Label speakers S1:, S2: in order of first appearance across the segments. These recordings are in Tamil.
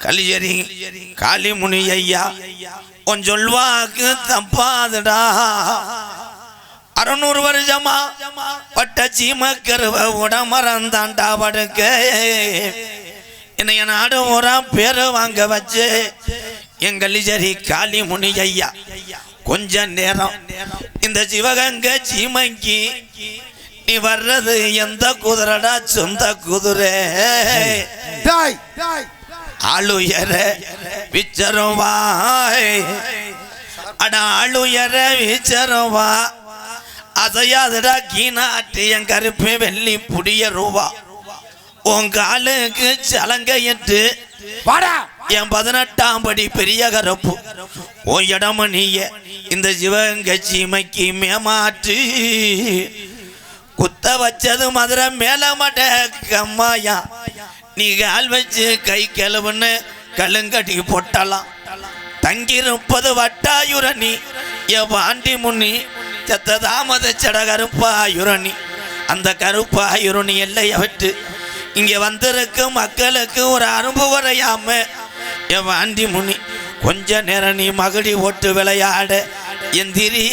S1: கலியரி காளிமுனி ஐயா உன் சொல்வாக்கு தப்பாதுடா. 600 வருஷமா பட்ட சீமக்கருவ உடமரந்தாண்டா படுக்க என்னைய நாடு ஊரா பேரு வாங்க வச்சு எங்கலிஜரி காளிமுனி ஐயா கொஞ்ச நேரம் இந்த சிவகங்கை சீமைக்கு நீ வர்றது எந்த குதிரடா? சொந்த குதிரை. ஆளுயர விச்சருவா அட ஆளுயர விச்சருவா அசையாதடா கீனாட்டு என் கருப்பு வெள்ளி புடிய ரூபா உன் காலுக்கு சலங்கையிட்டு என் 18ஆம் படி பெரிய கருப்பு உன் இடம நீய இந்த சிவகங்கை சீமைக்கு மேமாற்று குத்த வச்சது மதுரை மேல மட கம்மாயா நீ கால் வச்சு கை கிளவுன்னு கழுங்கட்டி போட்டலாம். தங்கியிருப்பது வட்டாயுரணி என் பாண்டி முன்னி செத்த தாமத சட கருப்பாயுரணி. அந்த கருப்பாயுரணி எல்லையை விட்டு இங்கே வந்திருக்கும் மக்களுக்கு ஒரு அனுபவரையாம என் பாண்டி முனி கொஞ்ச நேரம் நீ மகிழி ஓட்டு விளையாட எந்திரி.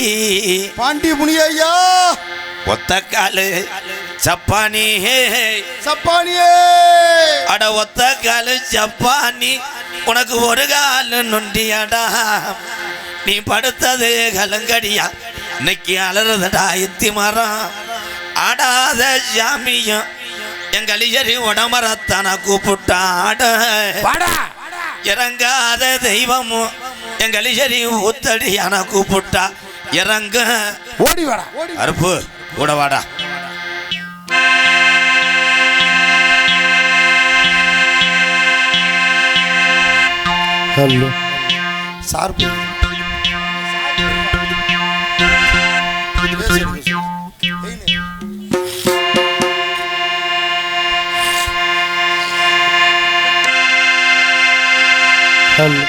S2: பாண்டி முனி ஐயா
S1: ஒத்த காலு சப்பானி
S2: சப்பானியே
S1: அட ஒத்த காலு சப்பானி உனக்கு ஒரு காலு நொண்டியாடா. நீ படுத்தது கலங்கடியா இன்னைக்கு அலறதுடா எத்தி மரம். ஆடாத சாமியும் எங்களிஜரி உடமரத்தான கூப்பிட்டாட. இறங்காத தெய்வமும் எங்களிஜரி ஊத்தடியான கூப்பிட்டா இறங்க.
S2: ஓடி வாடா
S1: அருப்பு கூட வாடா.
S2: Hello sir hello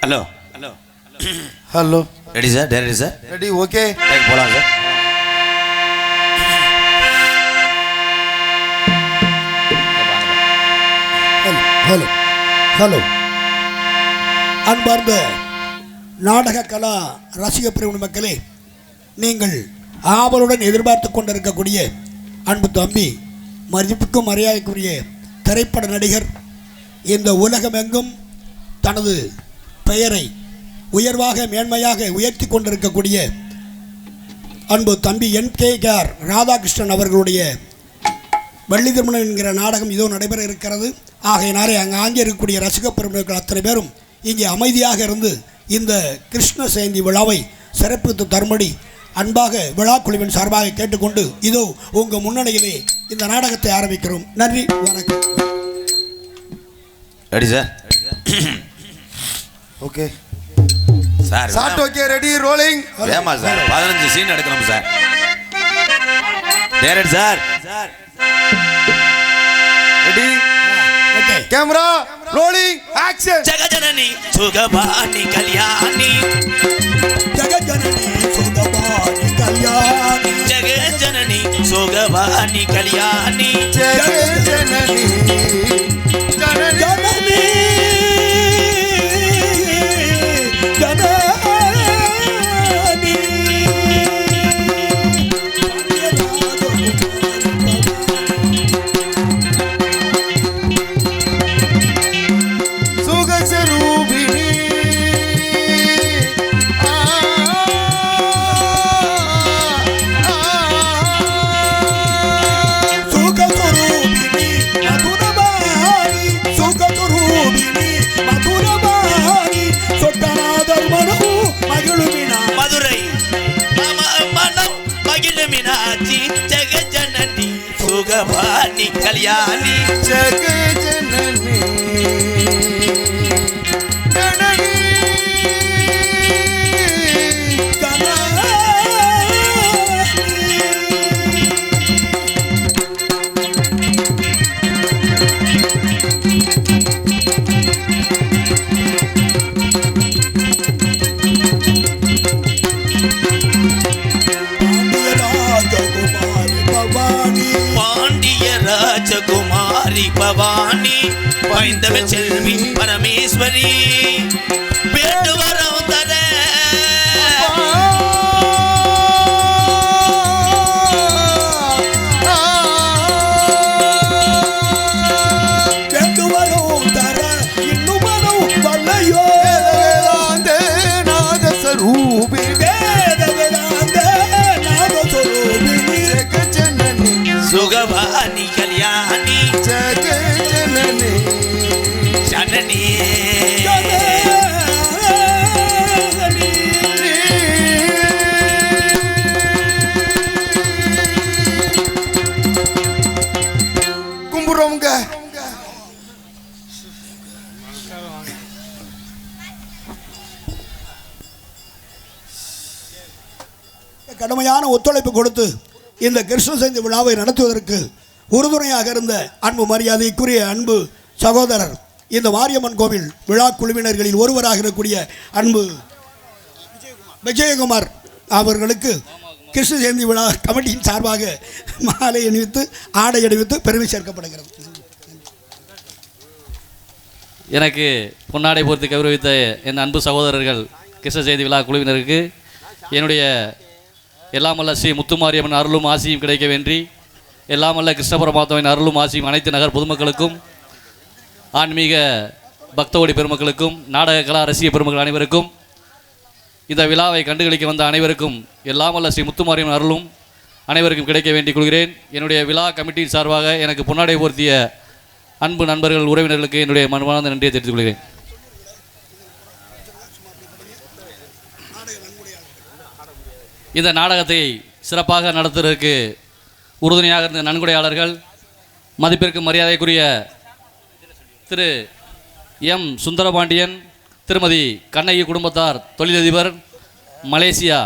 S1: hello hello
S2: hello
S1: ready sir? Ready sir?
S2: Ready okay
S1: போலாம் சார்.
S3: ஹலோ ஹலோ அன்பார்ந்த நாடக கலா ரசிக பிரிவு மக்களே, நீங்கள் ஆவலுடன் எதிர்பார்த்து கொண்டிருக்கக்கூடிய அன்பு தம்பி மதிப்புக்கும் மரியாதைக்குரிய திரைப்பட நடிகர், இந்த உலகமெங்கும் தனது பெயரை உயர்வாக மேன்மையாக உயர்த்தி கொண்டிருக்கக்கூடிய அன்பு தம்பி NKR ராதாகிருஷ்ணன் அவர்களுடைய வள்ளி திருமணம் என்கிற நாடகம் இதோ நடைபெற இருக்கிறது. ஆகையினாலே அங்கே ஆங்கே இருக்கக்கூடிய ரசிக பெருமக்கள் அத்தனை பேரும் இங்கே அமைதியாக இருந்து இந்த கிருஷ்ண ஜெயந்தி விழாவை சிறப்பித்து தரும்படி அன்பாக விழா குழுவின் சார்பாக கேட்டுக்கொண்டு இதோ உங்கள் முன்னணியிலே இந்த நாடகத்தை ஆரம்பிக்கிறோம். நன்றி, வணக்கம்.
S1: Ready sir?
S2: Okay
S1: sir.
S2: Shot okay ready rolling.
S1: வேமா சார் 15 சீன் எடுக்கணும் சார். Direct sir.
S2: Ready okay camera rolling action.
S1: ஜெகஜனனி சுகபானி கல்யாணி
S3: ஜெகஜனனி சுகபானி கல்யாணி
S1: ஜெகஜனனி சுகபானி கல்யாணி
S2: ஜெகஜனனி
S3: ஜனனி
S1: கோகில மீனாட்சி ஜெகஜனனி சுகபாணி கல்யாணி
S2: ஜெகஜனனி
S1: ராஜகுமாரி பவானி பைந்தமிழ் செல்வி பரமேஸ்வரி வேண்டு வரம் தர
S3: வேண்டு வரம் தர இன்னும் வரம் வல்லையோ
S2: நாதஸ்வரூபி
S1: சுகபாணி கல்யாணி
S2: ஜெகஜனனி
S1: ஜனனி
S2: கும்பிடுறோங்க.
S3: கடுமையான ஒத்துழைப்பு கொடுத்து இந்த கிருஷ்ண ஜெயந்தி விழாவை நடத்துவதற்கு உறுதுணையாக இருந்த அன்பு மரியாதைக்குரிய அன்பு சகோதரர் இந்த மாரியம்மன் கோவில் விழா குழுவினர்களில் ஒருவராக இருக்கக்கூடிய அன்பு விஜயகுமார் அவர்களுக்கு கிருஷ்ண ஜெயந்தி விழா கமிட்டியின் சார்பாக மாலை அணிவித்து ஆடை அணிவித்து பெருமை சேர்க்கப்படுகிறது.
S4: எனக்கு பொன்னாடை போர்த்து கௌரவித்த என் அன்பு சகோதரர்கள் கிருஷ்ண ஜெயந்தி விழா குழுவினருக்கு என்னுடைய எல்லாமல்ல ஸ்ரீ முத்துமாரியம்மன் அருளும் ஆசியும் கிடைக்க வேண்டி எல்லாமல்ல கிருஷ்ண பரமாத்மாவின் அருளும் ஆசியும் அனைத்து நகர் பொதுமக்களுக்கும் ஆன்மீக பக்தோடி பெருமக்களுக்கும் நாடக கலா ரசிக பெருமக்கள் அனைவருக்கும் இந்த விழாவை கண்டுகளிக்க வந்த அனைவருக்கும் எல்லாமல்ல ஸ்ரீ முத்துமாரியம்மன் அருளும் அனைவருக்கும் கிடைக்க வேண்டிக் கொள்கிறேன். என்னுடைய விழா கமிட்டியின் சார்பாக எனக்கு பொன்னாடை போர்த்திய அன்பு நண்பர்கள் உறவினர்களுக்கு என்னுடைய மனமார்ந்த நன்றியை தெரிவித்துக் கொள்கிறேன். இந்த நாடகத்தை சிறப்பாக நடத்துவதற்கு உறுதுணையாக இருந்த நன்கொடையாளர்கள் மதிப்பிற்கு மரியாதைக்குரிய திரு எம் சுந்தரபாண்டியன், திருமதி கண்ணகி குடும்பத்தார், தொழிலதிபர், மலேசியா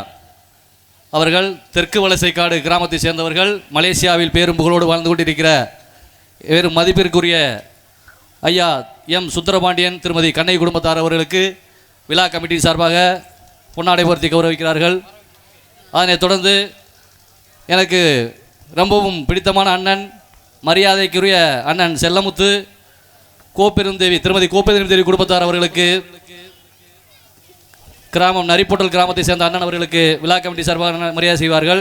S4: அவர்கள், தெற்கு வலசைக்காடு கிராமத்தை சேர்ந்தவர்கள், மலேசியாவில் பேரும் புகழோடு வாழ்ந்து கொண்டிருக்கிற வேறு மதிப்பிற்குரிய ஐயா எம் சுந்தரபாண்டியன், திருமதி கண்ணகி குடும்பத்தார் அவர்களுக்கு விழா கமிட்டி சார்பாக பொன்னாடை போர்த்தி கௌரவிக்கிறார்கள். அதனைத் தொடர்ந்து எனக்கு ரொம்பவும் பிடித்தமான அண்ணன், மரியாதைக்குரிய அண்ணன் செல்லமுத்து கோப்பெருந்தேவி, திருமதி கோப்பெருந்தேவி குடும்பத்தார் அவர்களுக்கு, கிராமம் நரிப்போட்டல் கிராமத்தை சேர்ந்த அண்ணன் அவர்களுக்கு விழா கமிட்டி சார்பாக மரியாதை செய்வார்கள்.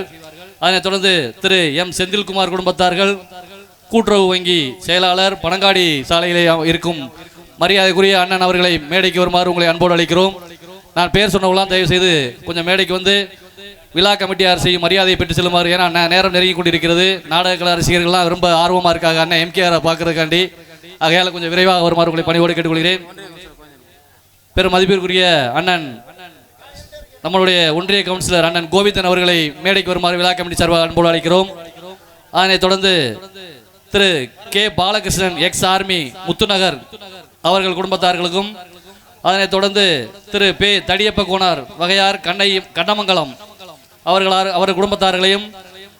S4: அதனைத் தொடர்ந்து திரு எம் செந்தில்குமார் குடும்பத்தார்கள், கூட்டுறவு வங்கி செயலாளர், பனங்காடி சாலையிலே இருக்கும் மரியாதைக்குரிய அண்ணன் அவர்களை மேடைக்கு வருமாறு உங்களை அன்போடு அழைக்கிறோம். நான் பேர் சொன்னவங்களாம் தயவு செய்து கொஞ்சம் மேடைக்கு வந்து விழா கமிட்டியார் செய்யும் மரியாதையை பெற்று செல்லுமாறு. ஏன்னா நேரம் நெருங்கி கொண்டிருக்கிறது. நாடக கலா ரசிகர்கள்லாம் ரொம்ப ஆர்வமாக இருக்காங்க அண்ணன் எம்கேஆரை பார்க்கறதுக்காண்டி. ஆகையால் கொஞ்சம் விரைவாக வருமாறு உங்களை பணியோடு கேட்டுக்கொள்கிறேன். பெரும் மதிப்பிற்குரிய அண்ணன் நம்மளுடைய ஒன்றிய கவுன்சிலர் அண்ணன் கோவிந்தன் அவர்களை மேடைக்கு வருமாறு விழா கமிட்டி சார்பாக அன்போடு அழைக்கிறோம். அதனைத் தொடர்ந்து திரு K Balakrishnan, ex army, Muthunagar அவர்கள் குடும்பத்தார்களுக்கும், அதனைத் தொடர்ந்து திரு பே தடியப்ப கோனார், வகையார், கண்ணமங்கலம் அவர் குடும்பத்தார்களையும்,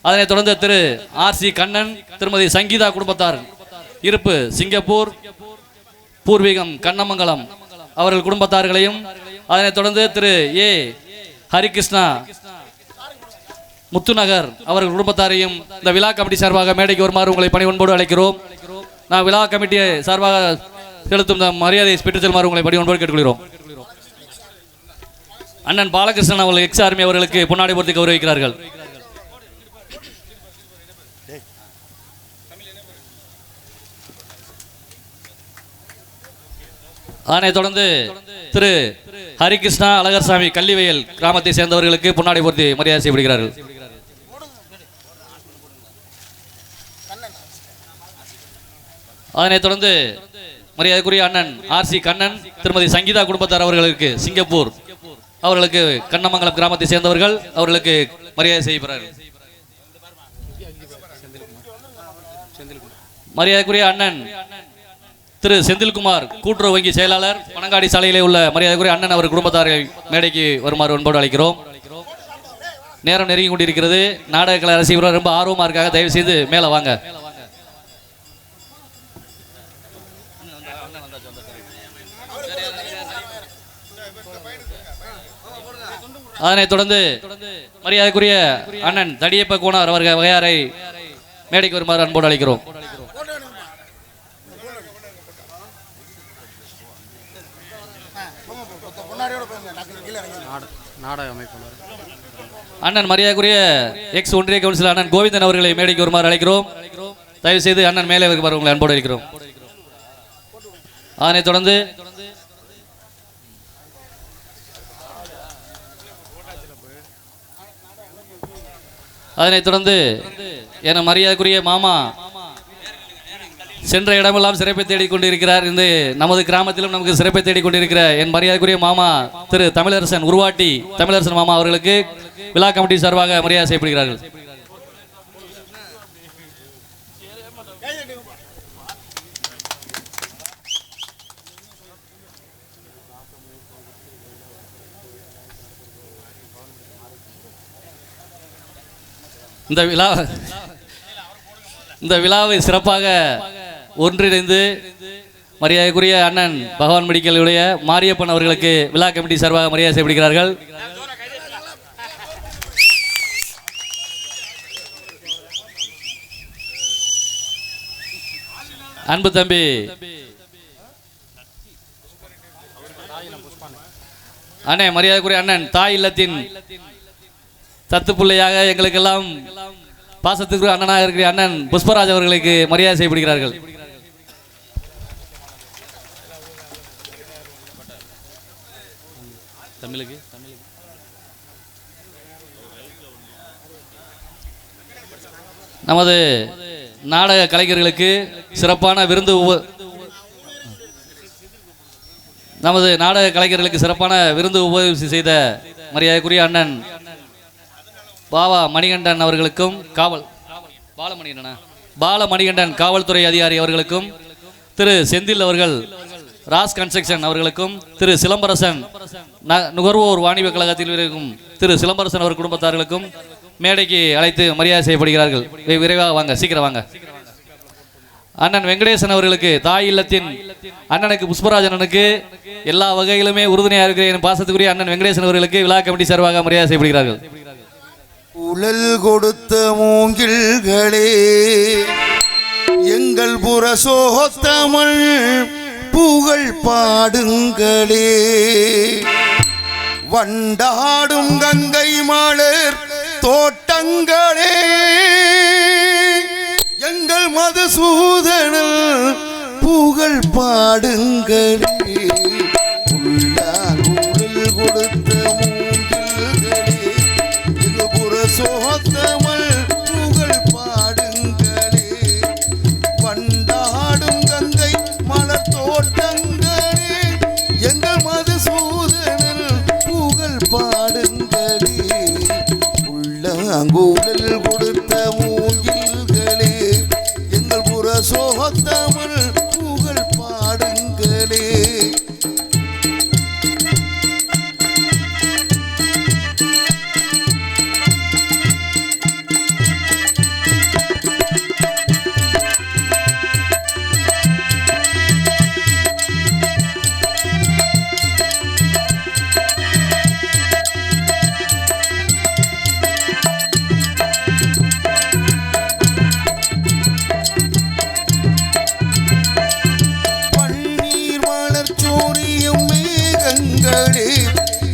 S4: அதனைத் தொடர்ந்து திரு ஆர்சி கண்ணன், திருமதி சங்கீதா குடும்பத்தார், இருப்பு சிங்கப்பூர், பூர்வீகம் கண்ணமங்கலம் அவர்கள் குடும்பத்தார்களையும், அதனைத் தொடர்ந்து திரு ஏ ஹரிகிருஷ்ணா முத்துநகர் அவர்கள் குடும்பத்தாரையும் இந்த விழா கமிட்டி சார்பாக மேடைக்கு வருமாறு உங்களை பணிவன்போடு அழைக்கிறோம். நான் விழா கமிட்டியை சார்பாக செலுத்தும் மரியாதையை பெற்று செல்லுமாறு உங்களை பணிவன்போடு கேட்டுக்கொள்கிறோம். அண்ணன் பாலகிருஷ்ணன் அவர்கள், எக்ஸ் ஆர்மி அவர்களுக்கு பொன்னாடை போர்த்தி கௌரவிக்கிறார்கள். அதனைத் தொடர்ந்து திரு ஹரிகிருஷ்ணா அழகர்சாமி, கள்ளிவயல் கிராமத்தை சேர்ந்தவர்களுக்கு பொன்னாடை போர்த்தி மரியாதை செய்யப்படுகிறார்கள். அதனைத் தொடர்ந்து மரியாதைக்குரிய அண்ணன் ஆர்சி கண்ணன், திருமதி சங்கீதா குடும்பத்தார் அவர்களுக்கு, சிங்கப்பூர் அவர்களுக்கு, கண்ணமங்கலம் கிராமத்தை சேர்ந்தவர்கள் அவர்களுக்கு மரியாதை செய்யப்படுகிறார்கள். மரியாதைக்குரிய அண்ணன் திரு செந்தில்குமார் கூட்டுறவு வங்கி செயலாளர் பனங்காடி சாலையிலே உள்ள மரியாதைக்குரிய அண்ணன் அவர் குடும்பத்தாரை மேடைக்கு வருமாறு அன்போடு அழைக்கிறோம். நேரம் நெருங்கி கொண்டிருக்கிறது. நாடக கலை ரசிகர்கள் ரொம்ப ஆர்வமா இருக்காங்க. தயவு செய்து மேலே வாங்க. அதனைத் தொடர்ந்து மரியாதைக்குரிய அண்ணன் தடியப்ப கோனார் அவர்கள் வகையாரை மேடைக்கு வருமாறு அன்போடு அழைக்கிறோம். அண்ணன் மரியாதைக்குரிய எக்ஸ் ஒன்றிய கவுன்சிலர் அண்ணன் கோவிந்தன் அவர்களை மேடைக்கு வருமாறு அழைக்கிறோம். தயவு செய்து அண்ணன் மேலே வருமாறு அன்போடு அழைக்கிறோம். அதனைத் தொடர்ந்து என மரியாதைக்குரிய மாமா சென்ற இடமெல்லாம் சிறப்பை தேடிக் கொண்டிருக்கிறார். இந்த நமது கிராமத்திலும் நமக்கு சிறப்பை தேடிக் கொண்டிருக்கிற என் மரியாதைக்குரிய மாமா திரு தமிழரசன் உருவாட்டி தமிழரசன் மாமா அவர்களுக்கு விழா கமிட்டி சார்பாக மரியாதை செய்யப்படுகிறார்கள். இந்த விழாவை சிறப்பாக ஒன்றிணைந்து மரியாதைக்குரிய அண்ணன் பகவான் மெடிக்கலுடைய மாரியப்பன் அவர்களுக்கு விழா கமிட்டி சார்பாக மரியாதை செய்யப்படுகிறார்கள். அன்பு தம்பி அண்ணே மரியாதைக்குரிய அண்ணன் தாய் இல்லத்தின் தத்து பிள்ளையாக எங்களுக்கெல்லாம் பாசத்துக்கு அண்ணனாக இருக்கிற அண்ணன் புஷ்பராஜ் அவர்களுக்கு மரியாதை செய்யப்படுகிறார்கள். தமிழுக்கு நமது நாடக கலைஞர்களுக்கு சிறப்பான விருந்து உபயோகம் செய்த மரியாதைக்குரிய அண்ணன் பாவா மணிகண்டன் அவர்களுக்கும் பாலமணிகண்டன் காவல்துறை அதிகாரி அவர்களுக்கும் திரு செந்தில் அவர்கள் ராஸ் கன்ஸ்ட்ரக்ஷன் அவர்களுக்கும் திரு சிலம்பரசன் நுகர்வோர் வாணிப கழகத்தில் இருக்கும் திரு சிலம்பரசன் அவர் குடும்பத்தார்களுக்கும் மேடைக்கு அழைத்து மரியாதை செய்யப்படுகிறார்கள். விரைவாக வாங்க, சீக்கிரம் வாங்க. அண்ணன் வெங்கடேசன் அவர்களுக்கு தாய் இல்லத்தின் அண்ணனுக்கு புஷ்பராஜனுக்கு எல்லா வகையிலுமே உறுதுணையாக இருக்கிற என் பாசத்துக்குரிய அண்ணன் வெங்கடேசன் அவர்களுக்கு விழா கமிட்டி சார்பாக மரியாதை செய்யப்படுகிறார்கள்.
S2: உழல் கொடுத்த மூங்கில்களே எங்கள் புரசோத்தமிழ் புகழ் பாடுங்களே, வண்டாடும் கங்கை மலர் தோட்டங்களே எங்கள் மதுசூதனல் புகழ் பாடுங்களே, உள்ளாங்குழல் கொடுத்த மூங்கில்களே எங்கள் புரசோத்தமிழ் புகழ் பாடுங்களே, வண்டாடும் கங்கை மலர் தோட்டங்களே எங்கள் மதுசூதனல் புகழ் பாடுங்களே, உள்ளாங்குழல் கொடுத்த மூங்கில்களே எங்கள் புரசோத்தமிழ் புகழ் பாடுங்களே.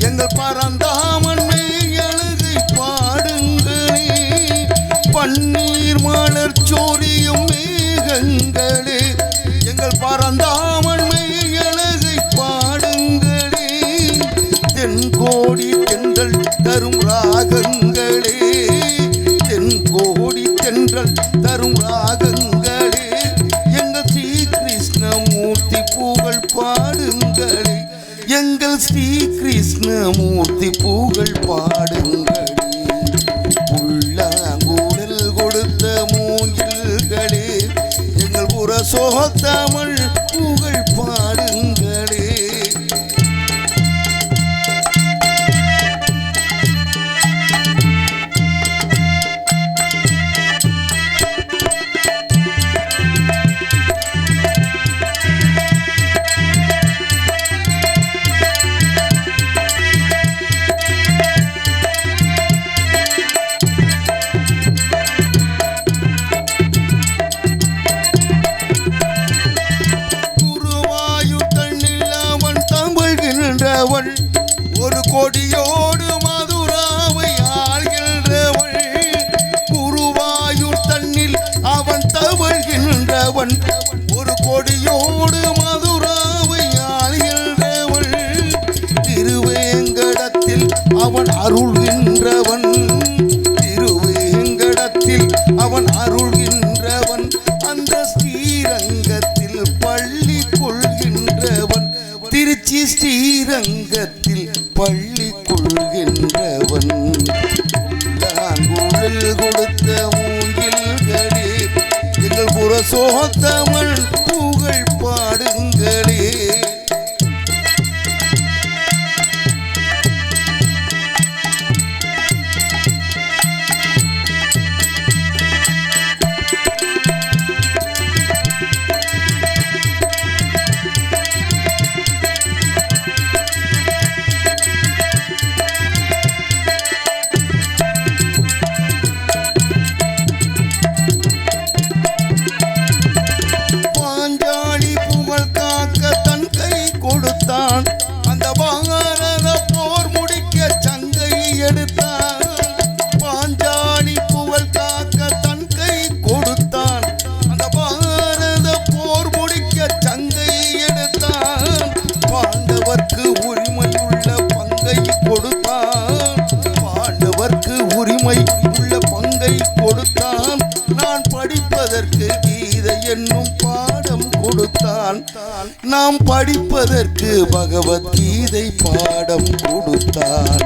S2: எங்கள் பரந்தாமன் மெய்யழகை பாடுங்களே, பன்னீர் மலர் சோரியும் மேகங்களே எங்கள் பரந்தாமன் மெய்யழகை பாடுங்களே, தென்கோடி தென்றல் தரும் ராகங்களே, தென்கோடி தென்றல் தரும் ராகங்களே எங்கள் ஸ்ரீ கிருஷ்ணமூர்த்தி புகழ் பாடுங்களே, எங்கள் ஸ்ரீ கிருஷ்ணமூர்த்தி புகழ் பாடுங்களே, உள்ளாங்குழல் கொடுத்த மூங்கில்களே எங்கள் கொள்கின்றவள் ஒரு கொடியோடு மதுராவை ஆள்கின்றவள் குருவாயூர் தன்னில் அவன் தவழ்கின்றவன் ஒரு கொடியோடு மதுராவை ஆள்கின்றவள் திருவேங்கடத்தில் அவன் அருள்கின்றவன் திருவேங்கடத்தில் அவன் அருள்கின்றவன் அந்த ஸ்ரீரங்கத்தில் பள்ளி கொள்கின்றவன் திருச்சி ஸ்ரீரங்கத்தில் பள்ளி கொள்கின்றவன் குழல் கொடுத்த மூங்கில்களே எங்கள் புரசோத்தமன் புகழ் பாடுங்களே அந்த பாரத போர் முடிக்க சங்கை எடுத்தான் பாஞ்சாலி புகழ் காக்க தன் கை கொடுத்தான் அந்த பாரத போர் முடிக்க சங்கை எடுத்தான் பாண்டவர்க்கு உரிமையுள்ள பங்கை கொடுத்தான் பாண்டவர்க்கு உரிமை உள்ள பங்கை கொடுத்தான் நான் படிப்பதற்கு கீதை என்னும் பாடம் கொடுத்தான் நாம் படிப்பதற்கு பகவத்கீதை பாடம் கொடுத்தான்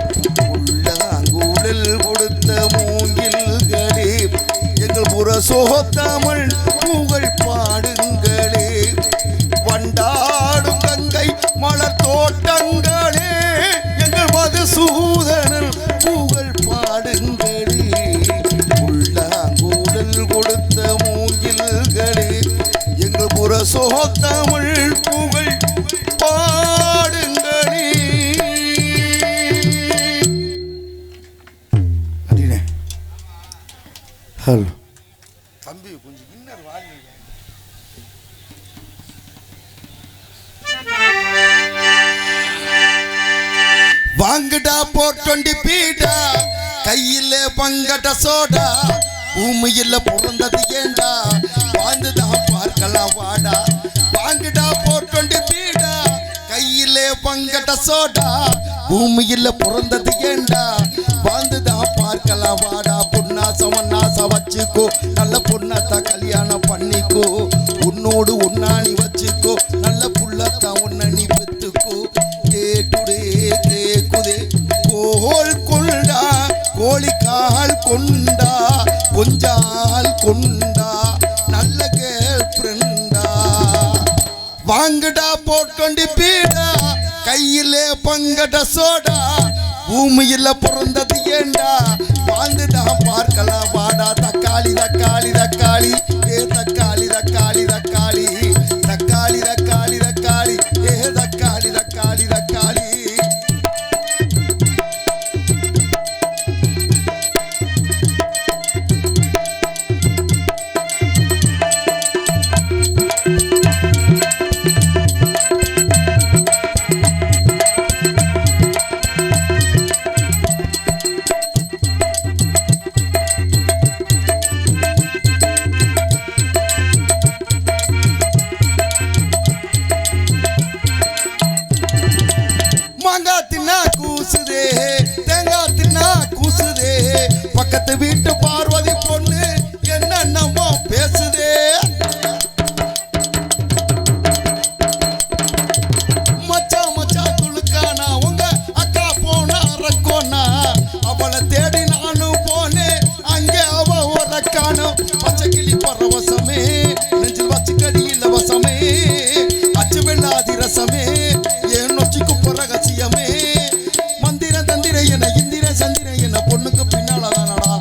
S2: உள்ளாங்குழல் கொடுத்த மூங்கில்களே எங்கள் புரசோத்தமன் புகழ் பாடுங்களே வண்டாடும் கங்கை மலர் தோட்டங்களே எங்கள் மதுசூதனன் புகழ் பாடுங்களே உள்ளாங்குழல் கொடுத்த மூங்கில்களே எங்கள் புரசோத்தமிழ் புகழ் பாடுங்களே ஹலோ தம்பி கொஞ்சம் இன்னர் வாங்க வாங்கடா போட்டு பீடா கையில பங்கட சோடா பூமியில பிறந்தது ஏண்டா வாழ்ந்துதான் பார்க்கலாம் வாடா வாங்கடா போட்டு பீடா கையில பங்கட சோடா பூமியில பிறந்தது ஏண்டா வாழ்ந்துதான் பார்க்கலாம் வாடா பொன்னாசம் வச்சுக்கோ நல்ல பொண்ணத்தான் கல்யாணம் பண்ணிக்கோ உன்னோடு உன்னாணி வச்சுக்கோ நல்ல புள்ளத்தான் உன்ன நீ பெத்துக்கோ கேட்டுடே கேக்குதே கோல் கொண்டா கோழிக்கால் கொண்டா கொஞ்சால் கொண்டா நல்ல கேர்ள் ஃப்ரெண்டா வாங்கடா போட்டு பீடா கையிலே பங்கட சோடா பூமியில பிறந்தது ஏண்டா வாழ்ந்துதான் பார்க்கலாம் வாடா தக்காளி தக்காளி தக்காளி ஏ தக்காளி தக்காளி தக்காளி தக்காளி தக்காளி தக்காளி ஏ தக்காளி தக்காளி தக்காளி பக்கத்து வீட்டு பார்வதி பொண்ணு என்னென்னமோ பேசுதே மச்சான் மச்சான் துளுக்கானா உங்க அக்கா போனா ரக்கோனா அவளை தேடி நானும் போனேன் அங்கே அவ ஒரு காணும் பச்சை கிளி பரவசமே நெஞ்சில் வச்சு கடி இலவசமே அச்சு வெள்ளாதி ரசமே என் நொச்சிக்கு ரகசியமே மந்திர தந்திர என இந்திர சந்திர என பொண்ணுக்கு பின்னாலதானடா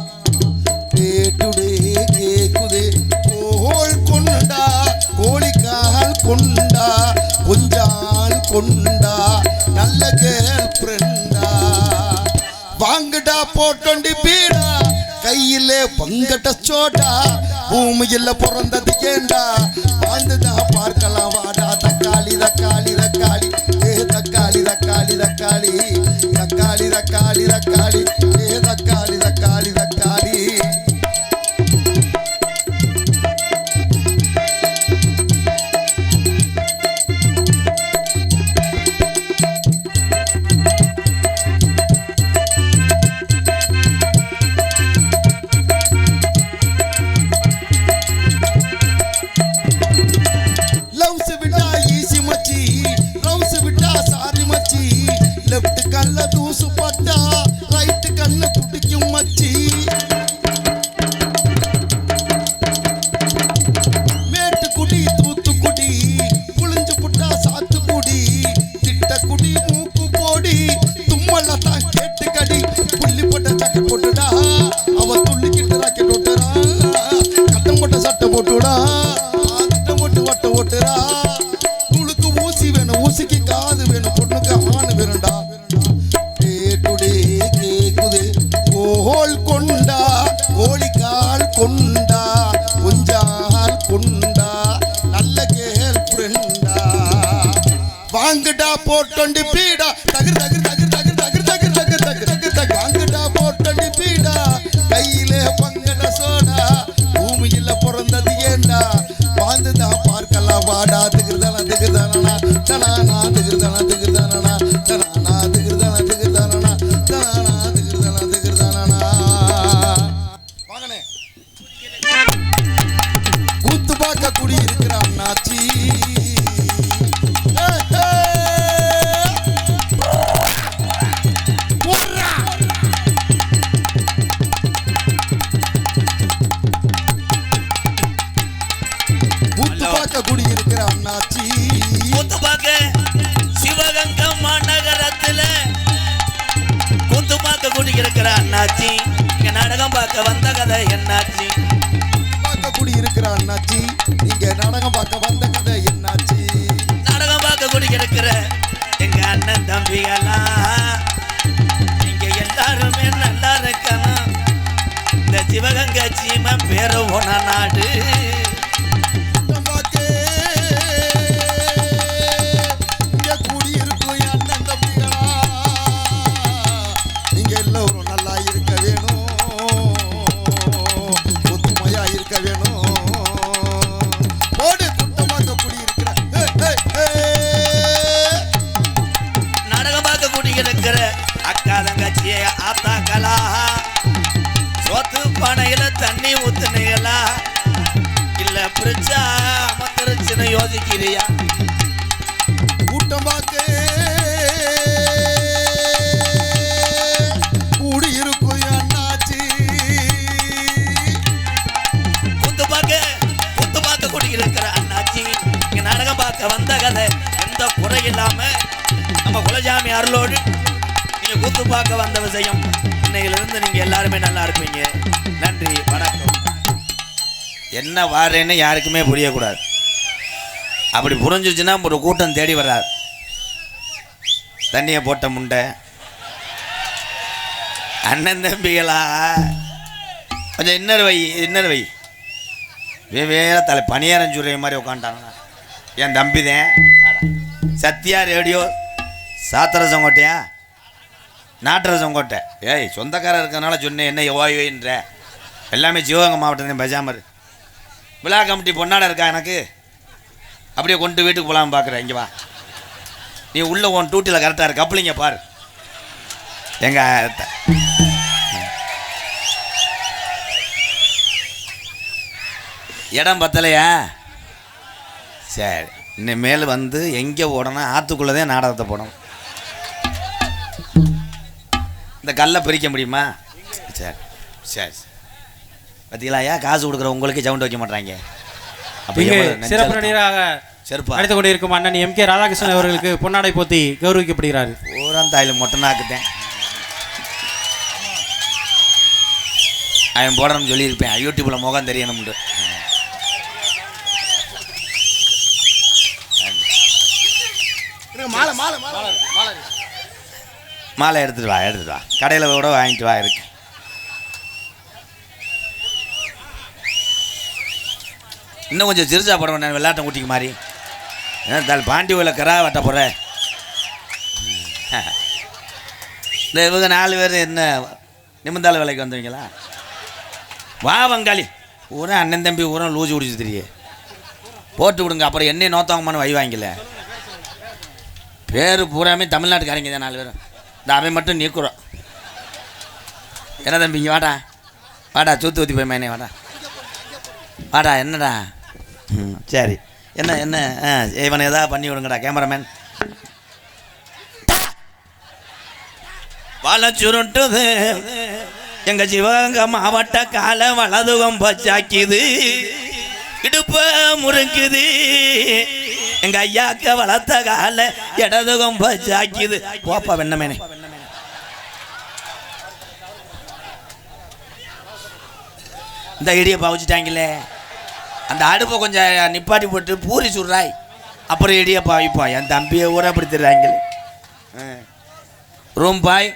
S2: கேட்டுடே கேக்குதே கோல் கொண்டா கோழிக்கால் கொண்டா கொஞ்சால் கொண்டா நல்ல கேர்ள் ஃப்ரெண்டா வாங்கடா போட்டு பீடா கையிலே பங்கட்ட சோடா பூமியில பிறந்தது ஏண்டா வாழ்ந்துதான் பார்க்கலாம் வாடா தக்காளி தக்காளி தக்காளி ஏ தக்காளி தக்காளி தக்காளி தக்காளி தக்காளி தக்காளி ஏ தக்காளி தக்காளி தக்காளி வாங்குடா போட்டொண்டி பீடா தகிர் தகிர் தகிர் தகிர் தகிர் தகிர் தகிர் தகிர் தகிர் தகிர் வாங்குடா போட்டொண்டி பீடா கையிலே பங்கட சோடா பூமியில பிறந்தது ஏண்டா வாழ்ந்துதான் பார்க்கலாம் வாடா திகிர்தானா திகிர்தானா தனானா திகிர்தானா திகிர்தானா தனானா திகிர்தானா திகிர்தானா தனானா திகிர்தானா திகிர்தானா வாங்கனே கூத்து பார்க்க குடி இருக்கிறான் நாச்சி குடியிருக்கிற அண்ணாச்சி
S1: கூத்துப்பாக்க சிவகங்கை மாநகரத்துல கூத்துப்பாக்க குடியிருக்கிற அண்ணாச்சி இங்க நாடகம் பார்க்க வந்த கதை என்னாச்சி
S2: பார்க்க குடியிருக்கிற அண்ணாச்சி இங்க நாடகம் பார்க்க வந்த கதை என்னாச்சி
S1: நாடகம் பார்க்க குடியிருக்கிற எங்க அண்ணன் தம்பிகளா இங்க எல்லாருமே நல்லா இருக்கணும் இந்த சிவகங்கை சீமை பேரு போன நாடு அக்கா தங்கச்சிய ஆத்தாக்கலா சோத்து பானையில தண்ணி ஊத்துனீங்களா இல்ல பிரிச்சா அமர்ந்துருச்சுன்னு யோசிக்கிறியா
S2: கூட்டம் பார்க்க கூடி இருக்கும் அண்ணாச்சி
S1: கூத்து பார்க்க கூடி இருக்கிற அண்ணாச்சி இங்க நாடகம் பார்க்க வந்த கதை எந்த குறை இல்லாம நம்ம குலஜாமி அருளோடு நீங்க கூத்து பார்க்க வந்த விஷயம் இன்னையிலிருந்து நீங்க எல்லாருமே நல்லா இருப்பீங்க. நன்றி, வணக்கம். என்ன வாரேன்னு யாருக்குமே புரியக்கூடாது. அப்படி புரிஞ்சிச்சுன்னா ஒரு கூட்டம் தேடி வராது. தண்ணியை போட்ட முண்டை அண்ணன் தம்பிகளா கொஞ்சம் இன்னர் வை வேற தலை பணியாரம் சொல்கிற மாதிரி உட்காந்துட்டாங்க. என் தம்பி தான் சத்யா ரேடியோ சாத்திரசங்கோட்டையா நாட்டரசங்கோட்டை. ஏய் சொந்தக்காரர் இருக்கிறதுனால சொன்னேன். என்ன ஓய்வுன்ற எல்லாமே சிவகங்கை மாவட்டத்தையும் பஜாமர் விழா கமிட்டி பொன்னாட இருக்கா எனக்கு. அப்படியே கொண்டு வீட்டுக்கு போகலான்னு பார்க்குறேன். இங்கே வா, நீ உள்ள உன் டூட்டியில் கரெக்டாக இருக்கு. கப்பலிங்க பாரு. எங்கள் இடம் பத்தலையா? சரி, இனிமேல் வந்து எங்கே ஓடணும், ஆற்றுக்குள்ளதே நாடகத்தை போடணும். இந்த கல்லை பிரிக்க முடியுமா? சரி சரி பார்த்தீங்களாயா, காசு கொடுக்குற உங்களுக்கு சவுண்ட் வைக்க மாட்டாங்க.
S5: சிறப்பு நடிகராக நடித்து கொண்டிருக்கும் அண்ணன் எம்.கே. ராதாகிருஷ்ணன் அவர்களுக்கு பொன்னாடை போத்தி கௌரவிக்கப்படுகிறார்.
S1: ஊரான் தாயில் மொட்டனாக்குத்தேன் அவன் போடணும்னு சொல்லியிருப்பேன். யூடியூப்பில் முகம் தெரியணும்னு. மாலை எடுத்துட்டு வா கடையில் கூட வாங்கிட்டு வா. இருக்கு இன்னும் கொஞ்சம் சிறுசா போட விளையாட்டம் குட்டிக்கு மாதிரி. ஏன்னா பாண்டி கோயில கரா வெட்ட போகிற இந்த இவங்க 4 பேர் என்ன நிமிந்தாள் வேலைக்கு வந்தவங்களா? வா வங்காளி ஊரா அண்ணன் தம்பி ஊரா லூசி குடிச்சு தெரிய போட்டு விடுங்க. அப்புறம் என்னை நோத்தவங்கன்னு வை வாங்கல. பேர் பூராமே தமிழ்நாட்டுக்காரங்க தான் 4 பேரும். இந்த அவன் மட்டும் நீக்குறோம். என்ன தம்பிங்க வாடா வாடா சூத்து ஊற்றி போய் மேனே வாடா வாடா. என்னடா? சரி என்ன என்ன இவனை எதாவது பண்ணி விடுங்கடா கேமராமேன். வாழ சுருட்டுது எங்க சிவகங்கை மாவட்ட கால வலதுகம் பச்சாக்கிது இடுப்ப முறுக்குது. எங்க ஐயாக்க வளர்த்த கால இடதுகம் பச்சாக்கிது. போப்பா வெண்ணமேனே. இந்த இடியை பாவிச்சிட்டாங்களே. அந்த அடுப்பை கொஞ்சம் நிப்பாட்டி போட்டு பூரி சுடுறாய். அப்புறம் இடியை பாவிப்பா. என் தம்பியை ஊறப்படுத்திடுறாங்களே. ரூம் பாய்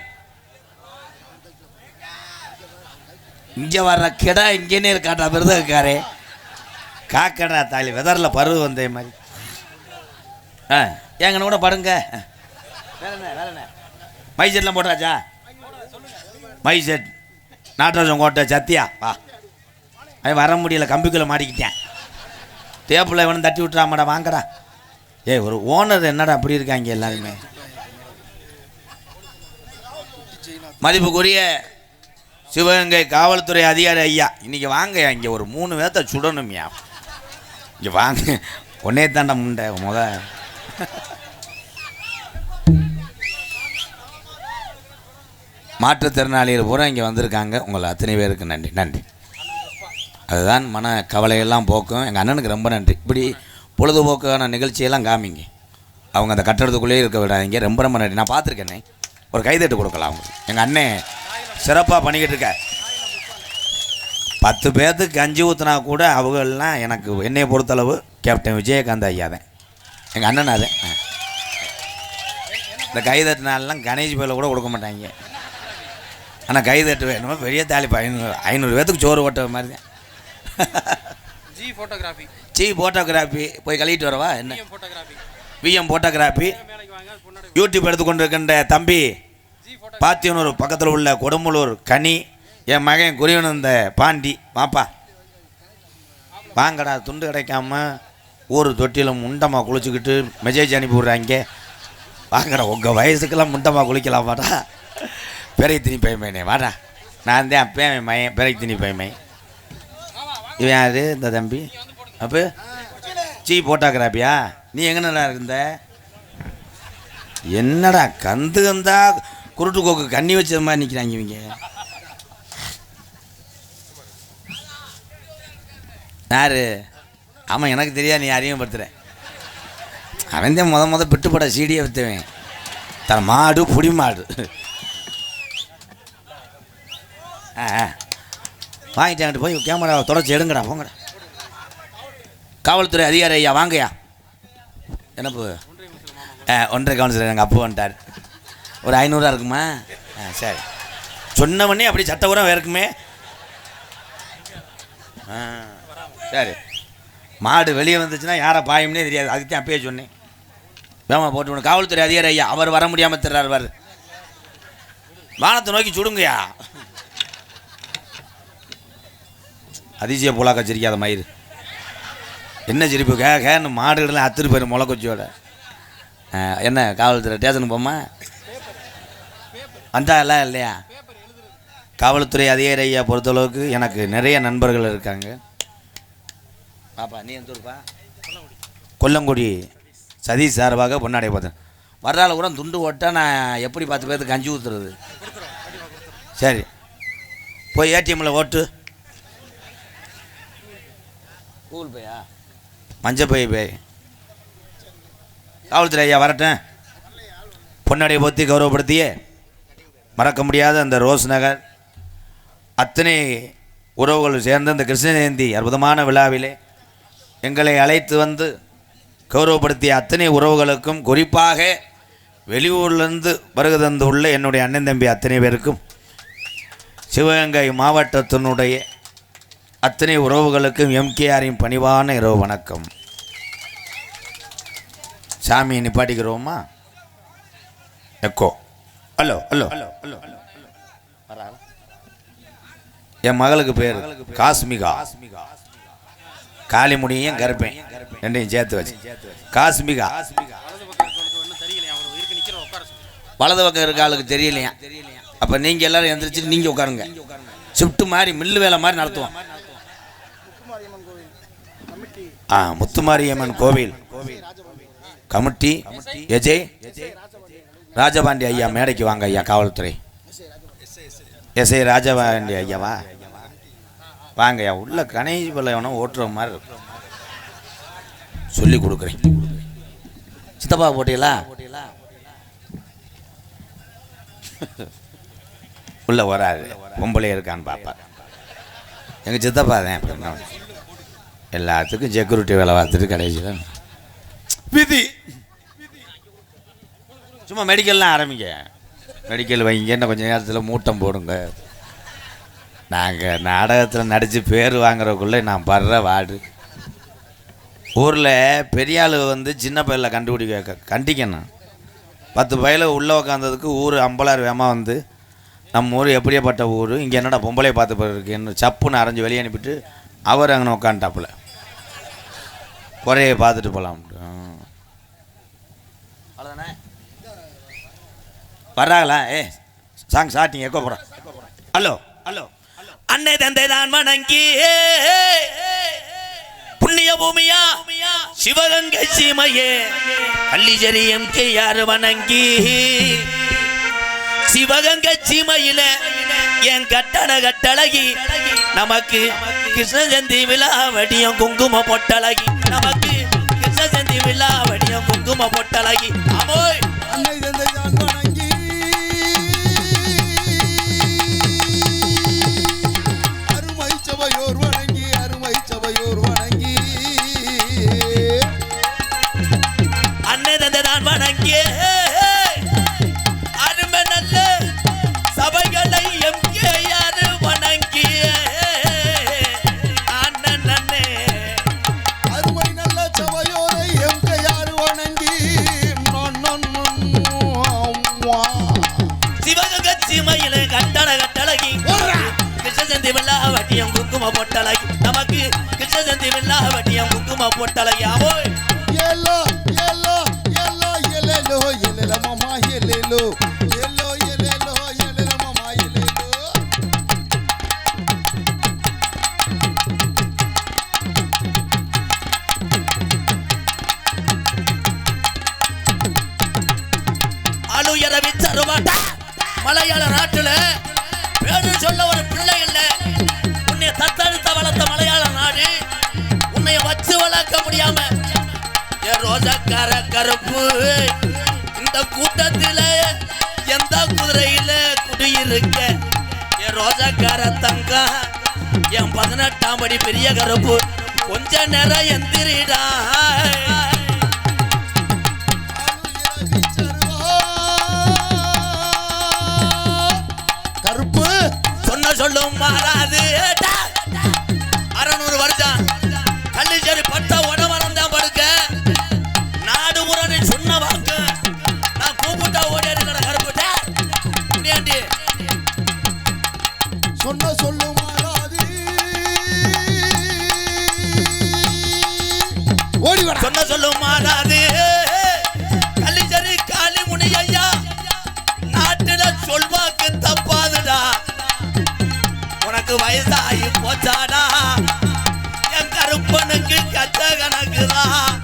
S1: இங்கே வர்ற கிடா இங்கேனே இருக்காட்டா விருதக்காரே. காக்கடா தாலி வெதரில் பருவு வந்தே மாதிரி. ஏங்கன்னு கூட படுங்க. மை செட்லாம் போட்டாச்சா? மை செட் நாட்டராஜன் கோட்டை சத்தியா வா. அவன் வர முடியல, கம்பிக்குள்ளே மாட்டிக்கிட்டேன். டேப்பில் வேணும் தட்டி விட்டுறாமாடா வாங்கடா. ஒரு ஓனர் என்னடா அப்படி இருக்காங்க எல்லாருமே. மதிப்புக்குரிய சிவகங்கை காவல்துறை அதிகாரி ஐயா, இன்றைக்கி வாங்க. இங்கே ஒரு 3 பேர்த்த சுடணும்யா. இங்கே வாங்க. ஒன்னே தாண்டா முண்டை மாற்றுத்திறனாளிகள் பூரா இங்கே வந்திருக்காங்க. உங்களை அத்தனை பேருக்கு நன்றி நன்றி. அதுதான் மன கவலையெல்லாம் போக்கும். எங்கள் அண்ணனுக்கு ரொம்ப நன்றி. இப்படி பொழுதுபோக்கான நிகழ்ச்சியெல்லாம் காமிங்க. அவங்க அந்த கட்டடத்துக்குள்ளேயே இருக்க விடாதீங்க. ரொம்ப ரொம்ப நன்றி. நான் பார்த்துருக்கேனே. ஒரு கைதட்டு கொடுக்கலாம் அவங்களுக்கு. எங்கள் அண்ணன் சிறப்பாக பண்ணிக்கிட்டு இருக்க. 10 பேர்த்துக்கு கஞ்சி ஊற்றினா கூட அவங்கெல்லாம் எனக்கு என்னையை பொறுத்தளவு கேப்டன் விஜயகாந்த் ஐயா தான் எங்கள் அண்ணன். அதே இந்த கைதட்டினாலாம் கணேஷ் பேரில் கூட கொடுக்க மாட்டாங்க. ஆனால் கைதட்டு வேணுமா பெரிய தாலிப்பு 500 பேர்த்துக்கு சோறு ஓட்ட மாதிரி தான். ஜி ஃபோட்டோகிராஃபி போய் கழிட்டு வரவா? என்ன விஎம் ஃபோட்டோகிராஃபி யூடியூப் எடுத்துக்கொண்டு இருக்கின்ற தம்பி பாத்தியனூர் பக்கத்தில் உள்ள கொடும்பலூர் கனி, என் மகன் குறிவனந்த பாண்டி வாப்பா வாங்கடா. துண்டு கிடைக்காம ஊர் தொட்டிலும் முண்டமாக குளிச்சுக்கிட்டு மெசேஜ் அனுப்பி விட்றாங்க. வாங்கடா, உங்கள் வயசுக்கெல்லாம் முண்டமாக குளிக்கலாமாடா. பெரை திணி பயமேனே வாடா. நான் தான் அப்போ என் மையன் பெரை திணி பயமை. இவன் யார் இந்த தம்பி? அப்போ சீ ஃபோட்டோகிராஃபியா? நீ எங்கன்னடா இருந்த? என்னடா கந்து கந்தா குருட்டு கோக்கு கண்ணி வச்சது மாதிரி நிற்கிறாங்க இவங்க. யாரு? ஆமாம் எனக்கு தெரியாது. நீ யாரையும் படுத்துறேன். அவன் தான் முத பிட்டுப்பட சீடியை விற்றுவேன். தர மாடு புடி மாடு வாங்கிட்டாங்கிட்டு போய் கேமராவை தொடச்சி எடுங்கடா போங்கடா. காவல்துறை அதிகாரி ஐயா வாங்கய்யா. என்னப்பு 1.5 கவுன்சிலர் எங்கள் அப்பா வந்துட்டார். ஒரு 500 இருக்குமா? சரி சொன்னவொடனே அப்படி சட்ட உரம் இருக்குமே. சரி மாடு வெளியே வந்துச்சுன்னா யாரை பாயும்னே தெரியாது. அதுக்கு தான் அப்பயே சொன்னேன். வேமா போட்டு விடணும். காவல்துறை அதிகாரி ஐயா அவர் வர முடியாமல் தர்றார். வார் வானத்தை நோக்கி சுடுங்கய்யா. அதிசய புலாக்கா சிரிக்காத மயிறு. என்ன சிரிப்பு? கேன்னு மாடுகள்லாம் அத்துட்டு போயிடும் முளைக்கொச்சியோட. என்ன காவல்துறை ஸ்டேஷனுக்கு போமா வந்தா எல்லாம் இல்லையா? காவல்துறை அதிகாரி ஐயா பொறுத்தளவுக்கு எனக்கு நிறைய நண்பர்கள் இருக்காங்க. பாப்பா நீ எந்த ஊருப்பா? கொல்லங்குடி சதீஷ் சார்பாக பொன்னாடைய பார்த்தேன். வர்றால கூட துண்டு ஓட்டால் நான் எப்படி 10 பேர்த்துக்கு கஞ்சி ஊற்றுறது? சரி போய் ஏடிஎம்மில் ஓட்டு. கூகுள் பேயா மஞ்சள் பை பே. காவல்துறை ஐயா வரட்டேன். பொன்னாடைய போத்தி கௌரவப்படுத்தியே மறக்க முடியாத அந்த ரோஸ் நகர் அத்தனை உறவுகள் சேர்ந்த இந்த கிருஷ்ண ஜெயந்தி அற்புதமான விழாவிலே எங்களை அழைத்து வந்து கௌரவப்படுத்திய அத்தனை உறவுகளுக்கும், குறிப்பாக வெளியூர்லேருந்து வருகை தந்து உள்ள என்னுடைய அண்ணன் தம்பி அத்தனை பேருக்கும், சிவகங்கை மாவட்டத்தினுடைய அத்தனை உறவுகளுக்கும் எம்கேஆரின் பணிவான இரவு வணக்கம். சாமியை நிப்பாட்டிக்கிறோமா? Echo hello hello hello. என் மகளுக்கு பேர் காஸ்மிகா. காளிமுடியும் கருப்பேன் ரெண்டையும் சேர்த்து வச்சு காஸ்மிகா. வலது பக்கம் இருக்க ஆளுக்கு தெரியலையா? அப்போ நீங்கள் எல்லாரும் எந்திரிச்சிட்டு நீங்கள் உட்காருங்க. ஷிஃப்ட் மாதிரி மில்லு வேலை மாதிரி நடத்துவோம். முத்துமாரியம்மன் கோவில் கமிட்டி எஜய் ராஜபாண்டி ஐயா மேடைக்கு வாங்க ஐயா. காவல்துறை எஸ்ஐ ராஜபாண்டி ஐயாவா வாங்க ஐயா. உள்ள கணேஷ் பிள்ளை வேணும் ஓட்டுற மாதிரி இருக்கும். சொல்லி கொடுக்குறேன். சித்தப்பா போட்டீங்களா? உள்ள வராது. பொம்பளை இருக்கான்னு பாப்பா. எங்கள் சித்தப்பா தான் எல்லாத்துக்கும் செக்யூரிட்டி வேலை பார்த்துட்டு கடைசியில் விதி. சும்மா மெடிக்கல்லாம் ஆரம்பிங்க. மெடிக்கல் வைங்க. இன்னும் கொஞ்சம் நேரத்தில் மூட்டம் போடுங்க. நாங்கள் நாடகத்தில் நடித்து பேர் வாங்குறதுக்குள்ளே நான் படுற வாடு. ஊரில் பெரிய ஆள் வந்து சின்ன பையில கண்டிக்கணும். 10 பையில உள்ளே உக்காந்ததுக்கு ஊர் அம்பலார் வேமா வந்து நம்ம ஊர் எப்படியேப்பட்ட ஊர், இங்கே என்னடா பொம்பளையை பார்த்து போயிருக்குன்னு சப்புன்னு அரைஞ்சி வெளியே அனுப்பிட்டு அவர் அங்கே உட்காந்துட்டாப்புல குறைய பார்த்துட்டு போகலாம். அவ்வளோதானே வர்றாங்களா? சாங் ஸ்டார்டிங் எக்கோ போகிறோம். Hello hello. அன்னை தந்தை தான் வணங்கி புண்ணிய பூமியா சிவகங்கை சீமையே கள்ளிஜரி எம்கேஆர் வணங்கி சிவகங்கை சீமையில என் கட்டழகி நமக்கு கிருஷ்ணஜந்தி விழா வடியம் குங்கும பொட்டழகி. நமக்கு கிருஷ்ணஜந்தி விழா வடியம் குங்கும பொட்டழகி. அமோய்
S2: அன்னை தந்தை தான் வணங்கி அருமை சபையோர் வணங்கி அருமை சபையோர் வணங்கி
S1: அன்னை தந்தை தான் வணங்கி அருமை நல்ல சபைகளை எம்கேஆர் வணங்கி அண்ணன் அண்ணே
S2: அருமை நல்ல சபையோரை எம்கேஆர் வணங்கி
S1: சிவகங்கை சீமையில கட்டழகி கிருஷ்ணஜந்தி வெள்ளா வட்டியம் குங்கும பொட்டழகி. நமக்கு கிருஷ்ணஜந்தி வெள்ளா வட்டியம் குங்கும பொட்டழகி. அவோய்
S2: எல்லோ எல்லோ எல்லோ எல்லோ எல்லோ மாமா எல்லோ எல்லோ எல்லோ எல்லோ மாமா எல்லோ.
S1: அலுயரவி சருவாட்டா மலையாள நாட்டுல பேரு சொல்ல ஒரு பிள்ளை இல்லை. உன்னை தத்தெடுத்த வளர்த்த மலையாள நாடு உன்னை வச்சு வளர்க்க முடியாம என் ரோஜக்கார கருப்பு இந்த கூட்டத்தில எந்த குதிரையில குடியிருக்க என் ரோஜக்கார தங்கம் என் 18ஆம் படி பெரிய கருப்பு கொஞ்ச நேரம் எந்திரிடா.
S2: கருப்பு
S1: சொன்ன சொல்லும் மாறாது. 600 வருஷம் கள்ளிச்சேரி பட்ட உடமரம் தான் படுக்க நாடு முரணி சொன்ன வாக்கு நான் கூப்பிட்டா ஓடியாடி நட கருப்புட்ட
S2: சொன்ன சொல்லு மாறாது. ஓடி வர
S1: சொன்ன சொல்லும் மாறாது. கள்ளிச்சேரி காளிமுனி ஐயா நாட்டுல சொல்வாக்கு தப்பாதுடா. உனக்கு வயசாகி போச்சாடா. என் கருப்பனுக்கு கச்ச கணக்குதான்.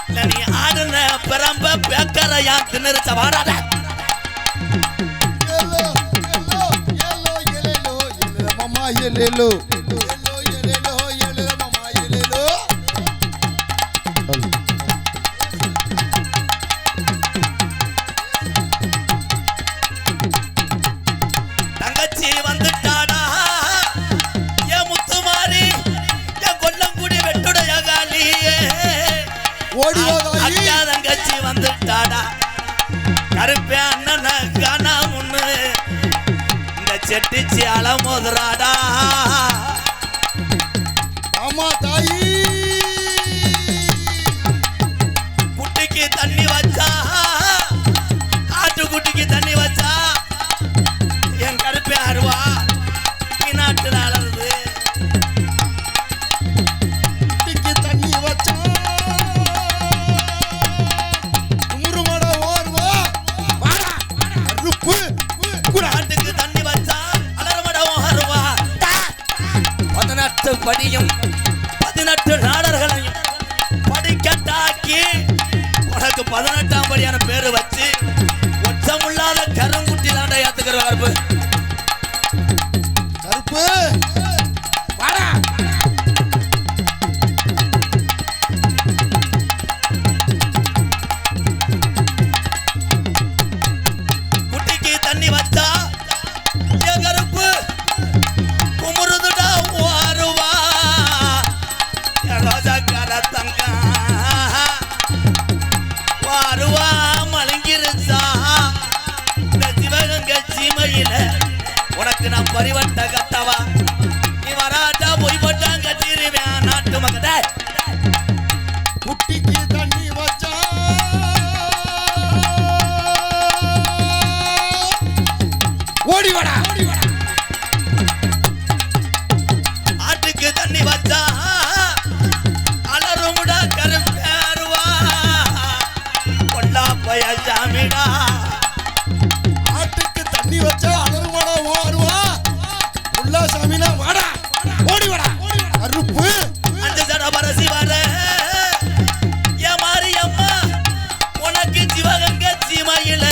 S1: இல்ல நீ ஆடுன பிரம்ப பேக்கரையா திணறுச்ச வாடாத.
S2: எல்லோ எல்லோ எல்லோ எல்லோ எல்லோ மாமா எல்லோ எல்லோ எல்லோ எல்லோ மாமா எல்லோ.
S1: தங்கச்சி வந்துட்டாடா என் முத்துமாரி என் கொல்லங்குடி வெட்டுடைய காலி.
S2: ஓடி வாதாயி
S1: அக்கா தங்கச்சி வந்துட்டாடா. கருப்பே அண்ணன காணா முன்னு இந்த செட்டிச்சி அலமோதுறாடா.
S2: ஆமா தாயி
S1: குட்டிக்கு தண்ணி வச்சா ஆட்டுக்குட்டிக்கு தண்ணி வச்சா 18 படியும் 18 நாடர்களையும் படிக்கட்டாக்கி உனக்கு 18ஆம் படியான பேரு வச்சு ஒற்றமில்லாத கருங்குட்டி தாண்டா ஏத்துக்கிற கருப்பு
S2: கருப்பு வாடா.
S1: குட்டிக்கு தண்ணி வச்சா ஏன் கருப்பு குமுறுதுடா வாருவா ரோஜாக்கார தங்க வாருவா மலங்கிருச்சா இந்த சிவகங்கை சீமையில உனக்கு நான் பரிவட்ட கட்டவா நீ வராட்டா போய் போட்டான் கட்டிருவேன் நாட்டு மக்களே
S2: குட்டிக்கு தண்ணி வச்சா ஓடி வாடா.
S1: ஆட்டுக்கு தண்ணி வச்சா அலறுமுடா கருப்பேருவா கொல்லா பய சாமிடா
S2: ஆட்டுக்கு தண்ணி வச்சா அலறுவாடா ஓடுவா. உல்லாசாமினா வாடா ஓடி வாடா. கருப்பு
S1: அந்த ஜடபரசி வர ஏ மாரியம்மா உனக்கு சிவகங்கை சீமையில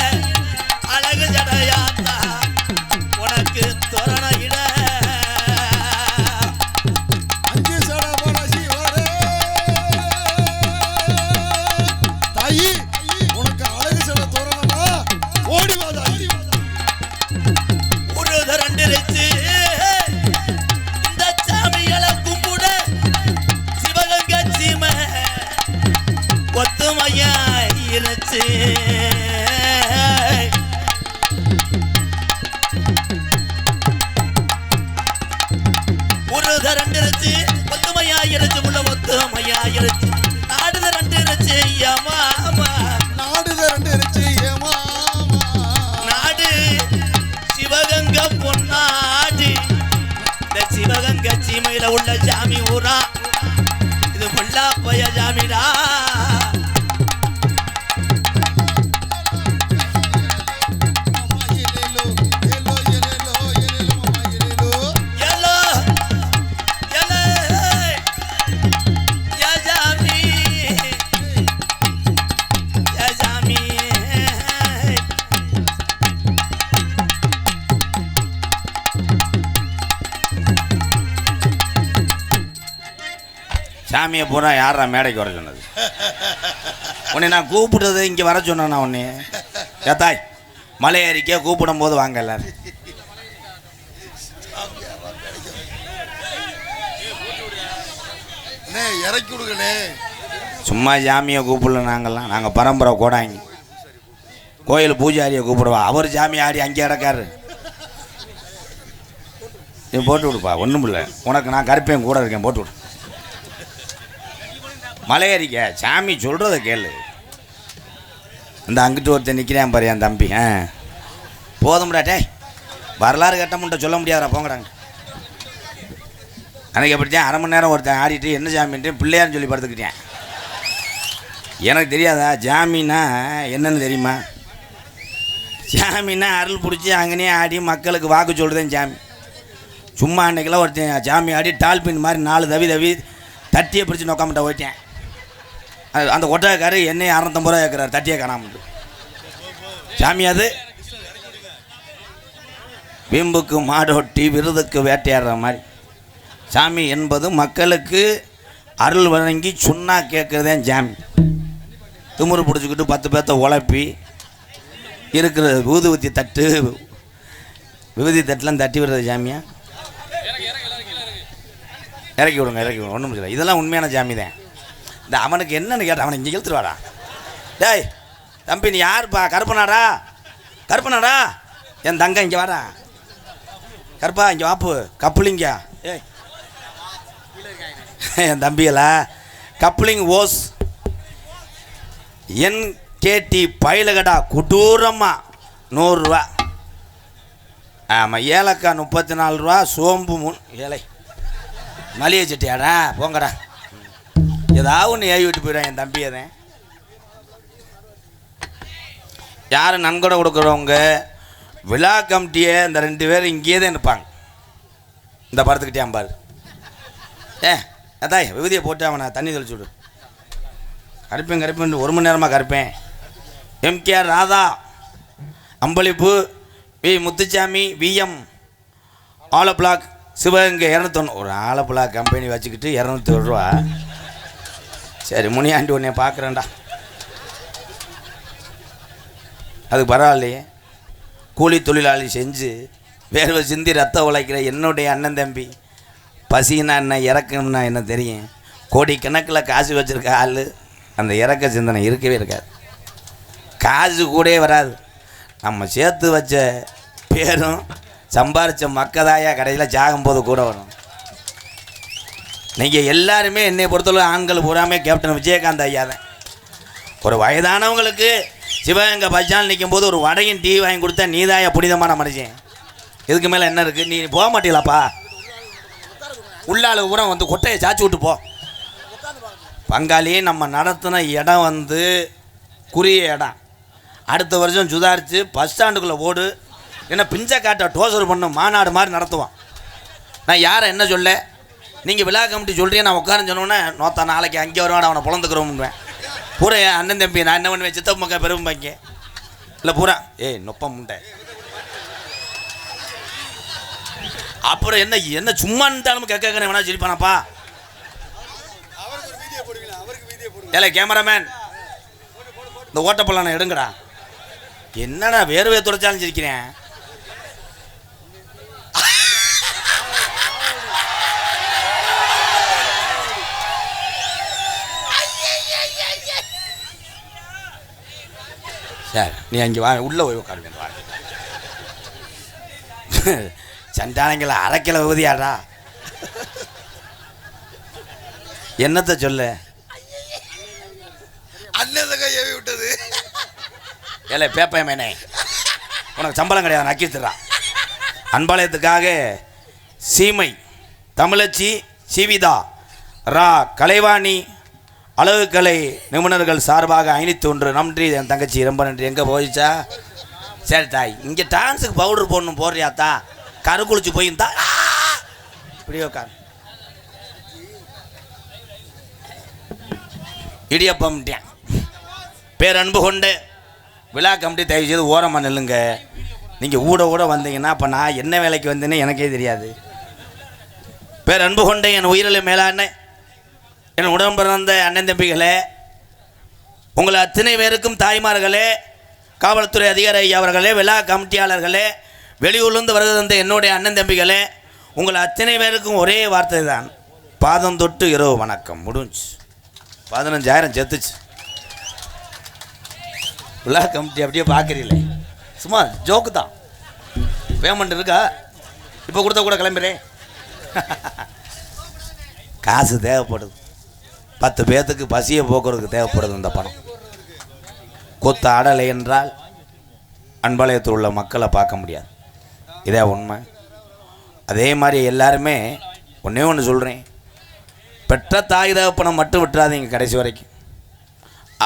S1: அழகு ஜடையாத்தா உனக்கு தோரணையிட
S2: அஞ்சு சட பரசி வரே தாயி உனக்கு அழகு சட தோரணமா ஓடி வா தாயி.
S1: ஒரு தரண்டிருச்சு இந்த சாமிகளை கும்பிட சிவகங்கை சீமை ஒத்துமையா இருச்சு ஒரு தரண்டிருச்சு ஒத்துமையா இருச்சு உள்ள ஒத்துமையா இருச்சு நாடு தரண்டிருச்சு மாமா
S2: நாடு ரெண்டு இருச்சு ஏமா
S1: நாடு சிவகங்கை பொன்னாடு இந்த சிவகங்கை சீமையில உள்ள ஜாமி ஊரா இது பொல்லா பய ஜாமிடா எலோ எலே யா ஜாமி யா ஜாமி சாமியை பூரா யாரா மேடைக்கு வர சொன்னது உன்னை நான் கூப்பிட்டது இங்கே வர சொன்னேன் நான் உன்னை ஏத்தாய் மலை ஏறிக்க கூப்பிடும் போது வாங்க எல்லாரும்
S2: இறக்கி விடுங்கண்ணே.
S1: சும்மா சாமியை கூப்பிடல நாங்கள் பரம்பரை கோடாங்க கோயில் பூஜாரியை கூப்பிடுவா அவர் சாமி ஆடி அங்கே கிடக்காரு நீ போட்டு விடுப்பா ஒன்றும் இல்லை உனக்கு நான் கருப்பையும் கூட இருக்கேன் போட்டு விடு மலையேறிக்க சாமி சொல்கிறத கேளு இந்த அங்கிட்டு ஒருத்தன் நிற்கிறேன் பாரு என் தம்பி போதும்டா டே வரலாறு கட்டமுன்ட்ட சொல்ல முடியாதா போங்கடாங்க அன்றைக்கி அப்படித்தான் அரை மணி நேரம் ஒருத்தன் ஆடிட்டு என்ன ஜாமின்ட்டு பிள்ளையார்னு சொல்லி படுத்துக்கிட்டேன் எனக்கு தெரியாதா ஜாமீனா என்னன்னு தெரியுமா ஜாமீனா அருள் பிடிச்சி அங்கனே ஆடி மக்களுக்கு வாக்கு சொல்லுதேன் ஜாமி சும்மா அன்றைக்கெல்லாம் ஒருத்தன் ஜாமி ஆடி டால்பின் மாதிரி 4 தவி தட்டியை பிடிச்சி நோக்காமட்ட போயிட்டேன் அந்த ஒட்டக்காரு என்னையும் 650 ரூபா கேட்குறாரு தட்டியை காணாமட்டு சாமி அது வீம்புக்கு மாடோட்டி விருதுக்கு வேட்டையாடுற மாதிரி சாமி என்பது மக்களுக்கு அருள் வழங்கி சொன்னா கேட்குறதே ஜாமி திமுரு பிடிச்சிக்கிட்டு 10 பேர்த்த உழப்பி இருக்கிற ஊதுவத்தி தட்டு விபூதி தட்டுலாம் தட்டி விடுறது ஜாமியா இறக்கி விடுங்க ஒன்றும் முடியல இதெல்லாம் உண்மையான ஜாமி தான் இந்த அவனுக்கு என்னன்னு கேட்டான் அவனை இங்கே இழுத்துருவாடா டேய் தம்பி நீ யாருப்பா கருப்பனாடா என் தங்க இங்கே வாடா கருப்பா இங்கே வாப்பு கப்புலிங்க ஏய் என் தம்பியலா கப்ளிங் ஓஸ் NKT பயிலகடா கொடூரமா 100 ரூபா ஆமாம் ஏலக்காய் 34 ரூபா சோம்பு 3 ஏழை மளிகை சட்டியாடா போங்கடா ஏதாவது ஒன்று ஏவி விட்டு போயிடும் என் தம்பி அதன் யார் நன்கொடை கொடுக்குறவங்க விழா கமிட்டியை இந்த 2 பேர் இங்கேயே தான் இருப்பாங்க இந்த படத்துக்கிட்டே பாரு அதாய் விபூதியை போட்டு அவனை தண்ணி தெளிச்சு விடு. கருப்பேன் 1 மணி நேரமாக கருப்பேன். எம்கேஆர் ராதா அம்பளிப்பு வி முத்துச்சாமி விஎம் ஆலப்பிளாக் சிவகங்கை 201. ஒரு ஆலப்பிளாக் கம்பெனி வச்சுக்கிட்டு 201 ரூபா. சரி முனியாண்டி உன்னை பார்க்குறேன்டா. அதுக்கு பரவாயில்லையே. கூலி தொழிலாளி செஞ்சு வேர்வை சிந்தி ரத்தம் உழைக்கிற என்னுடைய அண்ணன் தம்பி பசின்னா என்ன இறக்கணும்னா என்ன தெரியும். கோடிக்கணக்கில் காசு வச்சுருக்க ஆள் அந்த இறக்க சிந்தனை இருக்கவே இருக்காது. காசு கூட வராது. நம்ம சேர்த்து வச்ச பேரும் சம்பாரித்த மக்கதாயா கடையில் சாகும்போது கூட வரும். நீங்கள் எல்லாருமே என்னை பொறுத்தளவு ஆண்கள் பூராமே கேப்டன் விஜயகாந்த் ஐயா தான். ஒரு வயதானவங்களுக்கு சிவகங்கை பஸ்ஸால் நிற்கும் போது ஒரு வடையும் டீ வாங்கி கொடுத்தா நீதாயா புனிதமான மனுஷன். இதுக்கு மேலே என்ன இருக்குது? நீ போக மாட்டீங்களாப்பா? உள்ளாளு பூரா வந்து கொட்டையை சாச்சி விட்டு போ. பங்காளி நம்ம நடத்தின இடம் வந்து குறுகிய இடம். அடுத்த வருஷம் சுதாரித்து பஸ் ஸ்டாண்டுக்குள்ளே ஓடு. ஏன்னா பிஞ்சை காட்ட டோசர் பண்ணும் மாநாடு மாதிரி நடத்துவான். நான் யாரை என்ன சொல்ல, நீங்கள் விழா கமிட்டி சொல்கிறீங்க, நான் உட்காரன்னு சொன்னோன்னே நோத்தா நாளைக்கு அங்கே வருவான் அவனை பிறந்துக்கிறோம்னுவேன். பூரா என் அண்ணன் தம்பி நான் என்ன பண்ணுவேன், சித்தப்பு மக்கள் பெரும்பாங்க இல்லை பூரா நொப்பம் முண்டை. அப்புறம் என்ன என்ன சும்மா இருந்தாலும் கேட்க வேணா சிரிப்பானப்பா. ஏல கேமராமேன் இந்த ஓட்டப்பள்ளம் எடுங்கடா. என்னடா வேர்வையை துடைச்சாலும் சிரிக்கிறேன். சார் நீ அங்கே வா, உள்ளே போய் உட்காருங்க. வா சண்டானங்களை அரைக்கில விபதியாடா. என்னத்தை சொல்ல
S2: அண்ணன் கையை விட்டது.
S1: ஏல பேப்பைய மேனே உனக்கு சம்பளம் கிடையாது, நக்கித்துறான். அன்பாலயத்துக்காக சீமை தமிழச்சி சிவிதா ரா கலைவாணி அழகுக்கலை நிபுணர்கள் சார்பாக 501 நன்றி. என் தங்கச்சி ரொம்ப நன்றி. எங்கே போயிச்சா? சரி தாய், இங்கே டான்ஸுக்கு பவுடர் போடணும் போடுறியாத்தா? கரு குளிச்சு போயிருந்தா இப்படியே உட்கார். இடியப்பம் பேரன்பு கொண்டு விழா கமிட்டி தயவு செய்து ஓரமாக நில்லுங்க. நீங்கள் ஊட வந்தீங்கன்னா அப்போ நான் என்ன வேலைக்கு வந்தேன்னு எனக்கே தெரியாது. பேரன்பு கொண்ட என் உயிரில மேலான என் உடன் பிறந்த அண்ணன் தம்பிகளே, உங்களை அத்தனை பேருக்கும் தாய்மார்களே, காவல்துறை அதிகாரி ஐயா அவர்களே, விழா கமிட்டியாளர்களே, வெளியூர்லேருந்து வருகை தந்த என்னுடைய அண்ணன் தம்பிகளே, உங்களை அத்தனை பேருக்கும் ஒரே வார்த்தை தான், பாதம் தொட்டு இரவு வணக்கம். முடிஞ்சு 15,000 செத்துச்சு. விழா கமிட்டி அப்படியே பார்க்குறீங்களே, சும்மா ஜோக்கு தான். பேமெண்ட் இருக்கா? இப்போ கொடுத்தா கூட கிளம்புறேன். காசு தேவைப்படுது. 10 பேர்த்துக்கு பசியை போக்குறதுக்கு தேவைப்படுது இந்த பணம். கொத்த ஆடலை என்றால் அன்பாலயத்தில் உள்ள மக்களை பார்க்க முடியாது. இதே உண்மை. அதே மாதிரி எல்லாருமே ஒன்றே ஒன்று சொல்கிறேன், பெற்ற தாய் தகப்பனை மட்டும் விட்டுறாதீங்க கடைசி வரைக்கும்.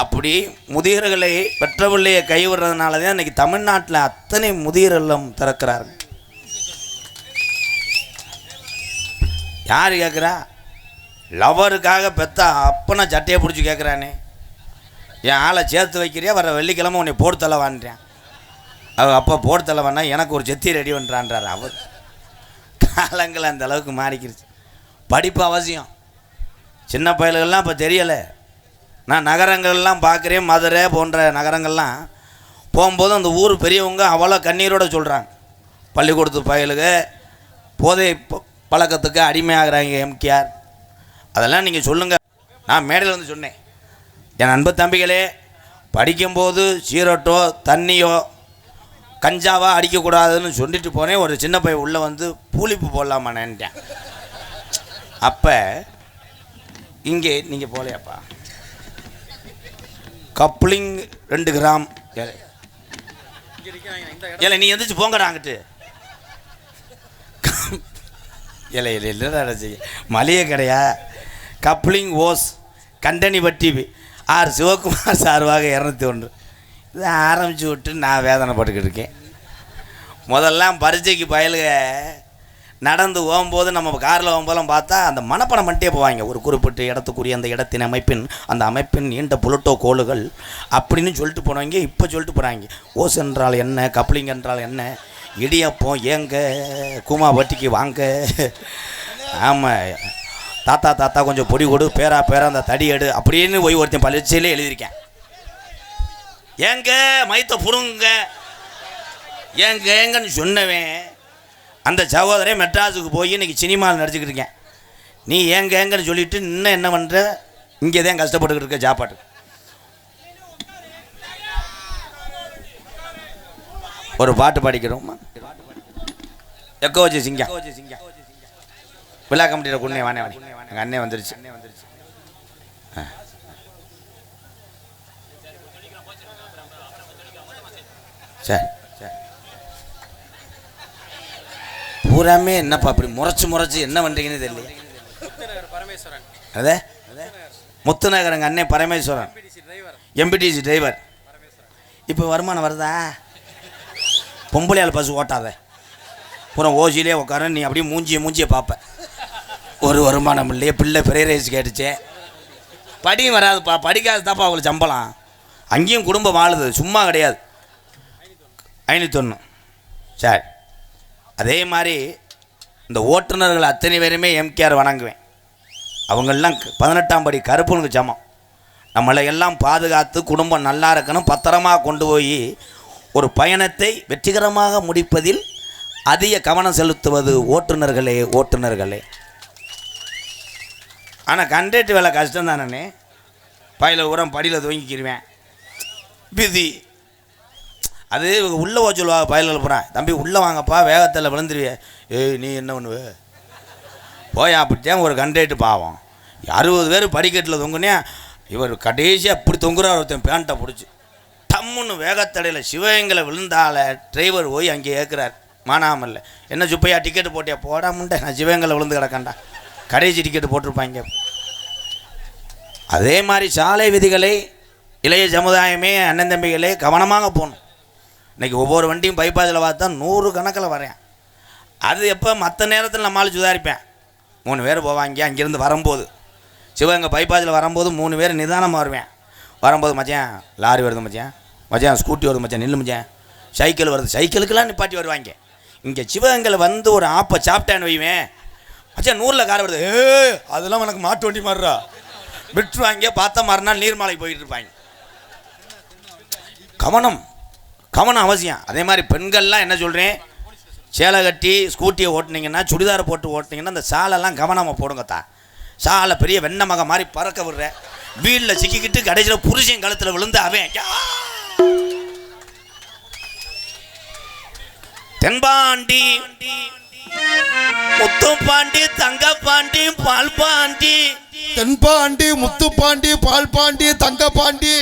S1: அப்படி முதியவர்களை பெற்ற பிள்ளையை கைவிடுறதுனால தான் இன்றைக்கி தமிழ்நாட்டில் அத்தனை முதியர் இல்லம் திறக்கிறார்கள். யார் கேட்குறா? லவருக்காக பெற்ற அப்பனை சட்டையை பிடிச்சி கேட்குறானே, என் ஆளை சேர்த்து வைக்கிறியா, வர வெள்ளிக்கிழமை உன்னை போட்டு தள்ளவான்றான். அவள் அப்போ போட்டு தள்ளவான்னா எனக்கு ஒரு செத்தி ரெடி பண்ணுறான்றார். அவர் காலங்கள் அந்த அளவுக்கு மாறிக்கிருச்சு. படிப்பு அவசியம். சின்ன பயல்கள்லாம் இப்போ தெரியலை. நான் நகரங்கள்லாம் பார்க்குறேன், மதுரை போன்ற நகரங்கள்லாம் போகும்போது அந்த ஊர் பெரியவங்க அவ்வளோ கண்ணீரோடு சொல்கிறாங்க, பள்ளிக்கூடத்து பயலுக போதை பழக்கத்துக்கு அடிமையாகிறாங்க எம்கேஆர். அதெல்லாம் நீங்கள் சொல்லுங்கள். நான் மேடையில் வந்து சொன்னேன், என் அன்பு தம்பிகளே, படிக்கும்போது சீரட்டோ தண்ணியோ கஞ்சாவா அடிக்கக்கூடாதுன்னு சொல்லிட்டு போனேன். ஒரு சின்ன பையன் உள்ளே வந்து பூலிப்பு போடலாமான்னுட்டேன். அப்போ இங்கே நீங்கள் போகலையாப்பா, கப்ளிங் 2 கிராம். ஏல நீ எந்திரிச்சு போங்கடாங்கிட்டு. இல்லை செய்ய மளிகை கடையா? கப்ளிங் ஓஸ் கண்டனி வட்டி ஆர் சிவகுமார் சார்பாக 201. இதை ஆரம்பித்து விட்டு நான் வேதனைப்பட்டுக்கிட்டு இருக்கேன். முதல்லாம் பரீட்சைக்கு பயலுக நடந்து போகும்போது நம்ம காரில் போகும்போதெல்லாம் பார்த்தா அந்த மனப்படம் பண்ணிட்டே போவாங்க. ஒரு குறிப்பிட்ட இடத்துக்குரிய அந்த இடத்தின் அமைப்பின் அந்த அமைப்பின் நீண்ட புளுட்டோ கோளுகள் அப்படின்னு சொல்லிட்டு போனவங்க இப்போ சொல்லிட்டு போகிறாங்க. ஓஸ் என்றால் என்ன, கப்ளிங் என்றால் என்ன, இடியப்பம் ஏங்க, கூமா வட்டிக்கு வாங்க. ஆமாம், தாத்தா தாத்தா கொஞ்சம் பொடி கொடு, பேரா பேரா அந்த தடி எடு அப்படின்னு போய் ஒருத்தன் பரீட்சையிலே எழுதியிருக்கேன். ஏங்க மைத்த புடுங்க ஏங்க ஏங்கன்னு சொன்னவன் அந்த சகோதரன் மெட்ராஸுக்கு போய் இன்றைக்கி சினிமாவில் நடிச்சுக்கிட்டு இருக்கேன். நீ ஏங்க ஏங்கன்னு சொல்லிவிட்டு இன்னும் என்ன பண்ணுற, இங்கே தான் கஷ்டப்பட்டுக்கிட்டு இருக்க சாப்பாட்டு. ஒரு பாட்டு பாடிக்கிறோம். எக்கோ வச்சு சிங்கா விழா கமிட்டியில் குன்னே வானே வாணி எங்கள் அண்ணே வந்துருச்சு. சரி பூராமே என்னப்பா அப்படி முறைச்சு என்ன பண்ணுறீங்கன்னு தெரியல. அதே முத்துநகர் எங்கள் அண்ணே பரமேஸ்வரன் எம்பிடிசி டிரைவர். இப்போ வருமானம் வருதா? பொம்பளையால் பஸ் ஓட்டாத, பூரா ஓசிலே உட்கார, நீ அப்படியே மூஞ்சியை பார்ப்ப. ஒரு வருமானம் இல்லையே, பிள்ளை ஃப்ரைட் கேட்டுச்சே. படியும் வராதுப்பா, படிக்காது தாப்பா அவங்களுக்கு சம்பளம். அங்கேயும் குடும்பம் வாழுது, சும்மா கிடையாது. 501. சரி, அதே மாதிரி இந்த ஓட்டுநர்கள் அத்தனை பேருமே எம்கேஆர் வணங்குவேன். அவங்களெலாம் 18ஆம் படி கருப்புனுக்கு சமம். நம்மளை எல்லாம் பாதுகாத்து குடும்பம் நல்லா இருக்கணும், பத்திரமாக கொண்டு போய் ஒரு பயணத்தை வெற்றிகரமாக முடிப்பதில் அதிக கவனம் செலுத்துவது ஓட்டுநர்களே. ஆனால் கண்டக்டர் வேலை கஷ்டம் தானே. பையில் உரம் படியில் துவங்கிக்கிடுவேன் விதி. அது உள்ளே போக சொல்லுவாங்க. பயில்கள் போகிறேன், தம்பி உள்ளே வாங்கப்பா, வேகத்தில் விழுந்துருவே. ஏய் நீ என்ன பண்ணுவ போயா அப்படித்தான் ஒரு கண்டக்டர் பாவம். 60 பேர் படிக்கட்டில் தொங்குனே, இவர் கடைசியாக அப்படி தொங்குறார். ஒருத்தன் பேண்ட்டை பிடிச்சி டம்முன்னு வேகத்தடையில் சிவகங்கையில் விழுந்தால டிரைவர் போய் அங்கே ஏற்கிறார். மானாமல்ல, என்ன சுப்பையா டிக்கெட்டு போட்டியா? போடா முண்டை, நான் சிவகங்கையில் விழுந்து கிடக்கண்டா. கடைசி டிக்கெட்டு போட்டிருப்பாங்க. அதே மாதிரி சாலை விதிகளை இளைய சமுதாயமே அண்ணன் தம்பிகளே கவனமாக போகணும். இன்றைக்கி ஒவ்வொரு வண்டியும் பைபாஸில் பார்த்தா 100 கணக்கில் வரேன். அது எப்போ மற்ற நேரத்தில் நம்மளால் சுதாரிப்பேன். 3 பேர் போவாங்க. அங்கேருந்து வரும்போது சிவகங்கை பைபாஸில் வரும்போது 3 பேர் நிதானமாக வருவேன். வரும்போது மச்சான் லாரி வருது, மச்சான் ஸ்கூட்டி வருது, மச்சான் நில்லு, மச்சான் சைக்கிள் வருது, சைக்கிளுக்கெல்லாம் நிப்பாட்டி வருவாங்க. இங்கே சிவகங்கையில் வந்து ஒரு ஆப்பை சாப்பிட்டான்னு வைவேன், மச்சான் 100ல் கார் வருது, அதெல்லாம் எனக்கு மாட்டு வண்டி மாறுறா விட்டுருவாங்க. பார்த்தா மறுநாள் நீர்மாலை போயிட்டு இருப்பாங்க. கவனம் அவசியம். அதே மாதிரி பெண்கள்லாம் என்ன சொல்கிறேன், சேலை கட்டி ஸ்கூட்டியை ஓட்டினீங்கன்னா, சுடிதாரை போட்டு ஓட்டினீங்கன்னா அந்த சாலெல்லாம் கவனமாக போடுங்கத்தா. சாலை பெரிய வெண்ண மக மாதிரி பறக்க விடுற, வீட்டில் சிக்கிக்கிட்டு கடைசியில் புருஷன் கழுத்தில் விழுந்து அவன் தென்பாண்டி முத்துப்பாண்டி தங்கப்பாண்டி பால்பாண்டி,
S2: தென்பாண்டி முத்துப்பாண்டி பால்பாண்டி தங்கப்பாண்டி,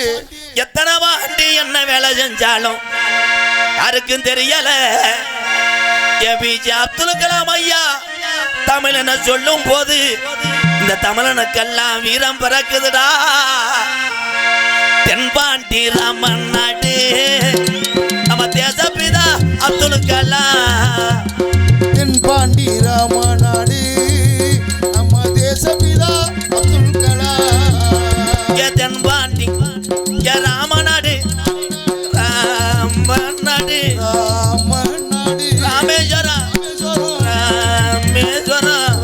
S1: எத்தனை பாண்டி என்ன வேலை செஞ்சாலும் யாருக்கும் தெரியல. ஏபிஜே அப்துல் கலாம் ஐயா தமிழனை சொல்லும் போது இந்த தமிழனுக்கெல்லாம் வீரம் பிறக்குதுடா. தென்பாண்டி ராமன் நாடு நம்ம தேசப்பிதா அப்துல் கலாம்.
S2: தென்பாண்டி ராமநாடு நம்ம தேசப்பிதா அப்துல் கலாம்.
S1: தென்பாண்டி ராமநாடு ராமநாடு
S2: ராமநாடு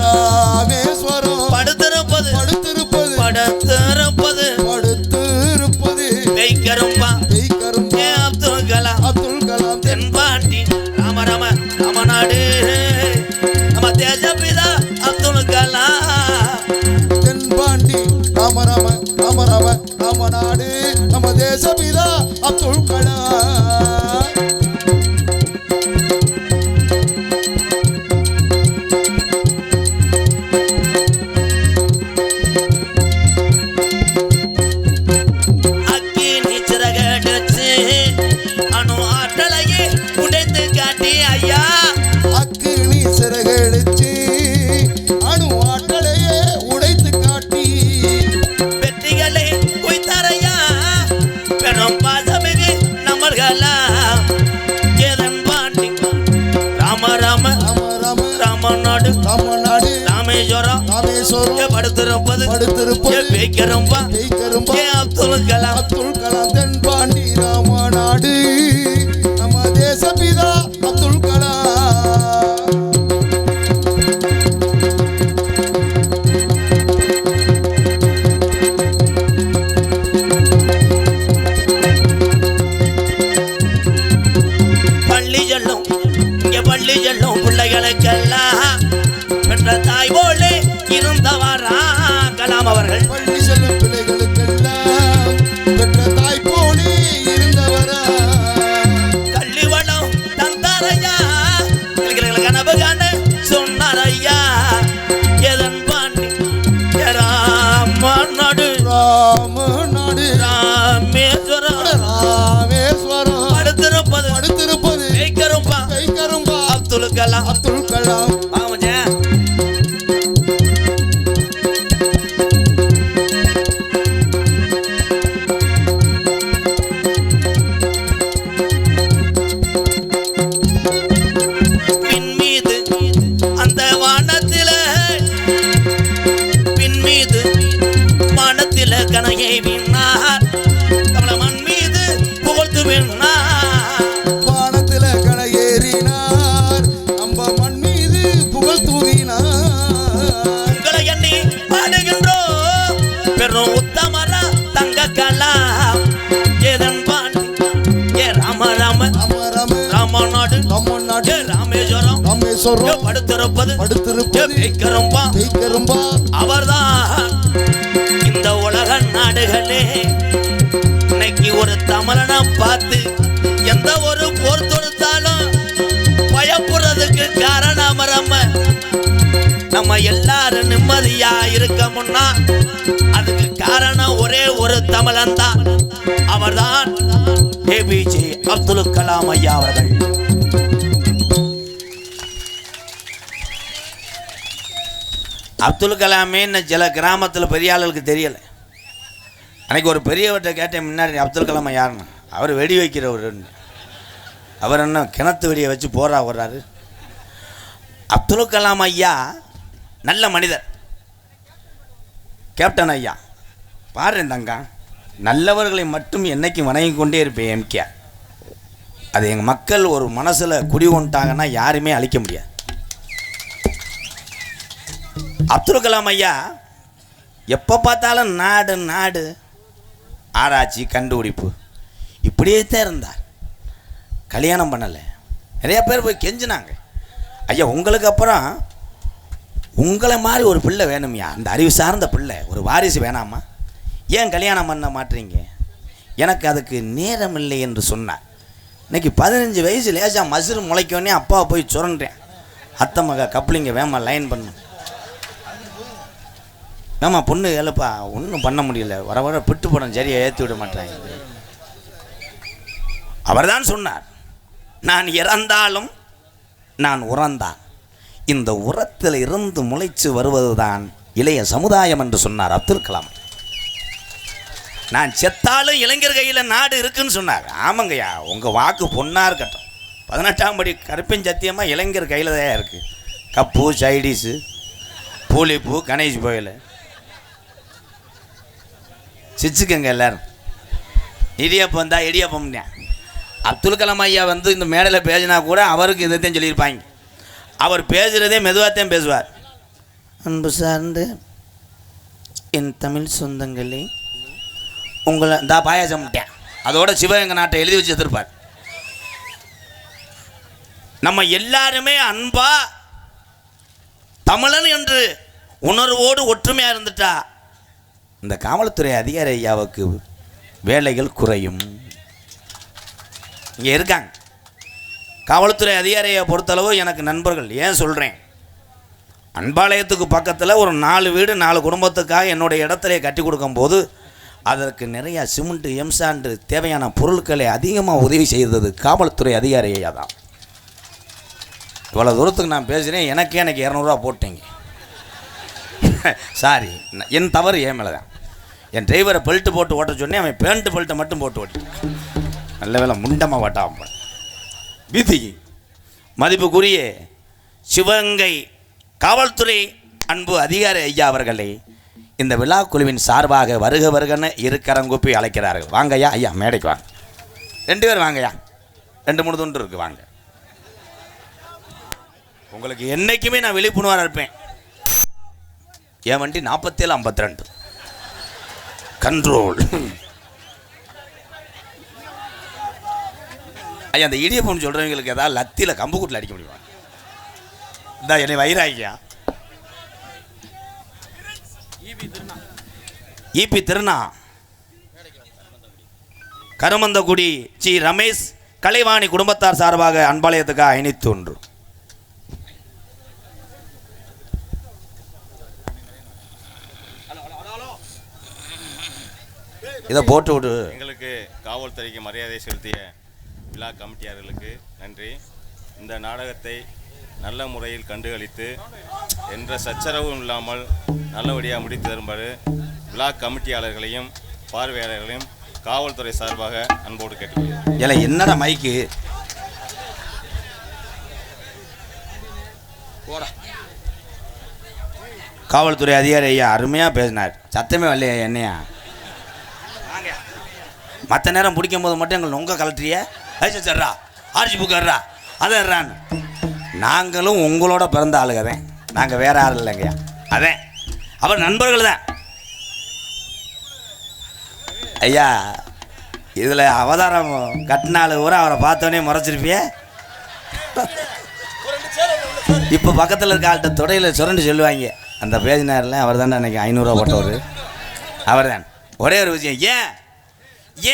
S1: ராமேஸ்வரம் படுத்திருப்பது அப்துல் கலாம். தென்பாண்டி ராமநாடு நம்ம தேசப்பிதா அப்துல் கலாம்.
S2: தென்பாண்டி ராமநாடு நம்ம தேசப்பிதா அப்துல் கலாம்.
S1: ராமநாடு
S2: ராமேஸ்வரம்
S1: படுத்திருப்பது
S2: படுத்திருப்பது
S1: பேய்க்கரும்பா
S2: பேய்க்கரும்பா
S1: அப்துல் கலாம்
S2: அப்துல் கலாம் தென்பாண்டி ராமநாடு நம்ம தேசபிதா அப்துல் கலாம்
S1: பள்ளி செல்லும் பிள்ளைகளுக்கெல்லாம் பெற்ற தாய் போலே இருந்தவரா கலாம் அவர்கள்.
S2: பள்ளி செல்லும் பிள்ளைகளுக்கெல்லாம் பெற்ற தாய் போலே இருந்தவரா
S1: கல்வி வளம் தந்தாரையா கனவு காண சொன்னாரையா எதன் பாண்டி ராமநாடு
S2: ராமநாடு
S1: ராமேஸ்வரம்
S2: ராமேஸ்வரம்
S1: படுத்திருப்பது
S2: படுத்திருப்பது
S1: பேய்க்கரும்பா
S2: கைக்கரும்பா
S1: அப்துல் கலாம்
S2: அப்துல் கலாம்
S1: ஆமாஞ்சா. பின்மீது அந்த வானத்தில பின்மீது வானத்தில கனையை விண்ணார் கமல மண் மீது புகழ்த்து விண்ணார்
S2: வானத்தில கடையேறினார் நம்ம மண் மீது புகழ் தூவினார்
S1: உங்களை எண்ணி பாடுகின்றோம் பெரும் உத்தமரா தங்க கலாம் ஏதன் பாண்டி ஏ ராம ராம
S2: அமரம
S1: ராமநாடு
S2: ராமநாடு
S1: ஏ ராமேஸ்வரம்
S2: ராமேஸ்வரம்
S1: படுத்திருப்பது
S2: படுத்திருப்பது
S1: பேய்க்கரும்பா
S2: கைக்கரும்பா
S1: அவர்தான் இந்த உலக நாடுகளே இன்னைக்கு ஒரு தமிழனை பார்த்து எந்த ஒரு போர் தொடுத்தாலும் பயப்படுறதுக்கு காரணம் நம்ம எல்லாரும் நிம்மதியா இருக்க முன்னா அதுக்கு காரணம் ஒரே ஒரு தமிழன் தான். அவர்தான் ஏபிஜே அப்துல் கலாம் ஐயா அவர்கள். அப்துல் கலாமேன்னு சில கிராமத்தில் பெரிய ஆளுகளுக்கு தெரியலை. அன்றைக்கி ஒரு பெரியவர்கிட்ட கேட்டேன் முன்னாடி அப்துல் கலாம் யாருன்னு. அவர் வெடி வைக்கிறவர். அவர் என்ன கிணத்து வெடியை வச்சு வர்றாரு. அப்துல் கலாம் ஐயா நல்ல மனிதர். கேப்டன் ஐயா பாரு தங்கா, நல்லவர்களை மட்டும் என்னைக்கு வணங்கி கொண்டே இருப்பேன் எம்கேஆர். அது எங்கள் மக்கள் ஒரு மனசில் குடி கொண்டாங்கன்னா யாருமே அழிக்க முடியாது. அப்துல் கலாம் ஐயா எப்போ பார்த்தாலும் நாடு நாடு ஆராய்ச்சி கண்டுபிடிப்பு இப்படியே தான் இருந்தார். கல்யாணம் பண்ணலை. நிறைய பேர் போய் கெஞ்சினாங்க, ஐயா உங்களுக்கு அப்புறம் உங்களை மாதிரி ஒரு பிள்ளை வேணும்யா, அந்த அறிவு சார்ந்த பிள்ளை ஒரு வாரிசு வேணாமா, ஏன் கல்யாணம் பண்ண மாட்டீங்க? எனக்கு அதுக்கு நேரம் இல்லை என்று சொன்னார். இன்னைக்கு 15 வயசு லேசாக மசுறு முளைக்கோன்னே அப்பாவை போய் சுரண்டேன். அத்தை மக கப்ளிங்க வேமா லைன் பண்ணும். வேமா பொண்ணு எழுப்பா, ஒன்றும் பண்ண முடியல, வர வர பிட்டு படம் சரியாக ஏற்றி விட மாட்டாங்க. அவர் தான் சொன்னார், நான் இறந்தாலும் நான் உறந்தான், இந்த உரத்தில் இருந்து முளைச்சு வருவது தான் இளைய சமுதாயம் என்று சொன்னார் அப்துல் கலாம். நான் செத்தாலும் இளைஞர் கையில் நாடு இருக்குன்னு சொன்னார். ஆமாங்கய்யா, உங்கள் வாக்கு பொண்ணாக இருக்கட்டும். 18ஆம் படி கருப்பின் சத்தியமாக இளைஞர் கையில் தான் இருக்குது. கப்பு சைடிஸு பூலிப்பூ கணேஷ் கோயில் சிச்சுக்கங்க எல்லாரும். இடியப்பம் தான் இடியப்பம் தான். அப்துல் கலாம் ஐயா வந்து இந்த மேடையில் பேசினா கூட அவருக்கு இதைத்தான் சொல்லியிருப்பாங்க. அவர் பேசுகிறதே மெதுவாகத்தான் பேசுவார். அன்பு சார்ந்து என் தமிழ் சொந்தங்களே, உங்களை இந்த பாயாசம் முட்டேன் அதோட சிவகங்கை நாட்டை எழுதி வச்சு எடுத்திருப்பார். நம்ம எல்லாருமே அன்பா தமிழன் என்று உணர்வோடு ஒற்றுமையாக இருந்துட்டா இந்த காவல்துறை அதிகாரி ஐயாவுக்கு வேலைகள் குறையும். இங்கே இருக்காங்க காவல்துறை அதிகாரியை பொறுத்தளவு எனக்கு நண்பர்கள். ஏன் சொல்கிறேன், அன்பாலயத்துக்கு பக்கத்தில் ஒரு 4 வீடு 4 குடும்பத்துக்காக என்னுடைய இடத்துல கட்டி கொடுக்கும்போது அதற்கு நிறையா சிமெண்ட்டு எம்சாண்டு தேவையான பொருட்களை அதிகமாக உதவி செய்தது காவல்துறை அதிகாரி ஐயா தான். இவ்வளோ தூரத்துக்கு நான் பேசுகிறேன், எனக்கே எனக்கு 200 ரூபா போட்டீங்க. சாரி, என் தவறு ஏன் மேலே தான். என் டிரைவரை பெல்ட்டு போட்டு ஓட்ட சொன்னேன், அவன் பேண்ட்டு பெல்ட்டை மட்டும் போட்டு ஓட்டி. நல்ல வேலை முண்டமாக ஓட்டாமல் விதி. மதிப்புக்குரிய சிவகங்கை காவல்துறை அன்பு அதிகாரி ஐயா அவர்களே, இந்த விழா குழுவின் சார்பாக வருக வருகன்னு இருக்கரங்குப்பி அழைக்கிறார்கள். வாங்க ஐயா. ஐயா மேடைக்கு வாங்க. 2 பேர் வாங்கய்யா. 2-3 துண்டு இருக்கு, வாங்க. உங்களுக்கு என்னைக்குமே நான் விழிப்புணர்வாக இருப்பேன். என் வண்டி 4752 கண்ட்ரோல். ஐயா அந்த இடியப்பம் சொல்கிறவங்களுக்கு ஏதாவது லத்தியில் கம்பு கூட்டில் அடிக்க முடியுமா? இதான் என்னை வயிறாய்யா. ஈபி திருநா கருமந்தகுடி சி ரமேஷ் கலைவாணி குடும்பத்தார் சார்பாக அன்பாலயத்துக்கு 501. இதை போட்டு விடு.
S6: எங்களுக்கு காவல்துறைக்கு மரியாதை செலுத்திய விழா கமிட்டியாளர்களுக்கு நன்றி. இந்த நாடகத்தை நல்ல முறையில் கண்டுகளித்து என்ற சச்சரவும் இல்லாமல் நல்லபடியாக முடித்து தருமாறு விழா கமிட்டியாளர்களையும் பார்வையாளர்களையும் காவல்துறை சார்பாக அன்போடு கேட்டுக்கொள்கிறேன்.
S1: இல்லை என்னடா மைக்கு காவல்துறை அதிகாரி ஐயா அருமையாக பேசினார். சத்தமே வரலையா என்னையா? மற்ற நேரம் பிடிக்கும் போது மட்டும் எங்களை நொங்க கலட்டுறிய ஐசர்றா ஆர்ஜி புக்கர்றா அதர்றான்னு. நாங்களும் உங்களோட பிறந்த ஆளுங்க தான், நாங்கள் வேற ஆள் இல்லைங்கய்யா. அதே அவர் நண்பர்கள் தான் ஐயா. இதில் அவதாரம் கட்டினாலு கூட அவரை பார்த்தோன்னே முறைச்சிருப்பிய. இப்போ பக்கத்தில் இருக்க ஆள்கிட்ட தொடையில் சுரண்டு சொல்லுவாங்க, அந்த பேசினாரில் அவர் தானே அன்றைக்கி 500 ரூபா போட்டவர் அவர் தான். ஒரே ஒரு விஷயம்,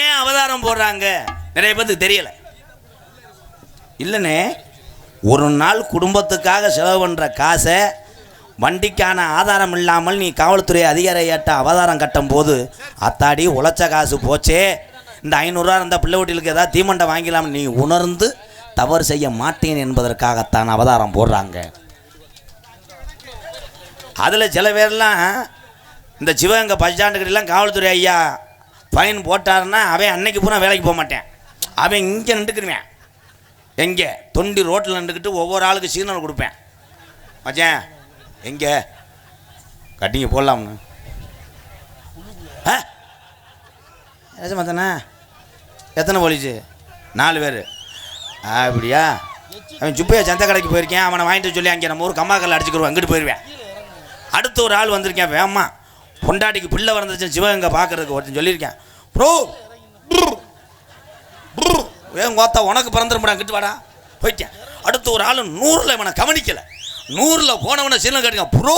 S1: ஏன் அவதாரம் போடுறாங்க நிறைய பேருக்கு தெரியலை. இல்லைண்ணே, ஒரு நாள் குடும்பத்துக்காக செலவு பண்ணுற காசை வண்டிக்கான ஆதாரம் இல்லாமல் நீ காவல்துறை அதிகாரியாட்ட அவதாரம் கட்டும் போது அத்தாடி உழைச்ச காசு போச்சே, இந்த 500 ரூபா இருந்தால் பிள்ளை வீட்டிலுக்கு ஏதாவது தீமண்டை வாங்கிக்கலாம் நீ உணர்ந்து தவறு செய்ய மாட்டேன் என்பதற்காகத்தான் அவதாரம் போடுறாங்க. அதில் சில பேர்லாம் இந்த சிவகங்கை பஸ் ஸ்டாண்டுக்கிட்டலாம் காவல்துறை ஐயா ஃபைன் போட்டாருன்னா அவன் அன்னைக்கு பூரா வேலைக்கு போக மாட்டேன். அவன் இங்கே நின்றுக்குருவேன், எங்கே தொண்டி ரோட்டில் நின்றுக்கிட்டு ஒவ்வொரு ஆளுக்கு சிக்னல் கொடுப்பேன். மச்சான் எங்கே கட்டிங்க போடலாம்னு. மச்சானா எத்தனை போலீஸு? 4 பேர். அப்படியா? அவன் சுப்பையா சந்த கடைக்கு போயிருக்கேன், அவனை வாங்கிட்டு சொல்லி அங்கே நம்ம ஊர் கம்மாக்கல்ல அடிச்சுக்கிடுவோம், அங்கிட்டு போயிடுவேன். அடுத்து ஒரு ஆள் வந்திருக்கேன், வேமா பொண்டாட்டிக்கு பிள்ளை வளர்ந்துச்சு சிவகங்கை பார்க்கறதுக்கு ஒருத்தன் சொல்லியிருக்கேன். ப்ரோ வேகம் கோத்தா உனக்கு பிறந்துருப்பா கிட்டு வாடா போயிட்டேன். அடுத்து ஒரு ஆள் 100ல் இவனை கவனிக்கலை, 100ல் போனவனை சீலம் கேட்டுங்க ப்ரோ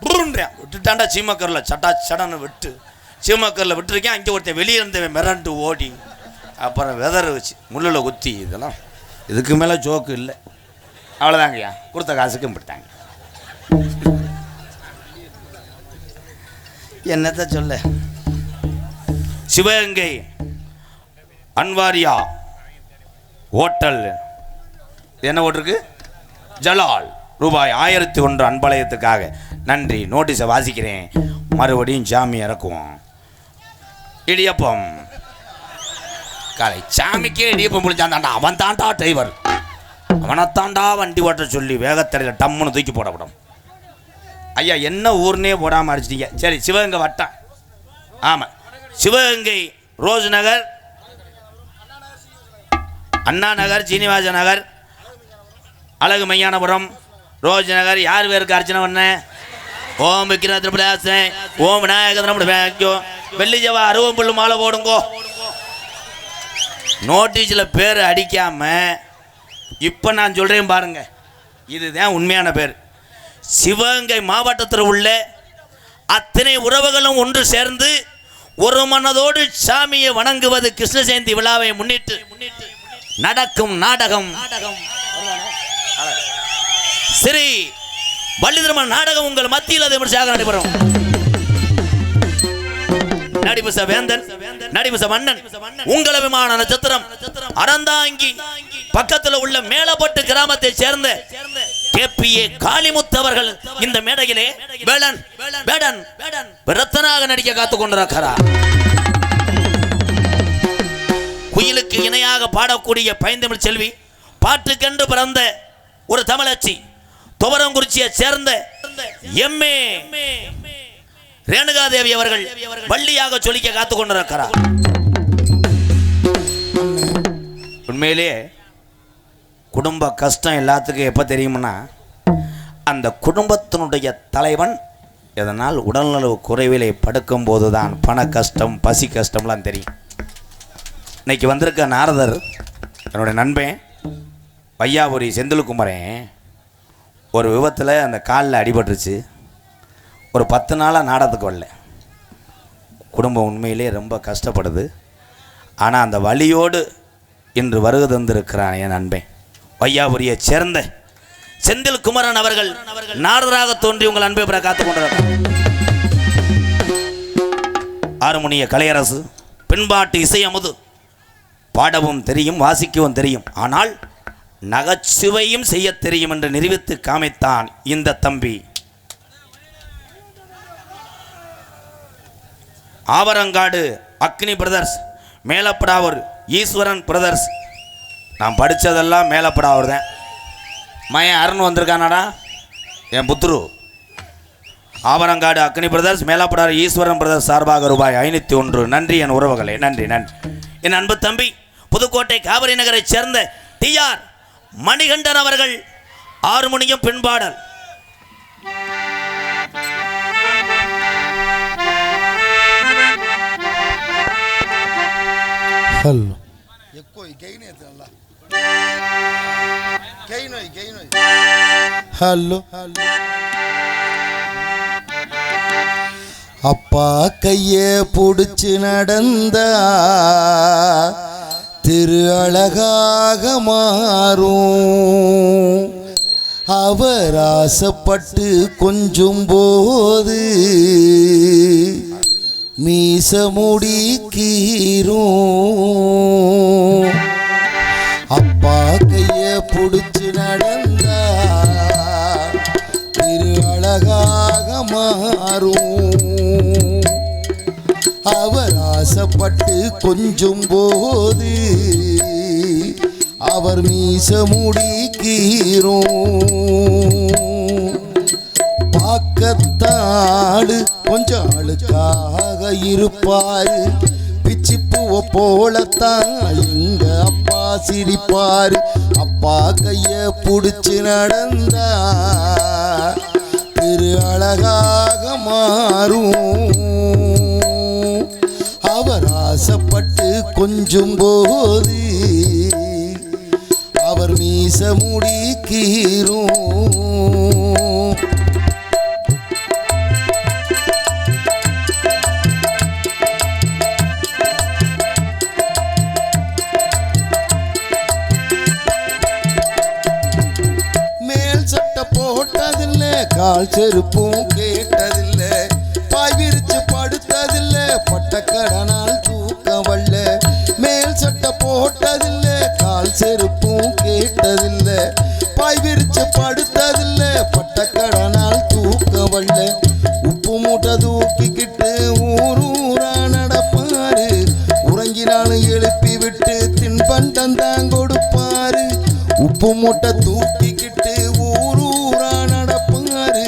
S1: ப்ரூன்றேன். விட்டுட்டாண்டா சீமக்கரில் சட்டா சடன்னு விட்டு சீமக்கரில் விட்டுருக்கேன். அங்கே ஒருத்தன் வெளியே இருந்தவன் மிரண்டு ஓடி அப்புறம் வெதற வச்சு முள்ளில் குத்தி. இதெல்லாம் இதுக்கு மேலே ஜோக்கு இல்லை. அவ்வளோதாங்கய்யா, கொடுத்த காசுக்கு விட்டாங்க. என்னத்த சொல்ல, சிவகங்கை அன்வாரியா ஹோட்டல் என்ன ஓட்டிருக்கு ஜலால் ரூபாய் 1001 அன்பளயத்துக்காக நன்றி. நோட்டீஸை வாசிக்கிறேன், மறுபடியும் சாமி இறக்குவோம். இடியப்பம் காலை சாமிக்கே இடியப்பம் பிடிச்சான்டாண்டா, அவன் தாண்டா டிரைவர், அவனைத்தாண்டா வண்டி ஓட்ட சொல்லி வேகத்தடையில் டம்முன்னு தூக்கி போடப்படும். ஐயா என்ன ஊர்னே போடாமல் அடிச்சிட்டீங்க. சரி சிவகங்கை வட்டம், ஆமாம் சிவகங்கை ரோஸ் நகர், அண்ணா நகர், சீனிவாச நகர், அழகு மையானபுரம், ரோஜ் நகர். யார் பேருக்கு அர்ச்சனை பண்ண? ஓம் விக்கிர திருப்பதாசன், ஓம் விநாயகர் நம்மளுக்கு வெள்ளி ஜவா 60 புல்லு மாலை போடுங்கோ. நோட்டீஸில் பேர் அடிக்காம இப்போ நான் சொல்கிறேன் பாருங்க, இதுதான் உண்மையான பேர். சிவகங்கை மாவட்டத்தில் உள்ள அத்தனை உறவுகளும் ஒன்று சேர்ந்து ஒரு மனதோடு சாமியை வணங்குவது கிருஷ்ண ஜெயந்தி விழாவை முன்னிட்டு நடக்கும் நாடகம் ஸ்ரீ வள்ளிதர்மன் நாடகம் உங்கள் மத்தியில் அது விமர்சையாக நடைபெறும். நடிபுச வேந்தன், நடிபுச மன்னன், உங்கள் விமான நட்சத்திரம் அறந்தாங்கி பக்கத்தில் உள்ள மேலப்பட்டு கிராமத்தை சேர்ந்த கேபிஏ காளிமுத்து அவர்கள் இந்த மேடையிலே வேடன் வேடன் ரத்தனாக நடிக்க காத்துக் கொண்டிருக்கிறார். குயிலுக்கு இணையாக பாடக்கூடிய பைந்தமிழ் செல்வி, பாட்டுக்கென்று பிறந்த ஒரு தமிழச்சி, துவரங்குறிச்சியை சேர்ந்த எம்ஏ ரேணுகாதேவி அவர்கள் வள்ளியாக சொல்லிக்க காத்து கொண்டிருக்கிறார். உண்மையிலே குடும்ப கஷ்டம் எல்லாத்துக்கும் எப்போ தெரியும்னா, அந்த குடும்பத்தினுடைய தலைவன் எதனால் உடல்நல குறைவிலே படுக்கும்போது தான் பண கஷ்டம் பசி கஷ்டம்லாம் தெரியும். இன்னைக்கு வந்திருக்க நாரதர் என்னுடைய நண்பன் வையாபுரி செந்தில்குமரன் ஒரு விபத்தில் அந்த காலில் அடிபட்டுருச்சு. ஒரு 10 நாளாக நாடகத்துக்கு வரல. குடும்பம் உண்மையிலே ரொம்ப கஷ்டப்படுது. ஆனால் அந்த வலியோடு இன்று வருகை தந்திருக்கிறான் என் நண்பன் வையாபுரியை சேர்ந்த செந்தில்குமரன் அவர்கள் நாரதராக தோன்றி உங்கள் அன்பை பெற காத்துக் கொண்டிருக்கிறார். ஆறுமுனிய கலையரசு, பின்பாட்டு இசை அமுது, பாடவும் தெரியும் வாசிக்கவும் தெரியும், ஆனால் நகைச்சுவையும் செய்ய தெரியும் என்று நிரூபித்து காமித்தான் இந்த தம்பி. ஆவரங்காடு அக்னி பிரதர்ஸ், மேலப்படாவூர் ஈஸ்வரன் பிரதர்ஸ். நான் படித்ததெல்லாம் மேலப்படாவூர் தான். மயன் அருண் வந்திருக்கானாடா என் புத்துரு. ஆவரங்காடு அக்னி பிரதர்ஸ், மேலப்படாவூர் ஈஸ்வரன் பிரதர்ஸ் சார்பாக ரூபாய் 501. நன்றி என் உறவுகளே, நன்றி நன்றி. என் அன்பு தம்பி புதுக்கோட்டை காவிரி நகரை சேர்ந்த டிஆர் மணிகண்டன் அவர்கள் ஆறுமுனியம் பின்பாடல்.
S2: ஹலோ ஹலோ அப்பா கைய புடிச்சு நடந்தா திரு அழகாக மாறும். அவர் ஆசைப்பட்டு கொஞ்சும் போது மீச முடி கீரும். அப்பா கைய புடிச்சு நடந்தா திரு அழகாக மாறும். அவர் ஆசைப்பட்டு கொஞ்சும் போது அவர் மீச முடி கீரும். பார்க்கத்தாடு கொஞ்சம் அழுக்காக இருப்பாரு, பிச்சி பூவை போலத்தான் எங்க அப்பா சிரிப்பாரு. அப்பா கைய புடிச்சு நடந்தா திரு அழகாக மாறும். அவர் ஆசைப்பட்டு கொஞ்சும் போது அவர் மீச முடி கீரும். கால் செருப்பும் கேட்டதில்ல, பாய் விரிச்சு படுத்ததில்ல, பட்டக்கடனால் தூக்க வல்ல. மேல் சட்டை போட்டதில்ல, கால் செருப்பும் கேட்டதில்ல, பாய் விரிச்சு படுத்ததில்ல, பட்டக்கடனால் தூக்க வல்ல. உப்பு மூட்டை தூக்கிக்கிட்டு ஊரூரா நடப்பாரு, உறங்கினாலும் எழுப்பி விட்டு தின்பண்டம் தான் கொடுப்பாரு. உப்பு மூட்டை தூக்கிக்கிட்டு ஊரூரா நடப்பாரு,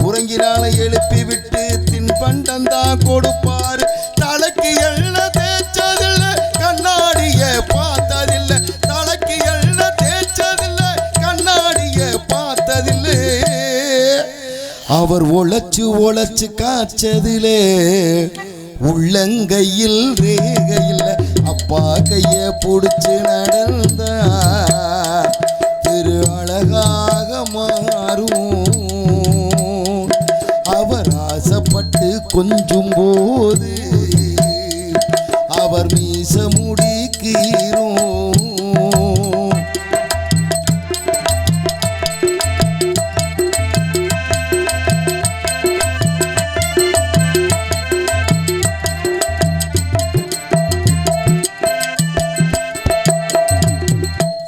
S2: உறங்கினால எழுப்பி விட்டு தின்பண்டம் தான் கொடுப்பாரு. தலைக்கு எண்ணெய் தேய்ச்சதில்லை, கண்ணாடிய பார்த்ததில்லை, தலைக்கு எண்ணெய் தேய்ச்சதில்லை, கண்ணாடிய பார்த்ததில்லை. அவர் உழைச்சு உழைச்சு காய்ச்சதிலே உள்ளங்கையில் ரேகையில். அப்பா கைய புடிச்சு நடந்தா திரு அழகாக மாறும். அவர் ஆசைப்பட்டு கொஞ்சும் போது அவர் மீச முடி கீரும்.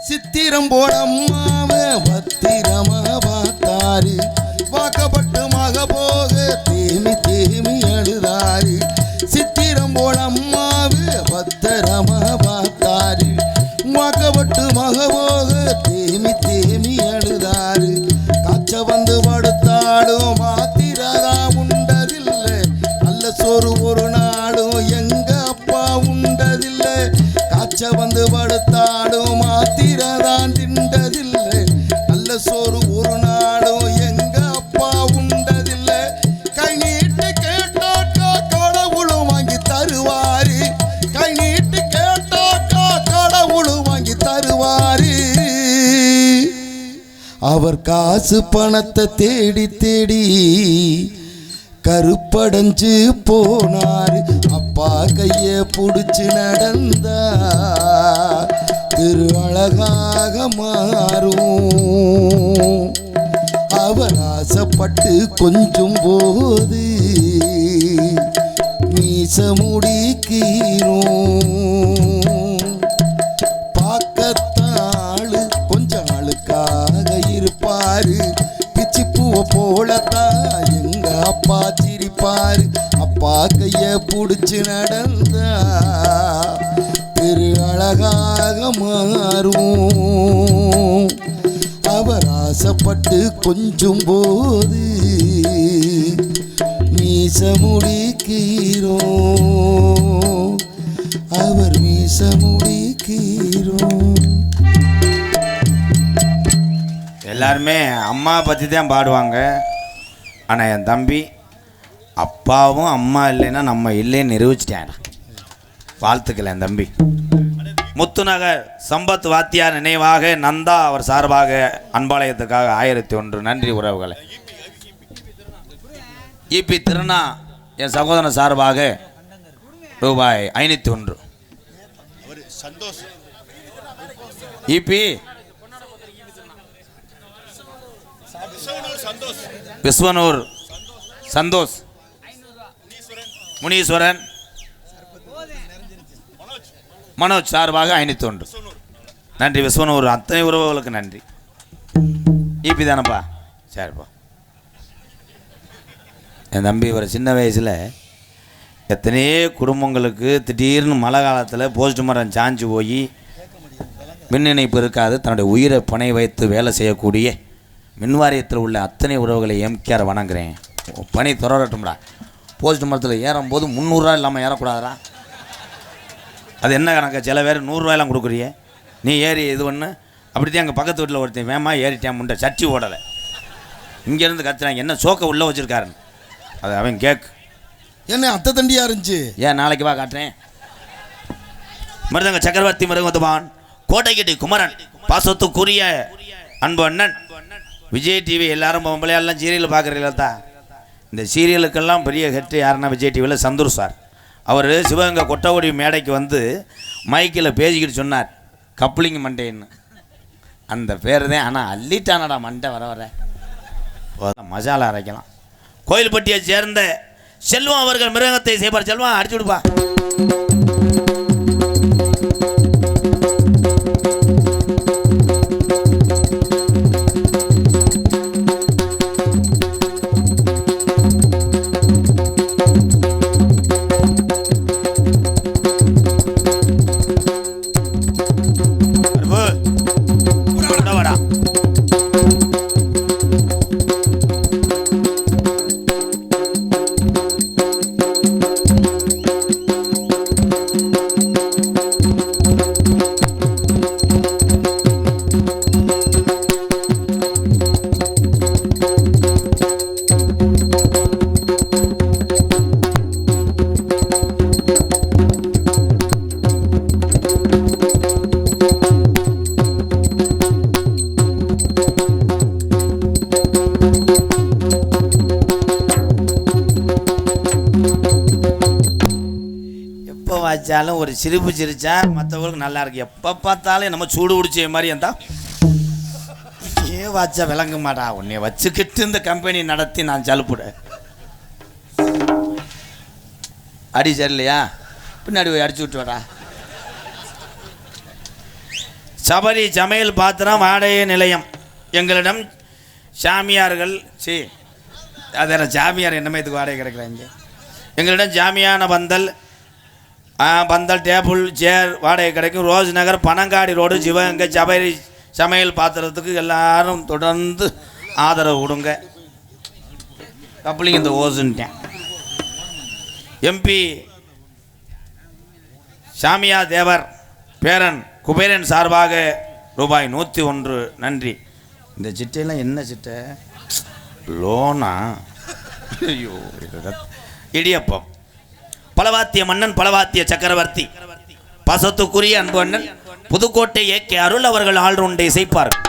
S2: சித்திரம் போடம்மாவ பத்திரமா பார்த்தாரு, வாக்கப்பட்டு மக போக தேமி தேமி அழுதாரு. சித்திரம் போடம்மாவு பத்திரமா பார்த்தாரு, அவர் காசு பணத்தை தேடி தேடி கருப்படைஞ்சு போனாரு. அப்பா கைய புடிச்சு நடந்தா திரு அழகாக மாறும். அவர் ஆசைப்பட்டு கொஞ்சும் போது மீச முடிக்கிறோம். பார்க்கத்தாளு கொஞ்சம் ஆளுக்காக இருப்பாரு. பிச்சி பூவை போலத்தான் எங்க அப்பா சிரிப்பாரு. அப்பா கைய புடிச்சு நடந்தா திரு அழகாக மாறும். அவர் ஆசைப்பட்டு கொஞ்சும் போது மீச முடிக்கிறோம். அவர் மீச முடிக்கிறோம்.
S7: எல்லாருமே அம்மா பற்றி தான் பாடுவாங்க. ஆனால் என் தம்பி அப்பாவும் அம்மா இல்லைன்னா நம்ம இல்லைன்னு நிரூபிச்சிட்டேன். வாழ்த்துக்கள் என் தம்பி.
S1: முத்துநகர் சம்பத் வாத்தியார் நினைவாக நந்தா அவர் சார்பாக அன்பாலயத்துக்காக 1001 நன்றி உறவுகளை. இபி திருநா என் சகோதரன் சார்பாக ரூபாய் 501. இபி விஸ்வனூர் சந்தோஷ் முனீஸ்வரன் மனோஜ் சார்பாக 501 நன்றி. விஸ்வனூர் அத்தனை உறவுகளுக்கு நன்றி. இபி தானப்பா? சரிப்பா. என் தம்பி ஒரு சின்ன வயசில் எத்தனையோ குடும்பங்களுக்கு திடீர்னு மழை காலத்தில் போஸ்ட் மரம் சாஞ்சு போய் மின் இணைப்பு இருக்காது, தன்னுடைய உயிரை பணை வைத்து வேலை செய்யக்கூடிய மின்வாரியத்தில் உள்ள அத்தனை உறவுகளை எம்கேஆர் வணங்குறேன். பணி தொடரட்டும்டா. போஸ்ட் மரத்தில் ஏறும்போது 300 ரூபா இல்லாமல் ஏறக்கூடாதுடா. அது என்ன கணக்கு? சில பேர் 100 ரூபாயெல்லாம் கொடுக்குறியே, நீ ஏறி இது ஒன்று. அப்படித்தான் எங்கள் பக்கத்து வீட்டில் ஒருத்தன் வேமா ஏறிட்டேன், முண்டை சர்ச்சி ஓடலை. இங்கேருந்து கத்துறாங்க, என்ன சோக்க உள்ளே வச்சுருக்காருன்னு. அது அவன் கேக்கு
S2: என்ன அத்தை தண்டியாக இருந்துச்சு.
S1: ஏன் நாளைக்கு வா காட்டுறேன். மருதங்க சக்கரவர்த்தி மருதவான் கோட்டைக்கட்டி குமரன் பாசத்துக்குரிய அன்பு அண்ணன் விஜய் டிவி. எல்லாரும் பொம்பளையாலாம் சீரியல் பார்க்குறீங்களா தான்? இந்த சீரியலுக்கெல்லாம் பெரிய ஹெட்டு யாருன்னா விஜய் டிவியில் சந்தூர் சார். அவர் சிவகங்கை கொட்டகுடி மேடைக்கு வந்து மைக்கில் பேசிக்கிட்டு சொன்னார், கப்ளிங் மண்டேன்னு. அந்த பேர் தான். ஆனால் அள்ளிட்டானடா மண்டை வர வர மசாலா அரைக்கலாம். கோயில்பட்டியை சேர்ந்த செல்வம் அவர்கள் மிருகத்தை செய்வார். செல்வம் அடிச்சு விடுப்பா. வச்சாலும் ஒரு சிரிப்பு சிரிச்சா மற்றவங்களுக்கு நல்லா இருக்கு. எப்போ பார்த்தாலும் நம்ம சூடு பிடிச்ச மாதிரி இருந்தா ஏன் வச்சா விளங்க மாட்டா. உன்னை வச்சுக்கிட்டு இந்த கம்பெனி நடத்தி நான் சலுப்புட அடி சரியில்லையா, பின்னாடி போய் அடிச்சு விட்டுவாடா. சபரி சமையல் பாத்திரம் வாடகை நிலையம் எங்களிடம் சாமியார்கள் அதெல்லாம் சாமியார் என்னமே இதுக்கு வாடகை கிடைக்கிறாங்க. எங்களிடம் ஜாமியான பந்தல் டேபிள் சேர் வாடகை கிடைக்கும். ரோஸ் நகர் பனங்காடி ரோடு சிவகங்கை. சபரி சமையல் பாத்திரத்துக்கு எல்லாரும் தொடர்ந்து ஆதரவு கொடுங்க. கப்ளிங் இந்த ஓசுன்ட்டேன். எம்பி சாமியா தேவர் பேரன் குபேரன் சார்பாக ரூபாய் 101 நன்றி. இந்த சிட்டையெல்லாம் என்ன சிட்டை? லோனா? ஐயோ, இடியப்பம். பலவாத்திய மன்னன் பலவாத்திய சக்கரவர்த்தி பாசத்துக்குரிய அன்பு அண்ணன் புதுக்கோட்டை ஏகே அருள் அவர்கள் ஆள்ரவுண்டை இசைப்பார்கள்.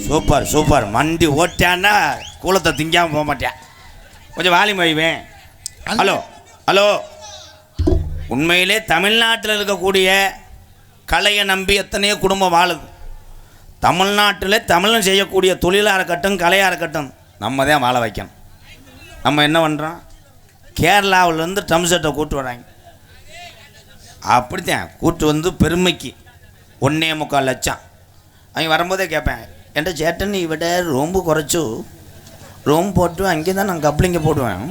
S7: Super super. மண்டி ஓட்டான்னா கூலத்தை திங்காமல் போக மாட்டேன். கொஞ்சம் வாலி வைவேன். Hello hello. உண்மையிலே தமிழ்நாட்டில் இருக்கக்கூடிய கலையை நம்பி எத்தனையோ குடும்பம் வாழுது. தமிழ்நாட்டில் தமிழன் செய்யக்கூடிய தொழிலாக இருக்கட்டும் கலையாக இருக்கட்டும் நம்ம தான் வாழ வைக்கணும். நம்ம என்ன பண்ணுறோம், கேரளாவிலேருந்து ட்ரம் செட்டை கூட்டு வராங்க. அப்படித்தான் கூட்டு வந்து பெருமைக்கு 1.25 லட்சம். அவங்க வரும்போதே கேட்பேன், என்கிட்ட சேட்டன் இவிட ரொம்ப குறைச்சு ரூம் போட்டு அங்கே தான் நான் கப்ளிங்க போடுவேன்.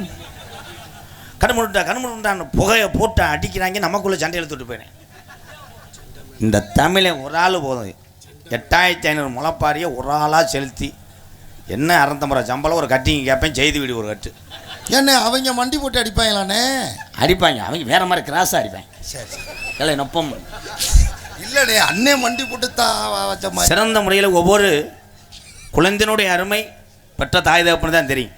S7: கண்முட்டான் புகையை போட்டு அடிக்கிறாங்க. நமக்குள்ளே சண்டை எடுத்துட்டு போயினேன். இந்த தமிழை ஒரு ஆள் போதும் 8500 முளைப்பாரியை ஒரு ஆளாக செலுத்தி என்ன 250 சம்பளம் ஒரு கட்டிங்க கேட்பேன். செய்தி வீடு ஒரு கட்டு
S2: என்ன அவங்க மண்டி போட்டு அடிப்பாங்களானே?
S7: அடிப்பாங்க. அவங்க வேற மாதிரி கிராஸாக அடிப்பாங்க.
S2: சரி
S7: இல்லை நொப்பம்
S2: இல்லடே, அண்ணே மண்டி போட்டு வச்ச மாதிரி.
S7: சிறந்த முறையில் ஒவ்வொரு குழந்தையினுடைய அருமை பெற்ற தாய் தகப்பனு தான் தெரியும்.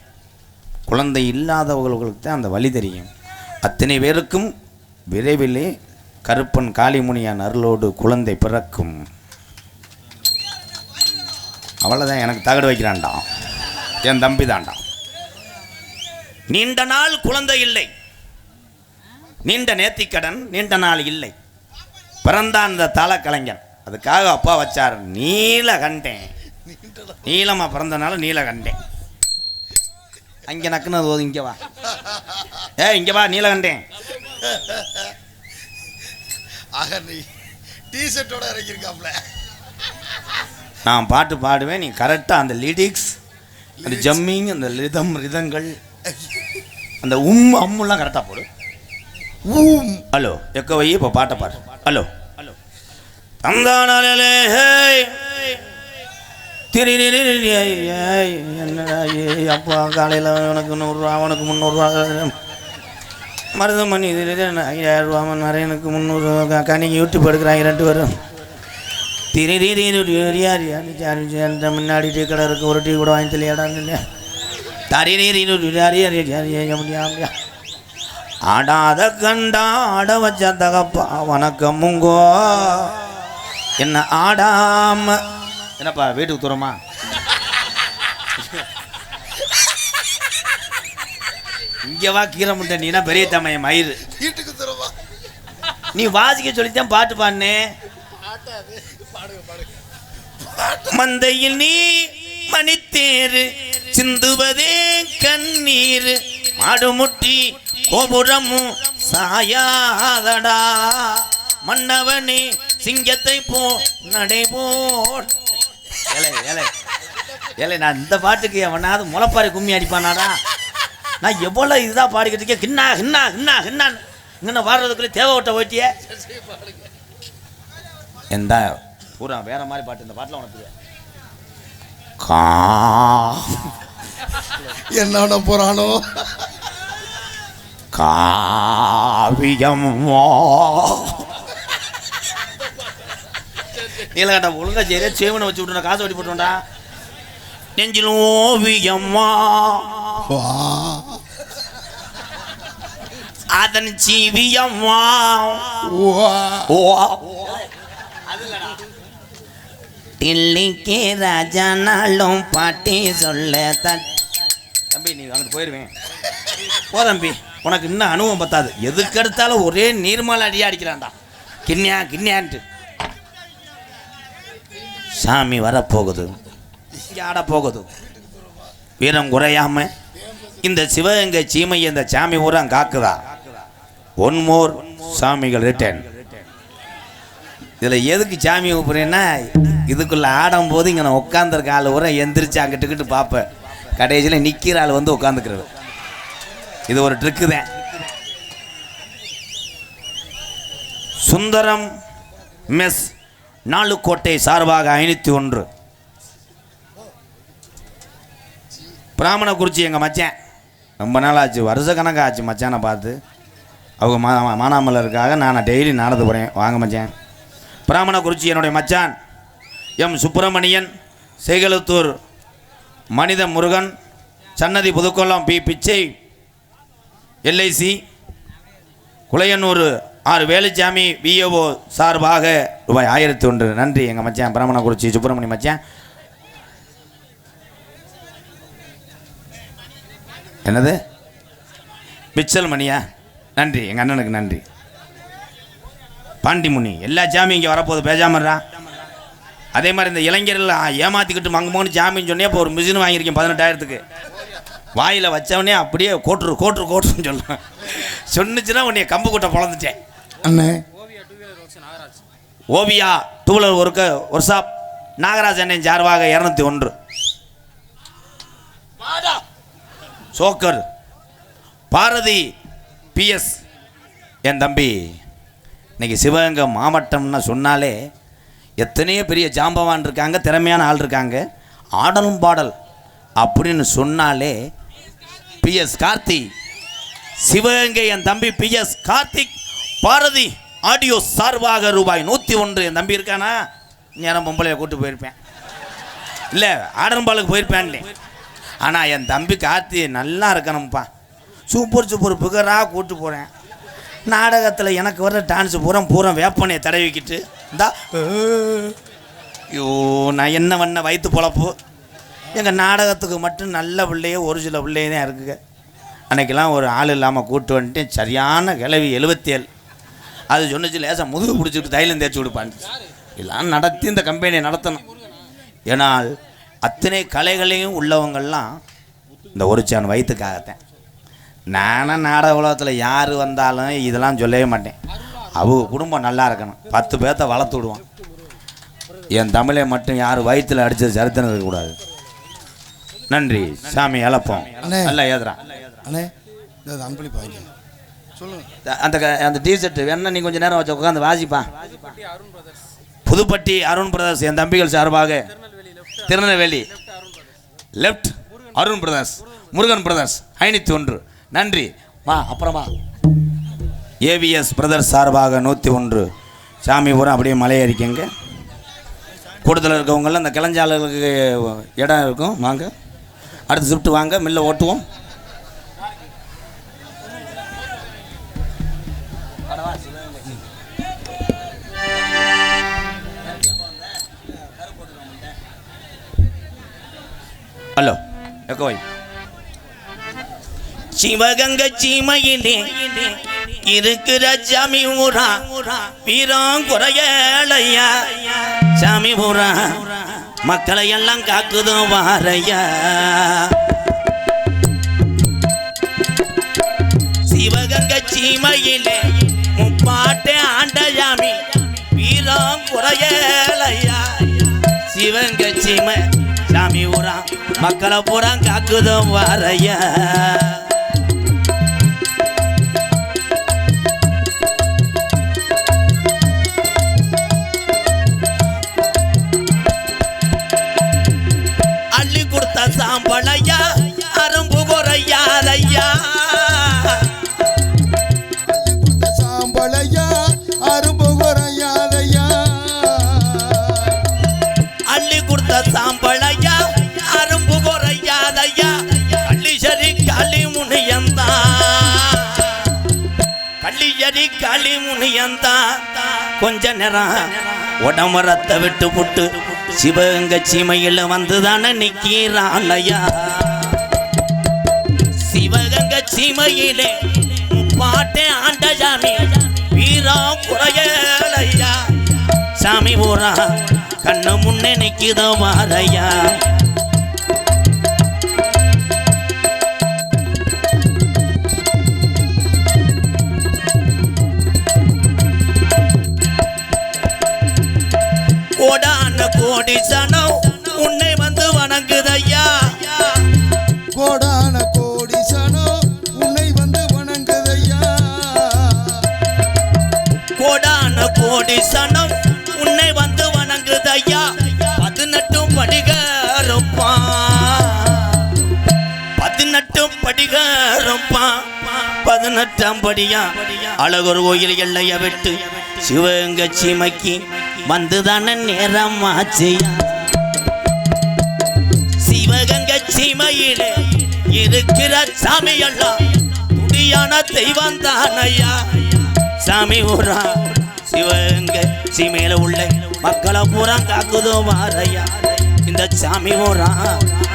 S7: குழந்தை இல்லாதவர்களுக்கு தான் அந்த வழி தெரியும். அத்தனை பேருக்கும் விரைவிலே கருப்பன் காளிமுனியான் அருளோடு குழந்தை பிறக்கும். அவ்வளோதான். எனக்கு தகடு வைக்கிறான்டா என் தம்பி தான்டா. நீண்ட நாள் குழந்தை இல்லை, நீண்ட நேர்த்திக்கடன், நீண்ட நாள் இல்லை. பிறந்தான் அந்த தலை கலைஞன். அதுக்காக அப்பா வச்சார் நீலகண்டேன். நீளமாக பிறந்தனால நீலகண்டேன். அங்கே நக்குனது போது இங்கே வா, இங்கே வா நீலகண்டேன்.
S2: ஆக நீ டிஷர்ட்டோட இறங்கியிருக்காப்ல.
S7: நான் பாட்டு பாடுவேன், நீ கரெக்டாக அந்த லிரிக்ஸ், அந்த ஜம்மிங், அந்த ரிதங்கள், அந்த அம்முலாம் கரெக்டாக போடு. ஹலோ எக்க வை. இப்போ பாட்டை பாடு. Hello hello. தந்தானே என்னடா அப்பா காலையில் உனக்கு 100 ரூபா, உனக்கு 300 ரூபா, மருதமணி 5000 ரூபா, நிறையனுக்கு 300 ரூபா, கணிக்கு யூடியூப் எடுக்கிறாங்க 2 பேரும். முன்னாடி டீ கடை இருக்கு, ஒரு டீ கூட வாங்கி தெளியாடான்னு இல்லையா? முடியா ஆடாத கண்டா ஆட வச்ச தகப்பா வணக்கமுங்கோ. என்ன ஆடாம என்னப்பா வீட்டுக்கு தூரமா? இங்கே வா கீரை முட்டை. நீனா பெரிய தமைய மயிறு
S2: வீட்டுக்கு தரவா?
S7: நீ வாசிக்க சொல்லித்தான் பாட்டு பாடுனே. மந்தையில் நீ மணித்தேரு சிந்துவதே கண்ணீர், மாடுமுட்டி கோபுரமும் சாயாதடா, மன்னவனே சிங்கத்தை போ நடைபோல். ஏலே நான் இந்த பாட்டுக்கு அவனாவது முளைப்பாரி கும்மி அடிப்பானாடா? நான் எவ்வளோ இதுதான் பாடிக்கிட்டு இருக்கேன். கிண்ணா கிண்ணா கிண்ணா கிண்ணான்னு இங்கே பாடுறதுக்குள்ளே தேவை விட்ட போயிட்டியே. எந்த பூரா வேற மாதிரி பாட்டு. இந்த பாட்டில் உனக்கு
S2: என்னோட போறானோ
S7: காவியம் நீலகண்ட ஒழுங்கா சரியா சேவனை வச்சு விட்டு காசு வட்டி போட்டுடா. நெஞ்சில் ஓவியம்மா அதன் ஜீவியம்மா. டில்லிக்கு ராஜானாலும் பாட்டி சொல்ல தம்பி நீ அங்கிட்டு போயிடுவேன். போ தம்பி, உனக்கு இன்னும் அனுபவம் பத்தாது. எதுக்கு எடுத்தாலும் ஒரே நீர்மலை அடியா அடிக்கிறான்டா. கிண்ணியா கிண்ணியான்ட்டு. சாமி வரப்போகுது, இங்கே ஆடப்போகுது. வீரம் குறையாம இந்த சிவகங்கை சீமை இந்த சாமி ஊரா காக்குதா. ஒன் மோர் சாமிகள் ரிட்டர்ன். இதில் எதுக்கு சாமி கூப்பிட்றேன்னா, இதுக்குள்ளே ஆடும்போது இங்கே நான் உட்காந்துருக்க ஆள் ஊரை எந்திரிச்சு அங்கிட்டுக்கிட்டு பார்ப்பேன். கடைசியில் நிற்கிற ஆள் வந்து உட்காந்துக்கிறது. இது ஒரு ட்ரிக்கு தான். சுந்தரம் மெஸ் நாலுக்கோட்டை சார்பாக 501 பிராமணக்குறிச்சி. எங்கள் மச்சான் ரொம்ப நாள் ஆச்சு, வருஷ கணக்காக ஆச்சு மச்சானை பார்த்து. அவங்க மானாமலருக்காக நான் டெய்லி நடந்து போகிறேன். வாங்க மச்சான். பிராமணக்குறிச்சி என்னுடைய மச்சான் எம் சுப்பிரமணியன், சேகலத்தூர் மனித முருகன், சன்னதி புதுக்கோளம் பி பிச்சை, LIC, குளையனூர் ஆர் வேலுச்சாமி விஏஓ சார்பாக ரூபாய் 1001. நன்றி எங்கள் மச்சான் பிரமணக்குறிச்சி சுப்பிரமணிய மச்சான். என்னது பிச்சல் மணியா? நன்றி எங்கள் அண்ணனுக்கு நன்றி. பாண்டிமுனி எல்லா ஜாமியும் இங்கே வரப்போகுது, பேசாமறா. அதே மாதிரி இந்த இளைஞர்கள் ஏமாற்றிக்கிட்டு மங்கமோன்னு ஜாமின்னு சொன்னே இப்போ ஒரு மிஷின் வாங்கியிருக்கேன் 18,000க்கு. வாயில் வச்சவனே அப்படியே கோட்டுருன்னு சொல்லுவேன். சொன்னிச்சுன்னா உன்னைய கம்பு கூட்ட பிறந்துட்டேன்.
S2: அண்ணே
S7: Oviya two wheeler work shop Nagaraj அண்ணன் சார்பாக 201. சோக்கர் பாரதி பிஎஸ் என் தம்பி. இன்னைக்கு சிவகங்கை மாவட்டம்னு சொன்னாலே எத்தனையோ பெரிய ஜாம்பவான் இருக்காங்க, திறமையான ஆள் இருக்காங்க. ஆடலும் பாடல் அப்படின்னு சொன்னாலே பிஎஸ் கார்த்தி. சிவகங்கை என் தம்பி பிஎஸ் கார்த்திக் பாரதி ஆடியோ சார்பாக ரூபாய் 101. என் தம்பி இருக்கானா? நேரம் பொம்பளையை கூட்டு போயிருப்பேன், இல்லை ஆடம்பாலுக்கு போயிருப்பேன்லே. ஆனால் என் தம்பி கார்த்தி நல்லா இருக்கணும்ப்பா. சூப்பர் புகராக கூட்டு போகிறேன். நாடகத்தில் எனக்கு வர்ற டான்ஸு பூரா வேப்பனையை தடவிக்கிட்டு இந்தா ஐயோ நான் என்ன பண்ண வயிற்று பொழப்பு. எங்கள் நாடகத்துக்கு மட்டும் நல்ல பிள்ளையே ஒரு சில பிள்ளையே தான் இருக்குங்க. அன்றைக்கெல்லாம் ஒரு ஆள் இல்லாமல் கூட்டு வந்துட்டு சரியான கிளவி 77. அது சொன்னிச்சு லேசாக முதுகு பிடிச்சிட்டு தைலம் தேய்ச்சி விடுப்பான்னு. எல்லாம் நடத்தி இந்த கம்பெனியை நடத்தணும். ஏன்னால் அத்தனை கலைகளையும் உள்ளவங்கள்லாம் இந்த ஒரு சான் வயிற்றுக்காகத்தேன். நானும் நாடக உலகத்தில் யார் வந்தாலும் இதெல்லாம் சொல்லவே மாட்டேன். அவங்க குடும்பம் நல்லா இருக்கணும், 10 பேர்த்த வளர்த்து விடுவான். என் தமிழை மட்டும் யார் வயிற்றில் அடித்தது சரித்திரம் இருக்கக்கூடாது. நன்றி சாமி இழப்போம். நல்லா ஏதுறான்
S2: அண்ணே அன்பளிப்பு வாங்கி சொல்லுங்க.
S7: அந்த டிஷர்ட் வேணா நீ கொஞ்சம் நேரம் வச்சு உட்காந்து வாசிப்பான். புதுப்பட்டி அருண் பிரதர்ஸ் என் தம்பிகள் சார்பாக Tirunelveli left Arun brothers Murugan brothers 501. நன்றி. வா அப்புறமா ஏவிஎஸ் பிரதர்ஸ் சார்பாக 101. சாமிபுரம் அப்படியே மலையேறிக்கங்க. கூட்டத்தில் இருக்கவங்களாம் அந்த கிளஞ்சாளர்களுக்கு இடம் இருக்கும், வாங்க அடுத்து ஷிஃப்ட் வாங்க, மில்ல ஓட்டுவோம். ஹலோ எக்கோய். சிவகங்கை சீமையிலே இருக்கிற சாமி ஊரா வீரம் குறையலையா. சாமி ஊரா மக்களை எல்லாம் காக்குதோ வாரையா. சிவகங்கை சீமையிலே முப்பாட்டே ஆண்ட சாமி வீரம் குறையலையா. சிவகங்கை சீமை சாமி ஊரா மக்களை பூரா காக்குதோ வாரையா. அள்ளி கொடுத்த சாம்பளையா அரும்பு குறையாதையா.
S2: சாம்பளையா அரும்பு குறையாதையா.
S7: அள்ளி கொடுத்த சாம்பளையா அரும்பு குறையாதையா. கள்ளி சரி களி முனியந்தா, கள்ளி சரி களி முனியந்தா. கொஞ்ச நேரம் உடம்பரத்தை விட்டு புட்டு சிவகங்கை சீமையில் வந்துதானே நிற்கிறாளையா. சிவகங்கை சீமையிலே பாட்டே ஆண்ட சாமி வீரம் குறையலையா. சாமி ஊரா கண்ணு முன்னே நிற்கிதோ வாரையா. கோடான கோடி சனம் உன்னை வந்து வணங்குதையா.
S2: கோடான கோடி சனம் உன்னை வந்து வணங்குதையா.
S7: கோடான கோடி சனம் உன்னை வந்து வணங்குதையா. 18 படிகருப்பான், 18 படிகருப்பான். 18ஆம் படியா அழகொரு கோயில் எல்லைய விட்டு சிவகங்கை சீமைக்கு வந்துதான நேரம் ஆச்சியா. சிவகங்கை சீமையிலே இருக்கிற சாமியெல்லாம் துடியான தெய்வம் தானையா. சாமி ஊரா சிவங்க சீமையில உள்ள மக்களை பூரா காக்குதோ மாறையா இந்த சாமி ஊரா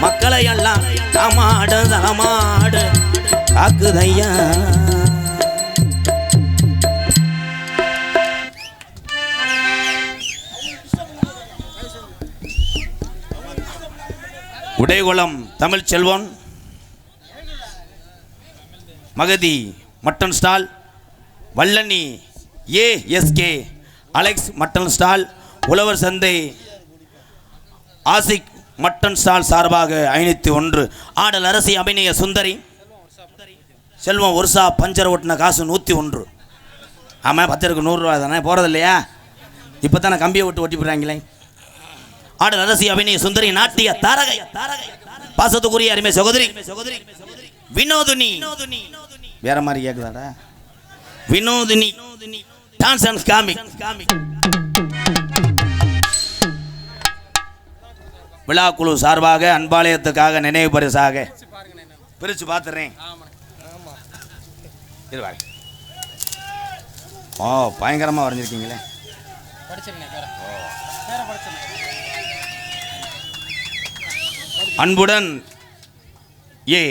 S7: மக்களை எல்லாம் தமாடு தலமாடு காக்குதையா. உடைகுளம் தமிழ் செல்வன் மகதி மட்டன் ஸ்டால், வல்லணி ஏஎஸ்கே அலெக்ஸ் மட்டன் ஸ்டால், உழவர் சந்தை ஆசிக் மட்டன் ஸ்டால் சார்பாக 501 ஆடல் அரசி அபிநய சுந்தரி செல்வம் ஒருசா பஞ்சர் ஓட்டின காசு 101. ஆமாம் 10க்கு 100 ரூபா தானே போகிறது இல்லையா? இப்போ தானே கம்பியை விட்டு ஒட்டி போடுறாங்களே. ஆடல் அரசி அபிநய சுந்தரி நாட்டிய தாரகை பாசத்துக்குரிய அருமை சகோதரி வினோதினி. வேற மாதிரி கேட்குதாடா? வினோதினி டான்ஸ் அண்ட் காமிக் விழாக்குழு சார்பாக அன்பாலயத்துக்காக நினைவு பரிசாக பிரித்து பார்த்துறேன். ஓ பயங்கரமாக வரைஞ்சிருக்கீங்களே. அன்புடன் ஏ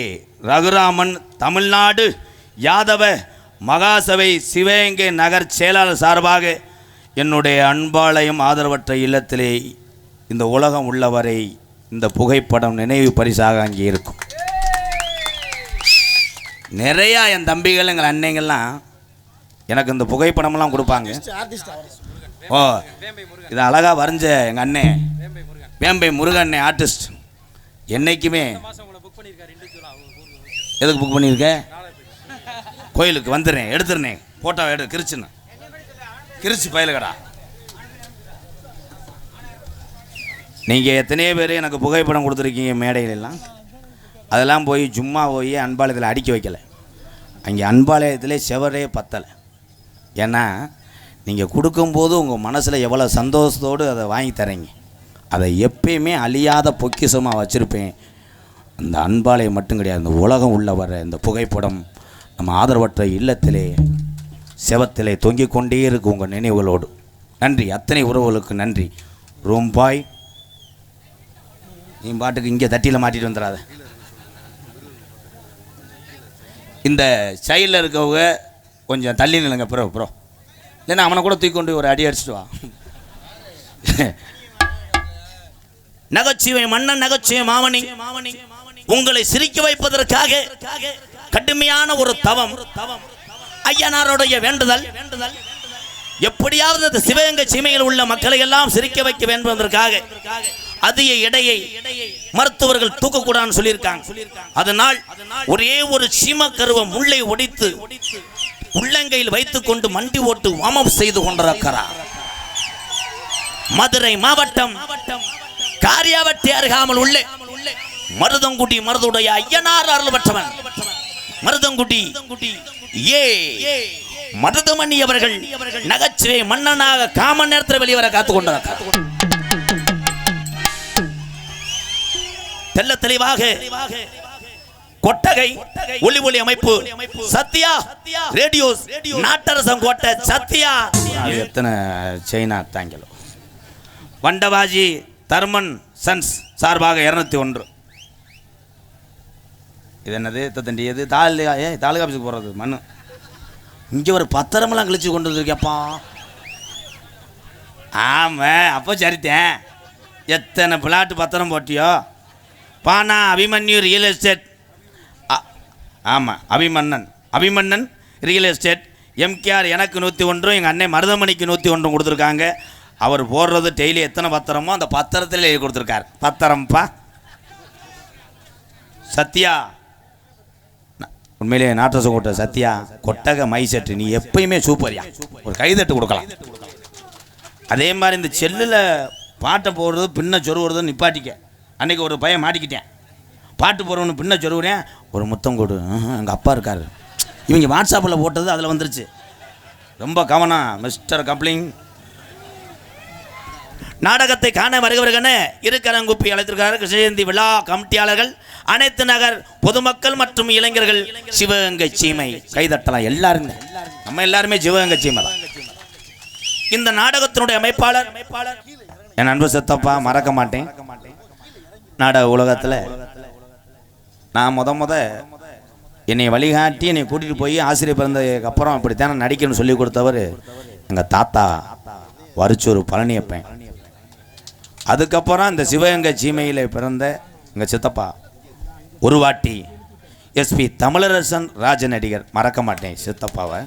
S7: ரகுராமன் தமிழ்நாடு யாதவ மகாசபை சிவகங்கை நகர் செயலாளர் சார்பாக என்னுடைய அன்பாலயம் ஆதரவற்ற இல்லத்திலே இந்த உலகம் உள்ளவரை இந்த புகைப்படம் நினைவு பரிசாக அங்கே இருக்கும். நிறையா என் தம்பிகள் எங்கள் அன்னைங்கள்லாம் எனக்கு இந்த புகைப்படமெல்லாம் கொடுப்பாங்க. ஓ இது அழகாக வரைஞ்ச எங்கள் அண்ணன் வேம்பை முருகண்ணே ஆர்டிஸ்ட். என்னைக்குமே எதுக்கு புக் பண்ணியிருக்க? கோயிலுக்கு வந்துடுறேன், எடுத்துருனேன் ஃபோட்டோவை கிரிச்சுன்னு கிரிச்சு பயலுக்கடா. நீங்கள் எத்தனையோ பேர் எனக்கு புகைப்படம் கொடுத்துருக்கீங்க மேடையிலெல்லாம். அதெல்லாம் போய் சும்மா போய் அன்பாலயத்தில் அடிக்க வைக்கலை. அங்கே அன்பாலயத்திலே செவரே பத்தலை. ஏன்னா நீங்கள் கொடுக்கும்போது உங்கள் மனசில் எவ்வளோ சந்தோஷத்தோடு அதை வாங்கி தரீங்க. அதை எப்பயுமே அழியாத பொக்கிஷமாக வச்சுருப்பேன். அந்த அன்பாலயம் மட்டும் கிடையாது, இந்த உலகம் உள்ள வர இந்த புகைப்படம் நம்ம ஆதரவற்ற இல்லத்திலே செவத்திலே தொங்கிக் கொண்டே இருக்கு உங்கள் நினைவுகளோடு. நன்றி, அத்தனை உறவுகளுக்கு நன்றி. ரூம்பாய் நீ பாட்டுக்கு இங்கே தட்டியில் மாட்டிட்டு வந்துடாத. இந்த சைடில் இருக்கவங்க கொஞ்சம் தள்ளி நிலங்க ப்ரோ இல்லைன்னா அவனை கூட தூக்கி கொண்டு ஒரு அடி அடிச்சுட்டு வா. நகைச்சுவை மன்னன் நகைச்சுவை மாமணி உங்களை சிரிக்க வைப்பதற்காக கடுமையான ஒரு தவம். ஐயனாருடைய வேண்டுதல் எப்படியாவது அந்த சிவகங்கை சீமையில் உள்ள மக்களை எல்லாம் சிரிக்க வைக்க வேண்டும் என்பதற்காக அதிக எடையை மருத்துவர்கள் தூக்கக்கூடாதுன்னு சொல்லியிருக்காங்க. அதனால் ஒரே ஒரு சீம கருவ முள்ளை ஒடித்து உள்ளங்கையில் வைத்துக் கொண்டு மண்டி ஓட்டு வாமம் செய்து கொண்டிருக்கிறார். மதுரை மாவட்டம் காரியாவட்டி அருகாமல் உள்ள மருதங்குடி மருதுடைய ஐயனார் அருள் பெற்றவன் மருதங்குடி ஏ மருதமணி அவர்கள் நகைச்சுவை மன்னனாக காமன் நேரத்தில் வெளிவர காத்துக் கொண்டிருக்கிறார். தெல்ல தெளிவாக கொட்டகை ஒளி ஒளி அமைப்பு சத்யா ரேடியோ நாட்டரசம் கோட்டை சத்யா எத்தனை சைனா தாங்கலோ வண்டவாஜி தர்மன் சன்ஸ் சார்பாக 201. இது என்னது தண்டி எது தாலுகா ஆஃபீஸுக்கு போகிறது மண்ணு. இங்கே ஒரு பத்திரமெல்லாம் கழிச்சு கொண்டு வந்துருக்கேப்பா. ஆமாம் அப்போ சரித்தேன். எத்தனை பிளாட்டு பத்திரம் போட்டியோ. பானா அபிமன்யு ரியல் எஸ்டேட். ஆமாம் அபிமன்னன் ரியல் எஸ்டேட். எம்கேஆர் எனக்கு 101, எங்கள் அண்ணன் மருதமணிக்கு 101 கொடுத்துருக்காங்க. அவர் போடுறது டெய்லி எத்தனை பத்திரமோ அந்த பத்திரத்தில் எழுதி கொடுத்துருக்கார். பத்திரம்ப்பா சத்யா. உண்மையிலே நாட்டரசம் கோட்டை சத்யா கொட்டக மை செட்டு நீ எப்பயுமே சூப்பர்யா. ஒரு கைதட்டு கொடுக்கலாம். அதே மாதிரி இந்த செல்லில் பாட்டை போடுறது பின்ன சொருவுறது நிப்பாட்டிக்க. அன்றைக்கி ஒரு பையன் மாட்டிக்கிட்டேன். பாட்டு போடுறவனு பின்ன சொருவுறேன். ஒரு முத்தம் கொடு, எங்கள் அப்பா இருக்கார். இவங்க வாட்ஸ்அப்பில் போட்டது அதில் வந்துருச்சு. ரொம்ப கவனம் மிஸ்டர் கப்ளிங். நாடகத்தை காண வருகிறவர்களென இருக்கரங்குப்பி அழைத்திருக்கிறார்கள் கிருஷ்ணஜெயந்தி விழா கமிட்டியாளர்கள், அனைத்து நகர் பொதுமக்கள் மற்றும் இளைஞர்கள். சிவகங்கை சீமை கைதட்டலாம். எல்லாருமே நம்ம எல்லாருமே சிவகங்கை சீமை தான். இந்த நாடகத்தினுடைய அமைப்பாளர் என் அன்பு சித்தப்பா, மறக்க மாட்டேன். நாடக உலகத்தில் நான் முத என்னை வழிகாட்டி என்னை கூட்டிகிட்டு போய் ஆசிரியர் பிறந்ததுக்கு அப்புறம் இப்படித்தான் நடிக்கணும்னு சொல்லி கொடுத்தவர் எங்கள் தாத்தா வரிச்சூர் பழனியப்பன். அதுக்கப்புறம் இந்த சிவகங்கை சீமையில் பிறந்த எங்கள் சித்தப்பா உருவாட்டி எஸ்பி தமிழரசன் ராஜ நடிகர், மறக்க மாட்டேன் சித்தப்பாவை.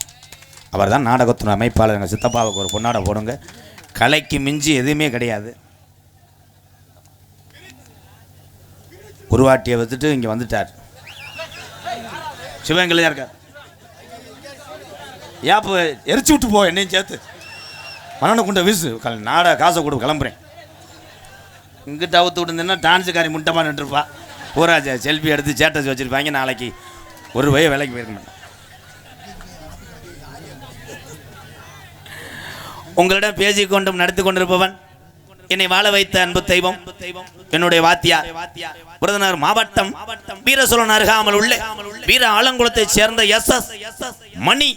S7: அவர் தான் நாடகத்தின் அமைப்பாளர். எங்கள் சித்தப்பாவுக்கு ஒரு பொன்னாடை போடுங்க. கலைக்கு மிஞ்சி எதுவுமே கிடையாது. உருவாட்டியை வந்துட்டு இங்கே வந்துட்டார். சிவகங்கையில் தான் இருக்கார். ஏப்போ எரிச்சு விட்டு போ, என்னையும் சேர்த்து மண்ணை கொண்ட வீசு. நாடக காசை கொடு, கிளம்புறேன். இங்கிட்ட அவுத்து விட்டுருந்தேன்னா டான்ஸுக்காரி முட்டமாக நின்றுருப்பா. பூரா செல்ஃபி எடுத்து சேட்டஸ் வச்சுருப்பாங்க. நாளைக்கு ஒரு வய வேலைக்கு போயிருக்க மாட்டேன். உங்களிடம் பேசிக்கொண்டும் நடத்தி கொண்டிருப்பவன் என்னை வாழ வைத்த அன்பு தெய்வம், என்னுடைய வாத்தியார், விருதுநகர் மாவட்டம் வீரசோழன் அருகாமல் உள்ள வீர ஆலங்குளத்தை சேர்ந்த SS மணி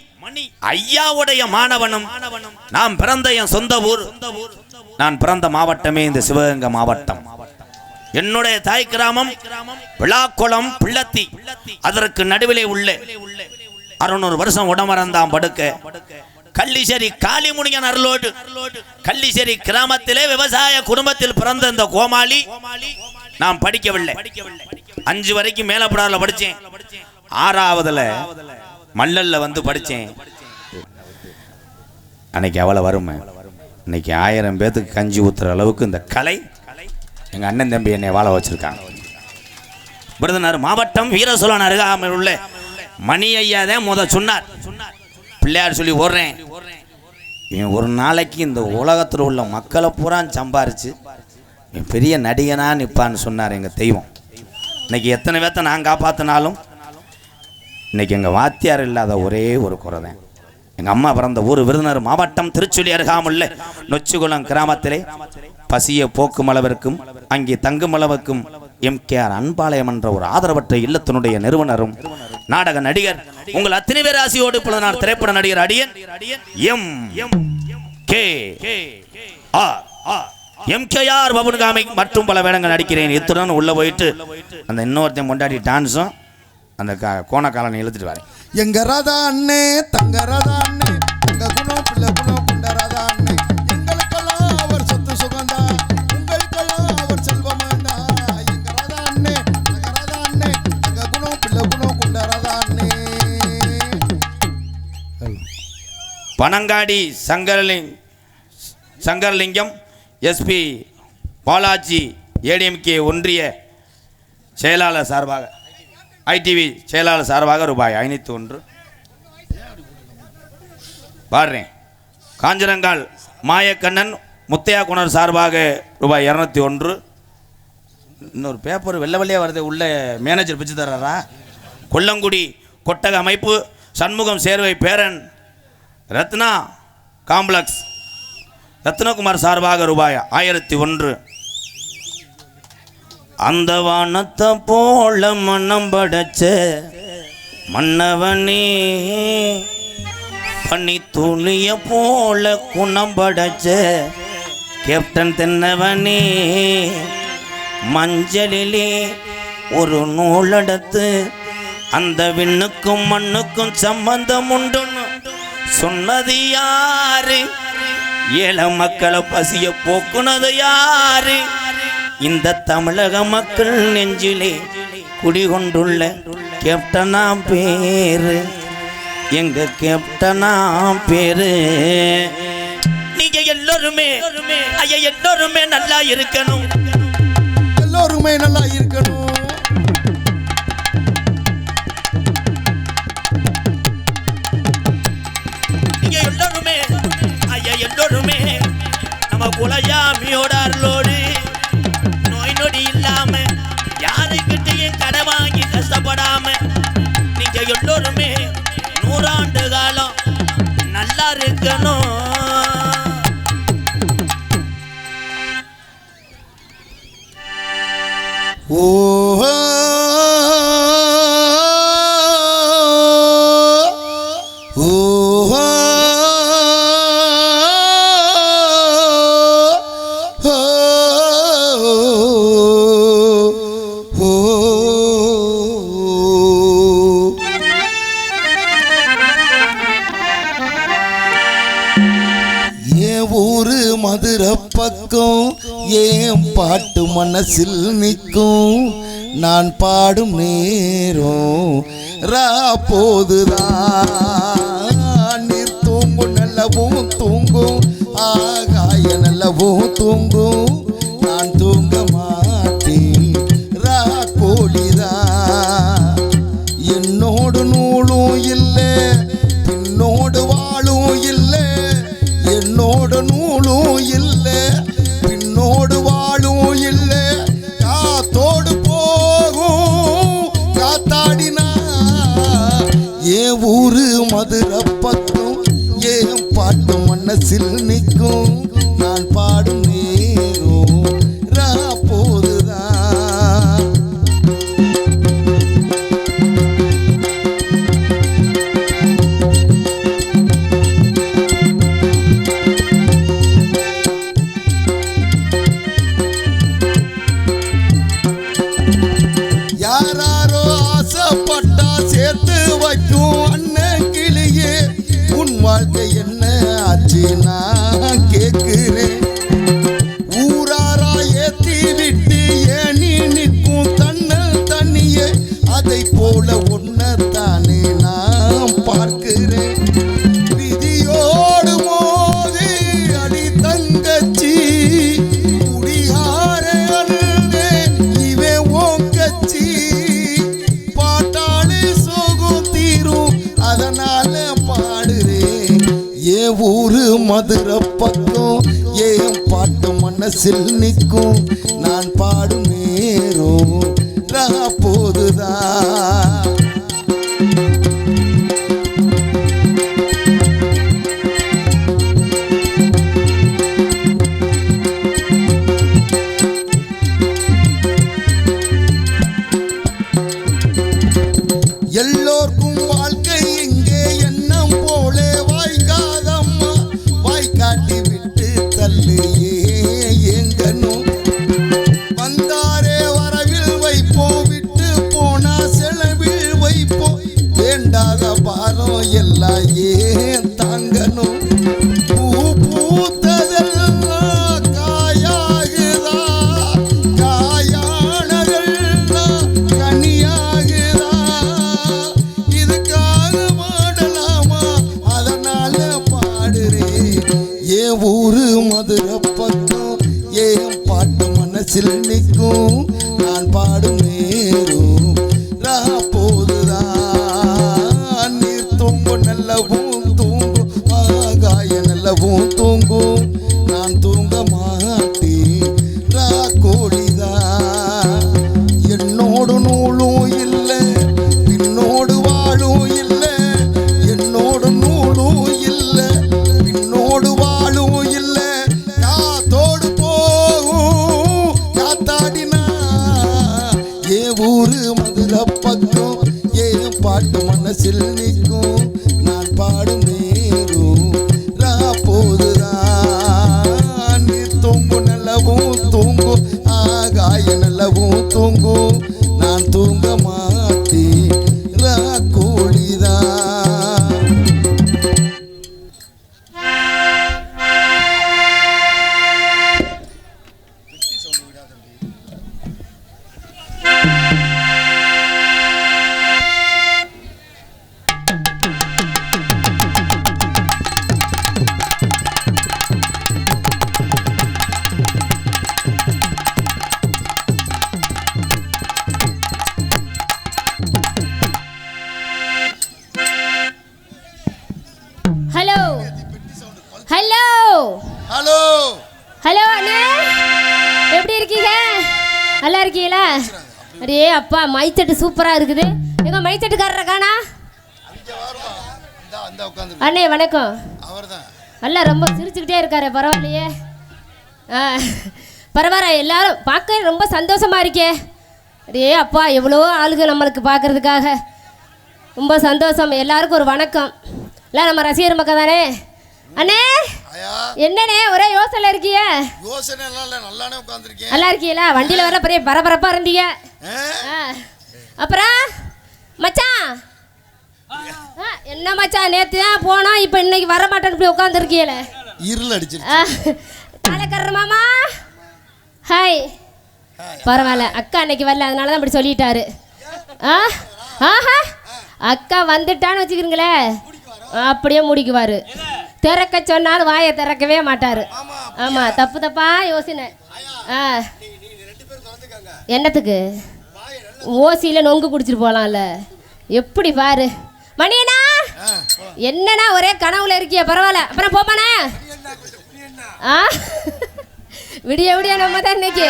S7: ஐயாவுடைய மாணவனும். நாம் பிறந்த என் சொந்த ஊர், நான் பிறந்த மாவட்டமே இந்த சிவகங்கை மாவட்டம். என்னுடைய தாய் கிராமம் விழாக்குளம் பிள்ளத்தி. அதற்கு நடுவிலே உள்ள 600 வருஷம் உடமறந்தாம் படுக்க கள்ளிசேரி காளிமுனியன் அருளோடு கள்ளிசேரி கிராமத்திலே விவசாய குடும்பத்தில் பிறந்த இந்த கோமாளி நான் படிக்கவில்லை. 5 வரைக்கும் மேலப்படாரில் படித்தேன். 6ஆவதுல மல்லல்ல வந்து படித்தேன். அன்னைக்கு அவ்வளோ வறுமை. இன்னைக்கு 1000 பேத்துக்கு கஞ்சி ஊற்றுற அளவுக்கு இந்த கலை எங்கள் அண்ணன் தம்பி என்னை வாழ வச்சிருக்காங்க. விருதுநகர் மாவட்டம் வீரசோழன் அருகாமையில் உள்ள மணி ஐயா தான் சொன்னார். பிள்ளையார் சொல்லி ஓடுறேன், இவன் ஒரு நாளைக்கு இந்த உலகத்தில் உள்ள மக்களை பூரா சம்பாரிச்சு இவன் பெரிய நடிகனா நிற்பான்னு சொன்னார் எங்கள் தெய்வம். இன்னைக்கு எத்தனை பேர்த்த நான் காப்பாற்றினாலும் இன்னைக்கு எங்கள் வாத்தியார் இல்லாத ஒரே ஒரு குறை தான். எங்கள் அம்மா பிறந்த ஊர் விருதுநகர் மாவட்டம் திருச்சுழி அருகாமுள்ள நொச்சிகுளம் கிராமத்திலே பசிய போக்கும் அளவிற்கும் அங்கே தங்கும் அளவுக்கும் MKR அன்பாலயம் என்ற ஒரு ஆதரவற்ற இல்லத்தினுடைய நிறுவனரும் நாடக நடிகர் உங்கள் அத்தனை பேர் ஆசியோடு நான் திரைப்பட நடிகர் அடியன் MKR பவன்காமி மற்றும் பல வேடங்கள் நடிக்கிறேன். இத்துடன் உள்ள போயிட்டு அந்த இன்னொருத்தையும் கொண்டாடி டான்ஸும் அந்த கோணக்காலனை இழுத்துட்டு வரேன்.
S2: எங்க ராதா அண்ணே தங்க ராதா அண்ணே தங்க குணம் பிள்ளை குணம் கொண்ட ராதா அண்ணே, எங்களுக்கெல்லாம் அவர் சொத்து சுகந்தா, உங்களுக்கெல்லாம் அவர் செல்வமாண்டா. எங்க ராதா அண்ணே தங்க ராதா அண்ணே தங்க குணம் பிள்ளை குணம் கொண்ட ராதா அண்ணே.
S7: பனங்காடி சங்கரலிங்கம் SP பாலாஜி ADMK ஒன்றிய செயலாளர் சார்பாக ITV செயலாளர் சார்பாக ரூபாய் 501 பாடுறேன். காஞ்சிரங்கால் மாயக்கண்ணன் முத்தையா குணர் சார்பாக ரூபாய் 201. இன்னொரு பேப்பர் வெள்ளை வெள்ளையாக வருது, உள்ள மேனேஜர் பிச்சு தர்றாரா? கொல்லங்குடி கொட்டக அமைப்பு சண்முகம் சேர்வை பேரன் ரத்னா காம்ப்ளெக்ஸ் ரத்னகுமார் சார்பாக ரூபாய் 1001. அந்த வானத்தை போல மன்னம் படைச்ச மன்னவனே, பனி துளிய போல குணம் படைச்ச கேப்டன் தென்னவனே, மஞ்சளிலே ஒரு நூலெடுத்து அந்த விண்ணுக்கும் மண்ணுக்கும் சம்பந்தம் உண்டுன்னு சொன்னது யாரு? ஏழை மக்களை பசிய போக்குனது யாரு? இந்த தமிழக மக்கள் நெஞ்சிலே குடிகொண்டுள்ள கேப்டனா பேரு, எங்க கேப்டனா பேரு. நீங்க எல்லோருமே ஐயா எல்லோருமே நல்லா இருக்கணும்,
S2: எல்லோருமே நல்லா இருக்கணும்.
S7: நீங்க எல்லோருமே ஐயா எல்லோருமே நம்ம குலஜாமியோட அருளோடு நோய் நொடி இல்லாம யாருக்கிட்டையும் கடை வாங்கி கஷ்டப்படாம நீங்க எல்லோருமே 100 ஆண்டு காலம் நல்லா இருக்கணும்.
S2: ஓ மதுரை பக்கம் ஏன் பாட்டு மனசில் நிற்கும் நான் பாடும் நேரம் ரா போதுதான் நீர் தூங்கும் நல்லவும் தூங்கும் ஆகாய நல்லவும் தூங்கும் நான் தூங்க மாட்டேன் ரா கோழிதான் என்னோடு நூலும் இல்லை பின்னோடு வாழும் இல்லை என்னோடு நூலும் இல்லை பின்னோடு வாழும் இல்லை காத்தோடு போகும் காத்தாடினா ஏன் ஊரு மதுரை பக்கம் ஏன் பாட்டு மனசில் நிற்கும் நான் பாடும் நேரம் ரா போதுதான் யாராரோ ஆசைப்பட்டா சேர்த்து வைக்கும் அண்ணன் கிளியே உன் வாழ்க்கை என்ன ஆச்சு நான் கேட்கிறேன் ஊராரா ஏத்தி விட்டு ஏனி நிற்கும் தன்னல் தண்ணியே அதை போல ஒன்னத்தானே நான் பார்க்கிறேன் விதியோடு மோதி அடி தங்கச்சி குடியார அழுதே இவே ஓங்கச்சி பாட்டாளி சோகம் தீரும் அதனால பாடுறேன் ஏ ஊரு மதுரை பக்கம் ஏன் பாட்டு மனசில் நிற்கும் நான் பாடும் நேரம் ரா போதுதான் எல்லோருக்கும் வாழ்க்கை இங்கே எண்ணம் போலே வாய்க்காதம்மா வாய்க்காட்டி விட்டு தள்ளியே எங்கனும் வந்தாரே வரவில் வைப்போம் விட்டு போனா செலவில் வைப்போம் வேண்டாத பாரம் எல்லாம் ஏன் தாங்கணும் பூ பூத்ததெல்லாம் காயாகுதா காயானதெல்லாம் கனியாகுதா இதுக்காக பாடலாமா அதனால பாடுறேன் ஏன் ஊரு மதுரை பக்கம் ஏன் பாட்டு மனசில் நிற்கும் நான் பாடும் நேரம் ரா போதுதான் நீர் தூங்கும் நல்லவும் தூங்கும் ஆகாய நல்லவும் தூங்கும் நான் தூங்க மாட்டேன் ரா கோழிதான் என்னோடு நூலும் இல்லை பின்னோடு வாழும் இல்லை என்னோடு நூலும் இல்லை பின்னோடு வாழும் இல்லை காத்தோடு போகும் காத்தாடினா ஏ ஊரு மதுரை பக்கம் ஏன் பாட்டு மனசில் நிற்கும் நான் பாடும் நேரம் ரா போதுதான் நீர் தூங்கும் நல்லவும் தூங்கும் ஆகாய நல்லவும் தூங்கும் நான் தூங்க மாட்டேன் ரா கோழிதான்
S8: ஹலோ ஹலோ
S2: ஹலோ
S8: ஹலோ அண்ணே எப்படி இருக்கீங்க நல்லா இருக்கீங்களா அடே அப்பா மைச்சட்டு சூப்பராக இருக்குது எங்க மைச்சட்டுக்காரரை காணா அண்ணே வணக்கம்
S2: அவர்தான்
S8: நல்லா ரொம்ப சிரிச்சுக்கிட்டே இருக்காரு பரவாயில்லையே ஆ பரவாயில்ல எல்லாரும் பார்க்க ரொம்ப சந்தோஷமா இருக்கே அடே அப்பா எவ்வளோ ஆளுங்க நம்மளுக்கு பார்க்கறதுக்காக ரொம்ப சந்தோஷம். எல்லாருக்கும் ஒரு வணக்கம். எல்லாம் நம்ம ரசிகர் மக்கள் தானே. அண்ணே என்னண்ணே ஒரே யோசனை இருக்கிய?
S2: யோசனை எல்லாம் இல்லை, நல்லானே உட்காந்துருக்கேன்.
S8: நல்லா இருக்கீங்களா? வண்டியில் வர பெரிய பரபரப்பாக இருந்தீங்க. அப்புறம் மச்சான் என்ன மச்சான் நேற்று தான் போனோம், இப்போ இன்னைக்கு வர மாட்டேன்னு இப்படி உட்காந்துருக்கீங்களே.
S2: இருள் அடிச்சு
S8: தலைக்கர்ற மாமா ஹாய். பரவாயில்ல, அக்கா அன்னைக்கு வரல, அதனால தான் இப்படி சொல்லிட்டாரு. ஆஹா அக்கா வந்துட்டான்னு வச்சுக்கிறீங்களே, அப்படியே முடிக்குவார். திறக்க சொன்னாலும் வாயை திறக்கவே மாட்டார். ஆமாம், தப்பு தப்பா யோசனை. என்னத்துக்கு? ஓசியில் நொங்கு குடிச்சிட்டு போகலாம்ல. எப்படி பாரு மணியண்ணா, என்னண்ணா ஒரே கனவுல இருக்கிய? பரவாயில்ல, அப்புறம் போப்பானே. விடிய விடிய நம்ம தான் இன்னைக்கு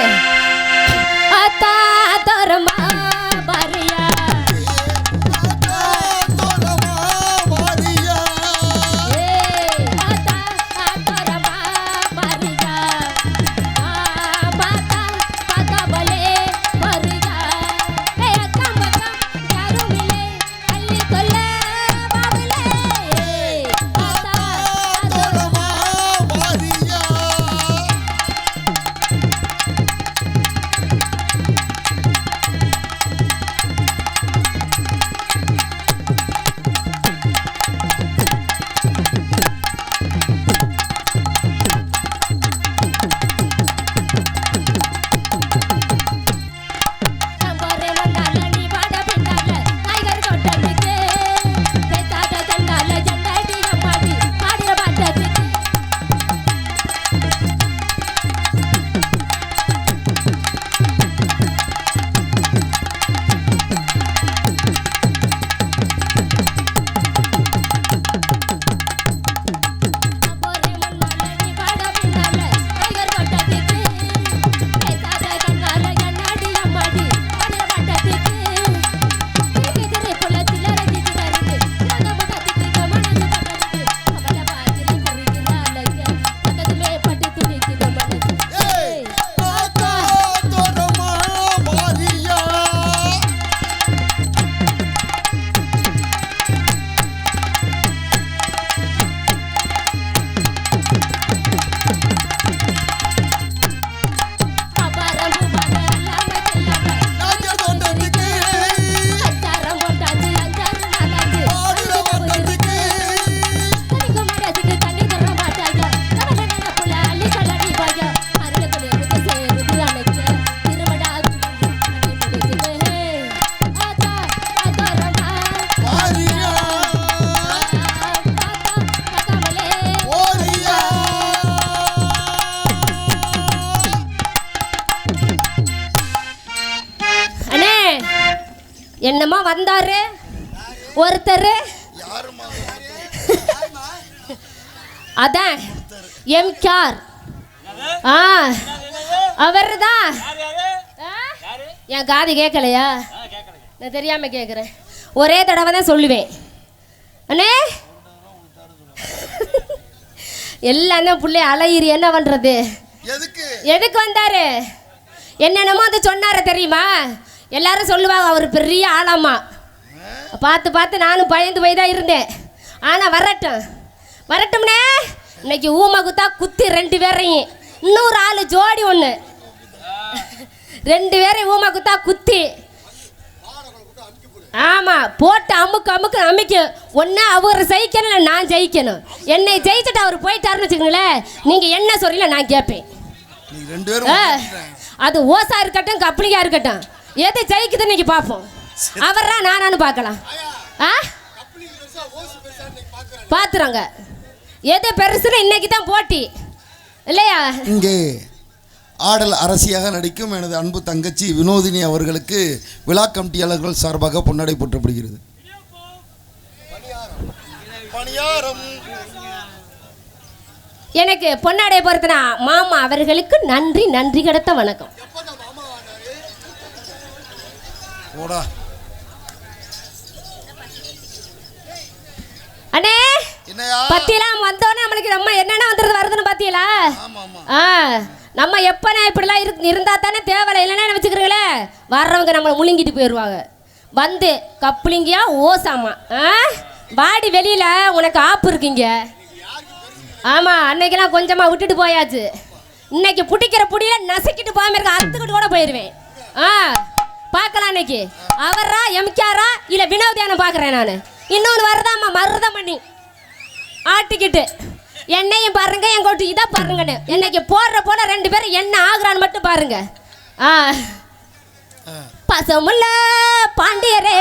S8: என்னமா வந்தாரு ஒருத்தர், அதான் எம்கேஆர். அவர் தான். என் காது கேட்கலையா? நான் தெரியாம கேட்குறேன். ஒரே தடவை தான் சொல்லுவேன் அண்ணே. எல்லாம் தான் பிள்ளை அலையிறி, என்ன பண்றது? எதுக்கு வந்தாரு? என்னென்னமோ அது சொன்னார தெரியுமா? எல்லாரும் சொல்லுவாங்க அவர் பெரிய ஆளாமா. பார்த்து பார்த்து நானும் பயந்து போய் தான் இருந்தேன். ஆனால் வரட்டும்னே. இன்னைக்கு ஊமை குத்தா குத்தி 2 பேரையும், இன்னொரு ஆள் ஜோடி ஒன்று, 2 பேரையும் ஊமை குத்தா குத்தி, ஆமாம் போட்டு அமுக்கு அமைக்கும். ஒன்று அவர் ஜெயிக்கணும், இல்லை நான் ஜெயிக்கணும். என்னை ஜெயிச்சுட்டு அவர் போயிட்டாருன்னு வச்சுக்கோங்களேன், நீங்கள் என்ன சொல்றீங்களோ நான் கேட்பேன். அது ஓசா இருக்கட்டும் கப்ளிங்கா இருக்கட்டும், எது ஜெயிக்குதுன்னு இன்னைக்கு பார்ப்போம். அவர்ரா நானானு பார்க்கலாம். பார்த்துறாங்க எது பெருசுன்னு இன்னைக்கு தான் போட்டி இல்லையா?
S2: இங்கே ஆடல் அரசியாக நடிக்கும் எனது அன்பு தங்கச்சி வினோதினி அவர்களுக்கு விழா கமிட்டியாளர்கள் சார்பாக பொன்னாடை போற்றப்படுகிறது.
S8: எனக்கு பொன்னாடை பொறுத்தனா மாமா அவர்களுக்கு நன்றி கடத்த வணக்கம். அண்ணே பத்தியெல்லாம் வந்தோன்னே நம்மளுக்கு நம்ம என்னென்ன வருதுன்னு பாத்தீங்களா? நம்ம எப்போ இப்படிலாம் இருந்தால் தானே தேவையில்லை, இல்லைன்னா வச்சுக்கிறீங்களே வர்றவங்க நம்மளை முழுங்கிட்டு போயிடுவாங்க. வந்து கப்புளிங்கியா ஓசாமா வாடி வெளியில் உனக்கு ஆப்பு இருக்கீங்க. ஆமாம், அன்னைக்கெல்லாம் கொஞ்சமாக விட்டுட்டு போயாச்சு. இன்னைக்கு பிடிக்கிற புடியில நசுக்கிட்டு போகாம இருக்க அத்துக்கிட்டு கூட போயிடுவேன். பார்க்கலாம் இன்னைக்கு அவரா எம்கேரா இல்லை வினோதியானம் பார்க்குறேன் நான். இன்னொன்று வருதாம்மா மருதம் பண்ணி ஆட்டிக்கிட்டு என்னையும் பாருங்க எங்கோட்டு இதை பாருங்கன்னு. என்னைக்கு போடுற போல 2 பேரும் என்ன ஆகுறான்னு மட்டும் பாருங்க. பசமுல்ல பாண்டியரே